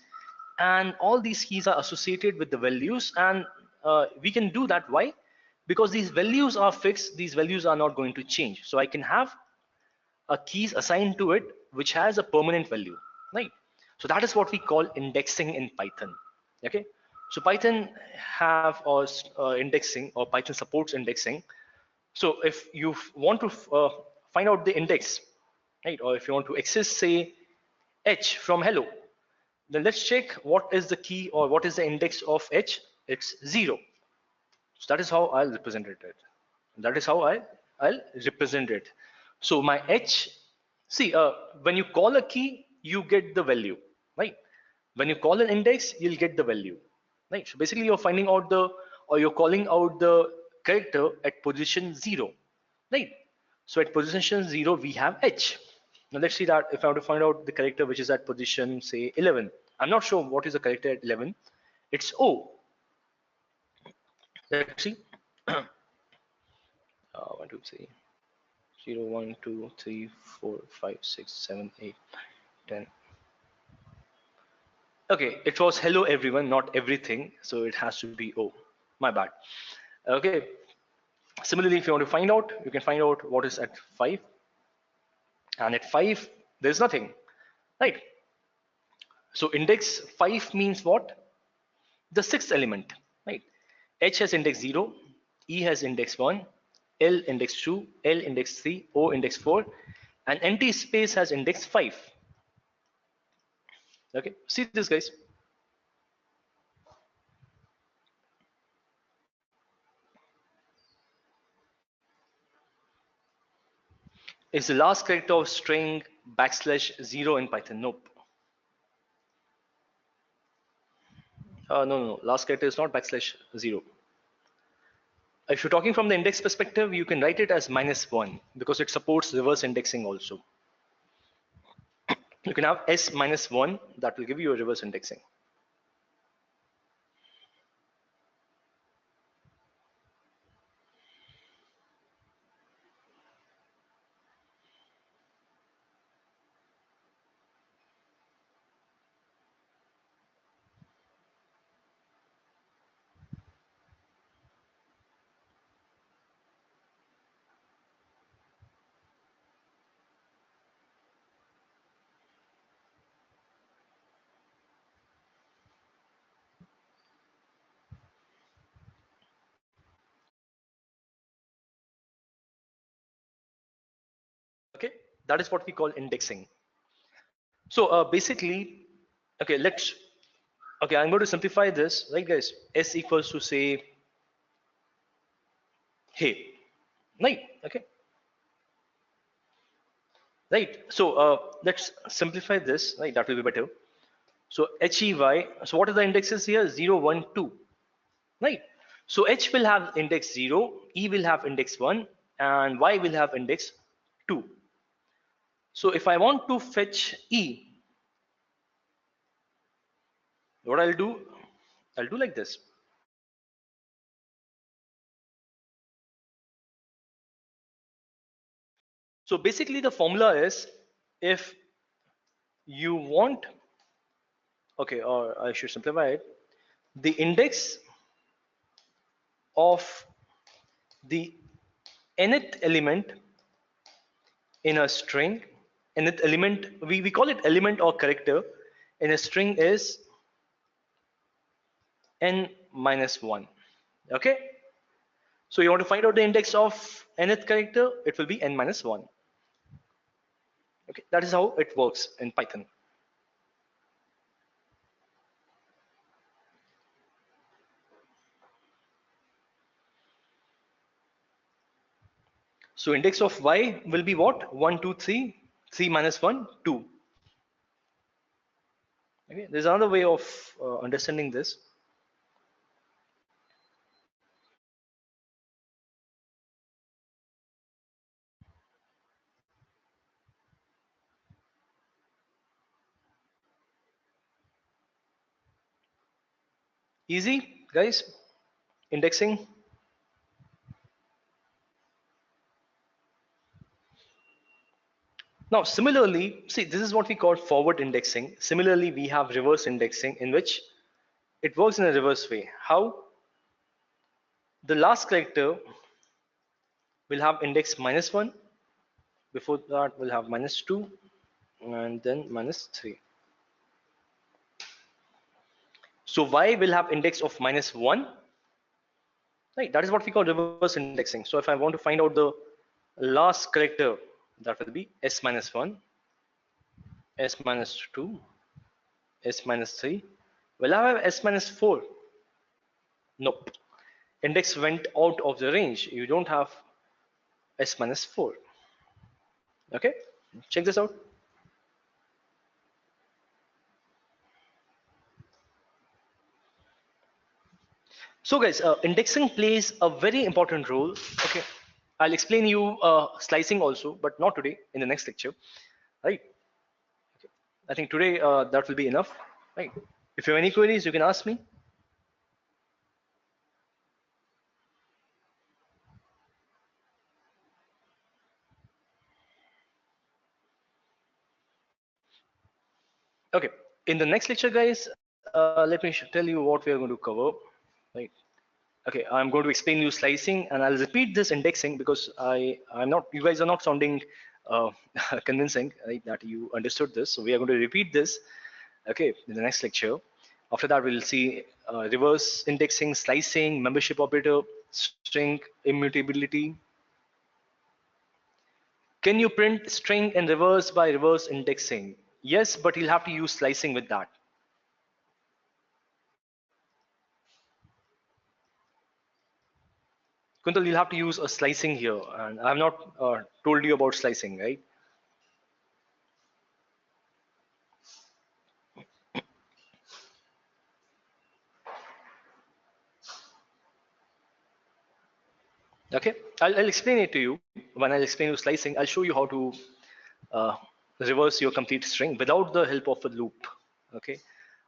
and all these keys are associated with the values, and we can do that. Why? Because these values are fixed. These values are not going to change. So I can have a keys assigned to it which has a permanent value, right? So that is what we call indexing in Python. Okay, so Python have or indexing, or Python supports indexing. So if you want to find out the index, right, or if you want to access say h from hello, then let's check what is the key or what is the index of h. It's 0. So that is how I'll represent it. That is how I'll represent it. So my H, see, when you call a key, you get the value, right? When you call an index, you'll get the value, right? So basically, you're finding out the, or you're calling out the character at position 0, right? So at position 0, we have H. Now let's see that if I want to find out the character which is at position, say 11. I'm not sure what is the character at 11. It's O. Let's see. 1, 2, 3, 0, 1, 2, 3, 4, 5, 6, 7, 8, 10. Okay, it was hello everyone, not everything, so it has to be O. My bad. Okay, similarly, if you want to find out, you can find out what is at 5, and at 5 there's nothing, right? So index 5 means what? The sixth element, right? H has index 0, E has index 1, L index 2, L index 3, O index 4, and empty space has index 5. Okay, see this, guys. Is the last character of string \0 in Python? Nope. No. Last character is not \0. If you're talking from the index perspective, you can write it as -1 because it supports reverse indexing also. You can have S -1 that will give you a reverse indexing. Okay, that is what we call indexing. So basically, okay, I'm going to simplify this, right, guys? S equals to say, hey, right? Okay, right. So let's simplify this, right? That will be better. So HEY. So what are the indexes here? 0, 1, 2, right? So H will have index 0, E will have index 1, and Y will have index 2. So if I want to fetch E, what I'll do like this. So basically the formula is, if you want, okay, or I should simplify it, the index of the nth element in a string, nth element, we call it element or character in a string is n minus 1. Okay, so you want to find out the index of nth character, it will be n minus 1. Okay, that is how it works in Python. So index of y will be what? 1, 2, 3, 3 minus 1, 2. Okay, there's another way of understanding this. Easy, guys, indexing. Now, similarly, see, this is what we call forward indexing. Similarly, we have reverse indexing, in which it works in a reverse way. How? The last character will have index -1. Before that, we'll have -2, and then -3. So y will have index of -1. Right, that is what we call reverse indexing. So if I want to find out the last character, that will be s minus 1, s minus 2, s minus 3. Will I have s minus 4? Nope. Index went out of the range. You don't have s minus 4. Okay, check this out. So guys, indexing plays a very important role. Okay, I'll explain you slicing also, but not today, in the next lecture. Right. I think today that will be enough. Right. If you have any queries, you can ask me. Okay, in the next lecture, guys, let me tell you what we are going to cover. Right. Okay, I'm going to explain you slicing, and I'll repeat this indexing because I'm not. You guys are not sounding uh, convincing, right, that you understood this. So we are going to repeat this. Okay, in the next lecture. After that, we'll see reverse indexing, slicing, membership operator, string immutability. Can you print string and reverse by reverse indexing? Yes, but you'll have to use slicing with that. Kuntal, you'll have to use a slicing here, and I have not told you about slicing, right? Okay, I'll explain it to you. When I'll explain you slicing, I'll show you how to uh, reverse your complete string without the help of a loop, okay,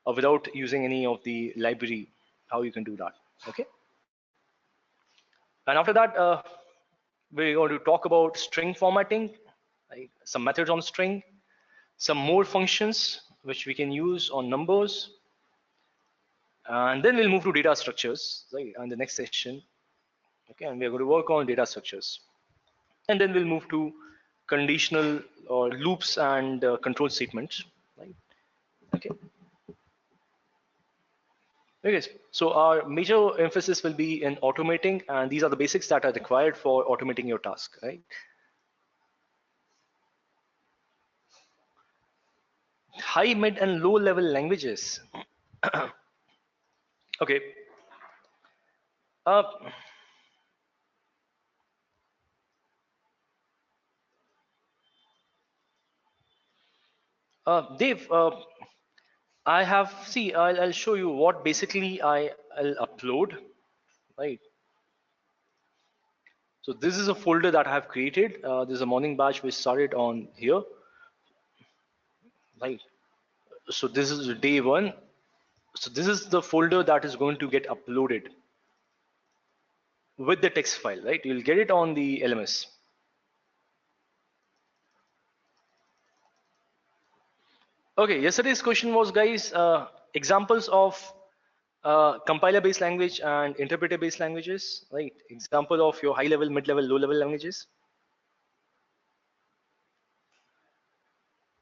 or without using any of the library, how you can do that, okay. And after that, we're going to talk about string formatting, right? Some methods on string, some more functions which we can use on numbers, and then we'll move to data structures, right, on the next session. Okay, and we're going to work on data structures, and then we'll move to conditional or loops and control statements, right? Okay. Okay, so our major emphasis will be in automating, and these are the basics that are required for automating your task, right? High, mid, and low level languages. Okay. Uh, Dave, I have, see, I'll show you what basically I'll upload, right? So this is a folder that I have created. This is a morning batch which started on here, right? So this is day one. So this is the folder that is going to get uploaded with the text file, right? You'll get it on the LMS. Okay, yesterday's question was, guys, examples of compiler-based language and interpreter-based languages, right? Example of your high-level, mid-level, low-level languages.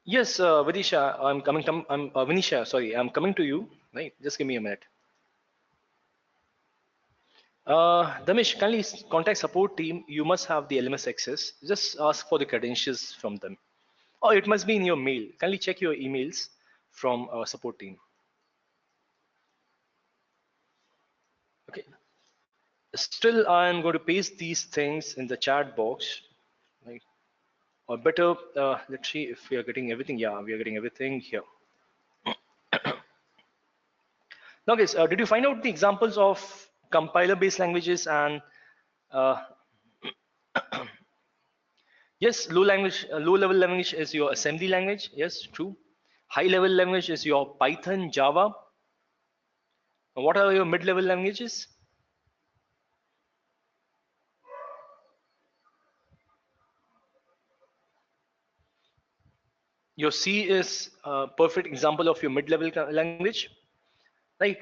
Yes, Vidisha, I'm coming. I'm Vinisha. Sorry, I'm coming to you. Right, just give me a minute. Damish, kindly contact support team. You must have the LMS access. Just ask for the credentials from them. Or it must be in your mail. Kindly check your emails from our support team. Okay. Still, I'm going to paste these things in the chat box. Right. Or better, let's see if we are getting everything. Yeah, we are getting everything here. Now, guys, did you find out the examples of compiler-based languages and uh, yes, low-level language is your assembly language. Yes, true. High-level language is your Python, Java. What are your mid-level languages? Your C is a perfect example of your mid-level language, right?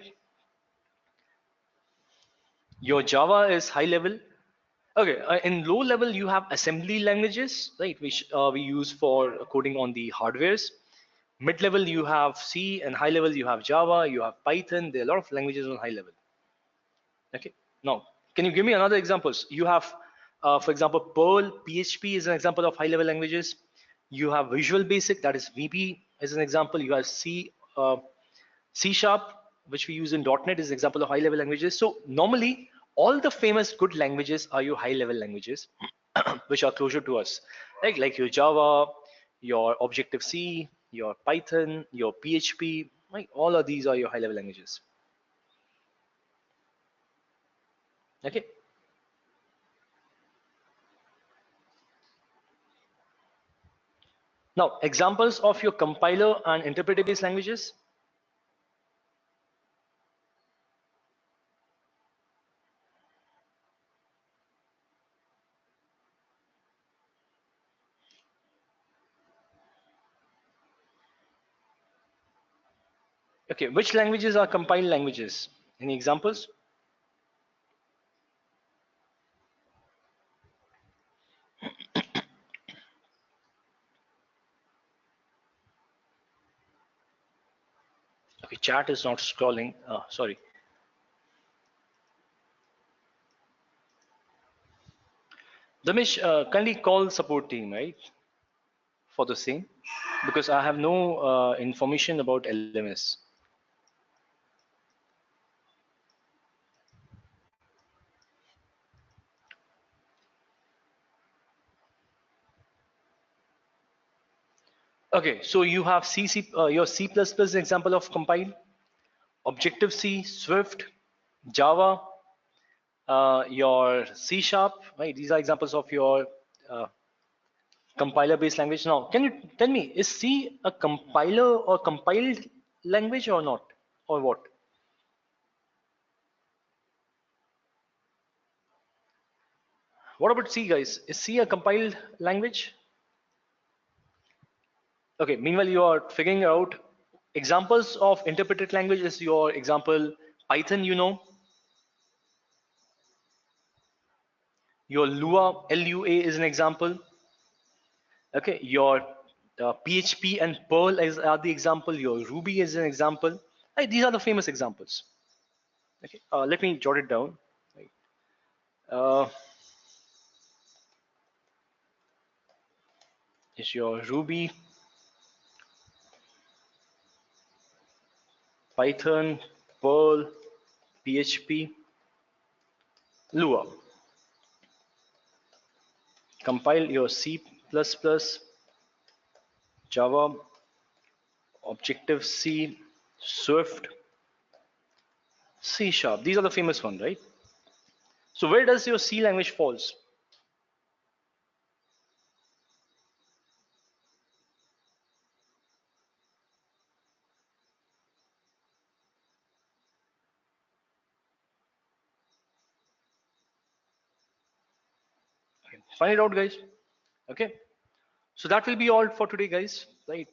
Your Java is high-level. Okay, in low-level you have assembly languages, right, which we use for coding on the hardwares. Mid-level you have C, and high-level you have Java, you have Python. There are a lot of languages on high-level. Okay. Now, can you give me another examples? You have, for example, Perl, PHP is an example of high-level languages. You have Visual Basic, that is VB, as an example. You have C Sharp, which we use in .NET, is an example of high-level languages. So normally, all the famous good languages are your high-level languages, which are closer to us, like your Java, your Objective C, your Python, your PHP. Right? All of these are your high-level languages. Okay. Now, examples of your compiler and interpreter-based languages. Okay, which languages are compiled languages? Any examples? Okay, chat is not scrolling. Sorry. Damish, kindly call support team, right? For the same, because I have no information about LMS. Okay, so you have your C++ example of compile, Objective C, Swift, Java, your C sharp, right? These are examples of your uh, compiler-based language. Now, can you tell me, is C a compiler or compiled language or not, or what? What about C, guys? Is C a compiled language? Okay, meanwhile, you are figuring out examples of interpreted language is your example Python, your Lua, Lua is an example. Okay, your PHP and Perl are the example, your Ruby is an example. Right, these are the famous examples. Okay, let me jot it down. Right. Is your Ruby, Python, Perl, PHP, Lua. Compile your C++, Java, Objective C, Swift, C sharp. These are the famous ones, right? So where does your C language falls? Okay, find it out, guys. Okay. So that will be all for today, guys. Right.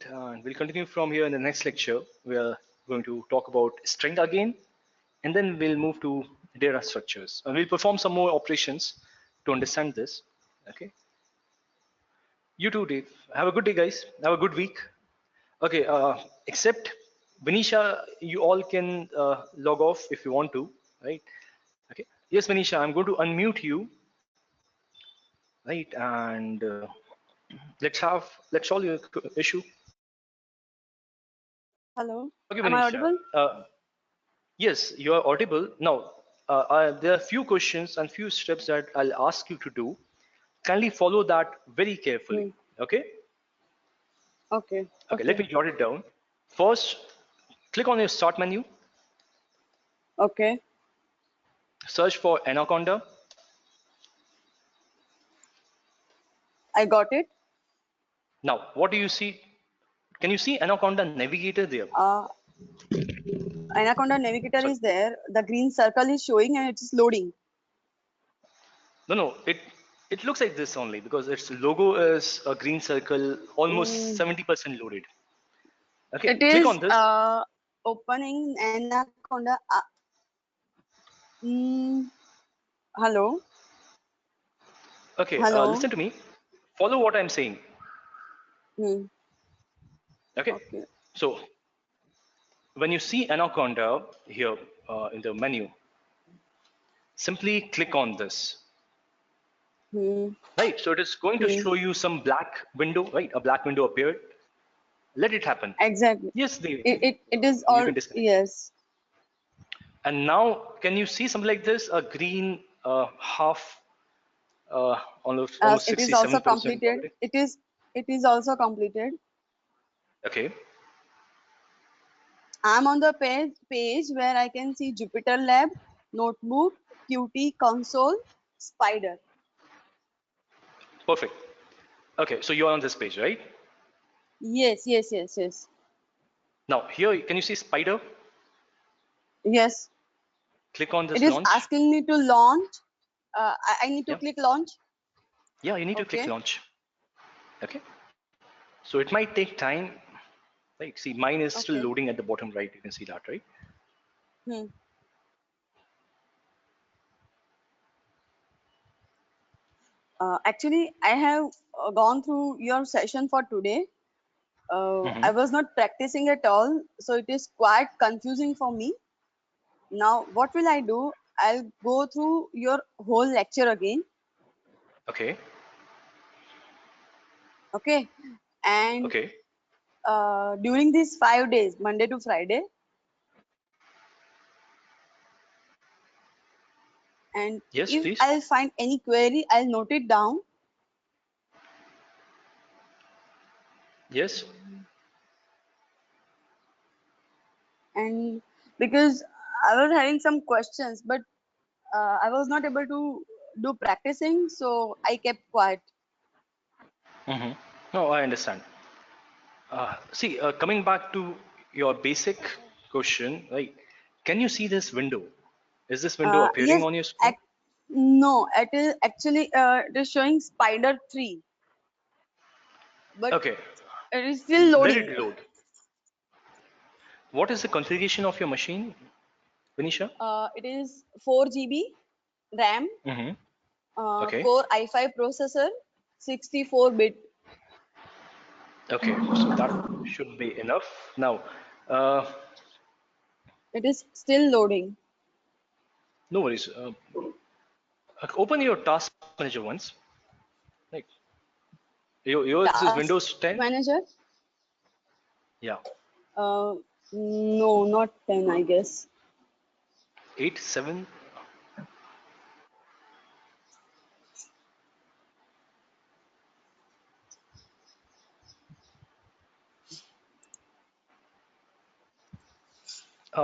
We'll continue from here in the next lecture. We are going to talk about string again, and then we'll move to data structures. And we'll perform some more operations to understand this. Okay. You too, Dave. Have a good day, guys. Have a good week. Okay. Except Venisha, you all can log off if you want to, right? Okay. Yes, Venisha, I'm going to unmute you, right? And let's solve your issue. Hello, Okay, am I Venisha. audible? Yes, you are audible. Now, there are few questions and few steps that I'll ask you to do. Kindly follow that very carefully. Hmm. Okay? Okay, Okay, let okay, me jot it down. First, click on your start menu, okay. search for Anaconda. I got it. Now, what do you see? Can you see Anaconda Navigator there? Anaconda Navigator Sorry. is there. The green circle is showing and it is loading. No, it looks like this only because its logo is a green circle, almost Mm, 70% loaded. Okay, it click is on this. opening Anaconda. Mm, hello, Okay, hello. listen to me. Follow what I'm saying. Hmm. Okay, Okay. so when you see Anaconda here in the menu, simply click on this. Hmm. Right, so it is going to Hmm. show you some black window, right? A black window appeared. Let it happen. Exactly. Yes, they, It is you all can disconnect. yes. And now, can you see something like this? A green half, almost As it is also 67% completed. completed. It is also completed. Okay, I'm on the page where I can see Jupyter Lab, Notebook, Qt console, Spider. perfect. Okay, so you're on this page, right? Yes, yes, yes, yes. Now, here, can you see Spider? Yes. Click on It this is launch. asking me to launch. I need to Yeah, click launch. yeah, you need to click Okay. launch. Okay, so it might take time. Right. See, mine is still Okay. loading at the bottom right. You can see that, right? Hmm. Actually, I have gone through your session for today. Mm-hmm. I was not practicing at all, so it is quite confusing for me. Now, what will I do? I'll go through your whole lecture again, Okay. okay? And Okay. during these 5 days, Monday to Friday, and Yes, if please. I'll find any query, I'll note it down. Yes. And because I was having some questions, but I was not able to do practicing, so I kept quiet. Mm-hmm. No, I understand. See, coming back to your basic question, right? Can you see this window? Is this window appearing Yes, on your screen? no, it is actually it is showing spider 3, but Okay. it is still Let loading. it load. What is the configuration of your machine, Vinisha? It is 4 GB RAM, Mm-hmm. Okay. Core i5 processor, 64-bit. Okay. So that should be enough. Now, uh, It is still loading. no worries. Open your task manager once. Like yours is Task Windows 10. manager? Yeah. Uh, no, not 10, I guess. 8, 7.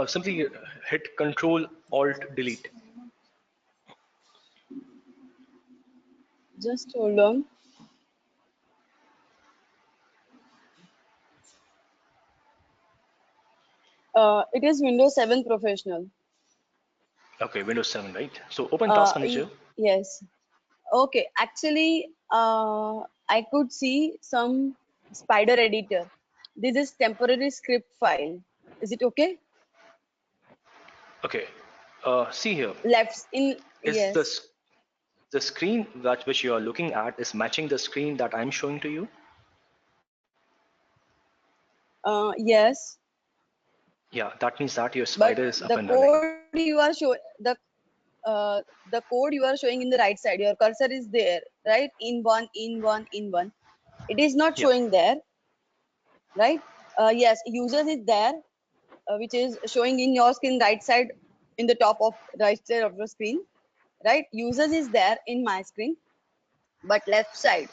Simply hit Control Alt Delete. Just hold on. It is Windows 7 Professional. Okay, Windows 7, right? So open Task Manager. Yes. Okay. Actually, I could see some spider editor. This is temporary script file. Is it okay? Okay. See here. Left in, Is yes. the screen that which you are looking at is matching the screen that I'm showing to you? Yes. Yeah, that means that your But spider is up the and running. code you are showing, the code you are showing in the right side, your cursor is there, right? In one. It is not Yeah. showing there, right? Yes, users is there, which is showing in your screen right side, in the top of right side of the screen, right? Users is there in my screen, but left side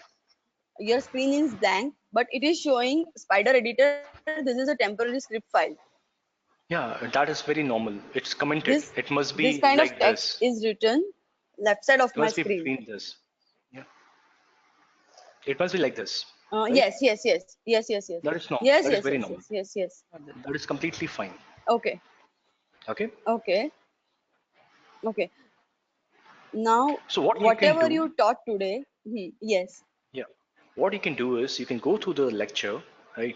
your screen is blank, but it is showing spider editor. This is a temporary script file. Yeah, that is very normal. It's commented. this It must this be kind of like text this. is written left side of It my must be screen. between this. Yeah. It must be like this, right? Yes. That is normal. Yes, That is yes, very yes, normal. yes, yes, yes. That is completely fine. Okay, Okay. okay, okay. Now, So what you can whatever do, you taught today, yes. yeah, what you can do is you can go through the lecture, right?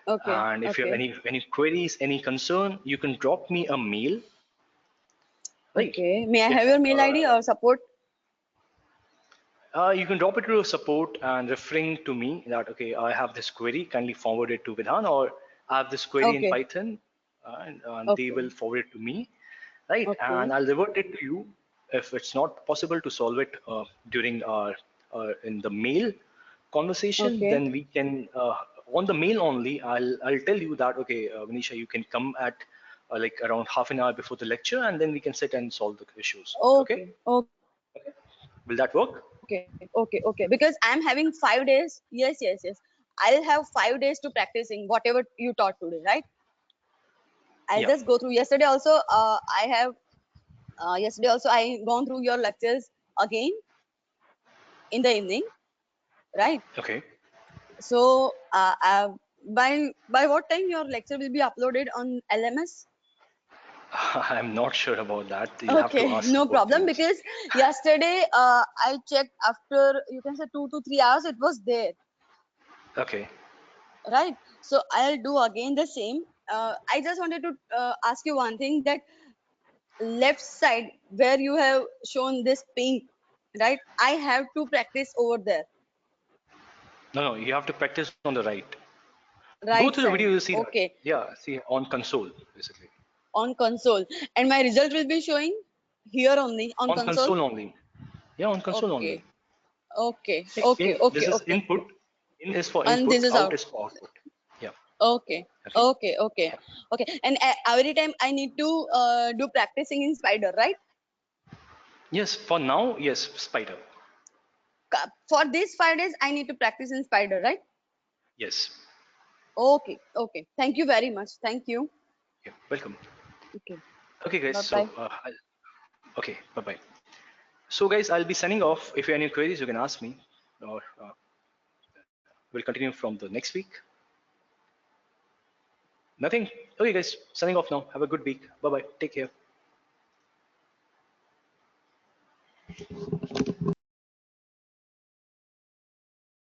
Okay, And if you have okay, any queries, any concern, you can drop me a mail, right? okay. May I If have your mail ID or support? you can drop it to support and referring to me that okay, I have this query, kindly forward it to Vidhan, or I have this query in Okay, Python, and they okay, will forward it to me, right? And okay, I'll revert it to you if it's not possible to solve it during our in the mail conversation. okay, Then we can on the mail only. I'll tell you that okay, Vinisha, you can come at like around half an hour before the lecture, and then we can sit and solve the issues. Okay, okay, will that work? okay. Because I'm having 5 days. Yes. I'll have 5 days to practicing whatever you taught today, right? I'll Yeah. just go through. Yesterday also I gone through your lectures again in the evening, right? Okay. So by what time your lecture will be uploaded on LMS? I'm not sure about that. You'll have to Okay, ask no support, problem. please. Because yesterday I checked after, you can say, 2 to 3 hours, it was there. Okay. right? So I'll do again the same. I just wanted to ask you one thing, that left side where you have shown this pink, right? I have to practice over there, No, no, you have to practice on the right. Go right through the video, side. you'll see that. Okay, Yeah, see on console basically. on console, and my result will be showing here only on On console. console only. Yeah, on console only. Okay, okay, Like okay, in, okay, this is okay. input. In is for And this input. is Out out. is for output. Yeah. Okay, Okay. okay, okay, okay. And every time I need to do practicing in Spider, right? Yes. For now, yes. Spider. For these 5 days, I need to practice in Spider, right? Yes. Okay, okay. Thank you very much. Thank you. Yeah. Welcome. Okay, Okay, guys. bye So, bye. okay. Bye bye. So, guys, I'll be signing off. If you have any queries, you can ask me, or we'll continue from the next week. Nothing. Okay, guys. Signing off now. Have a good week. Bye bye. Take care.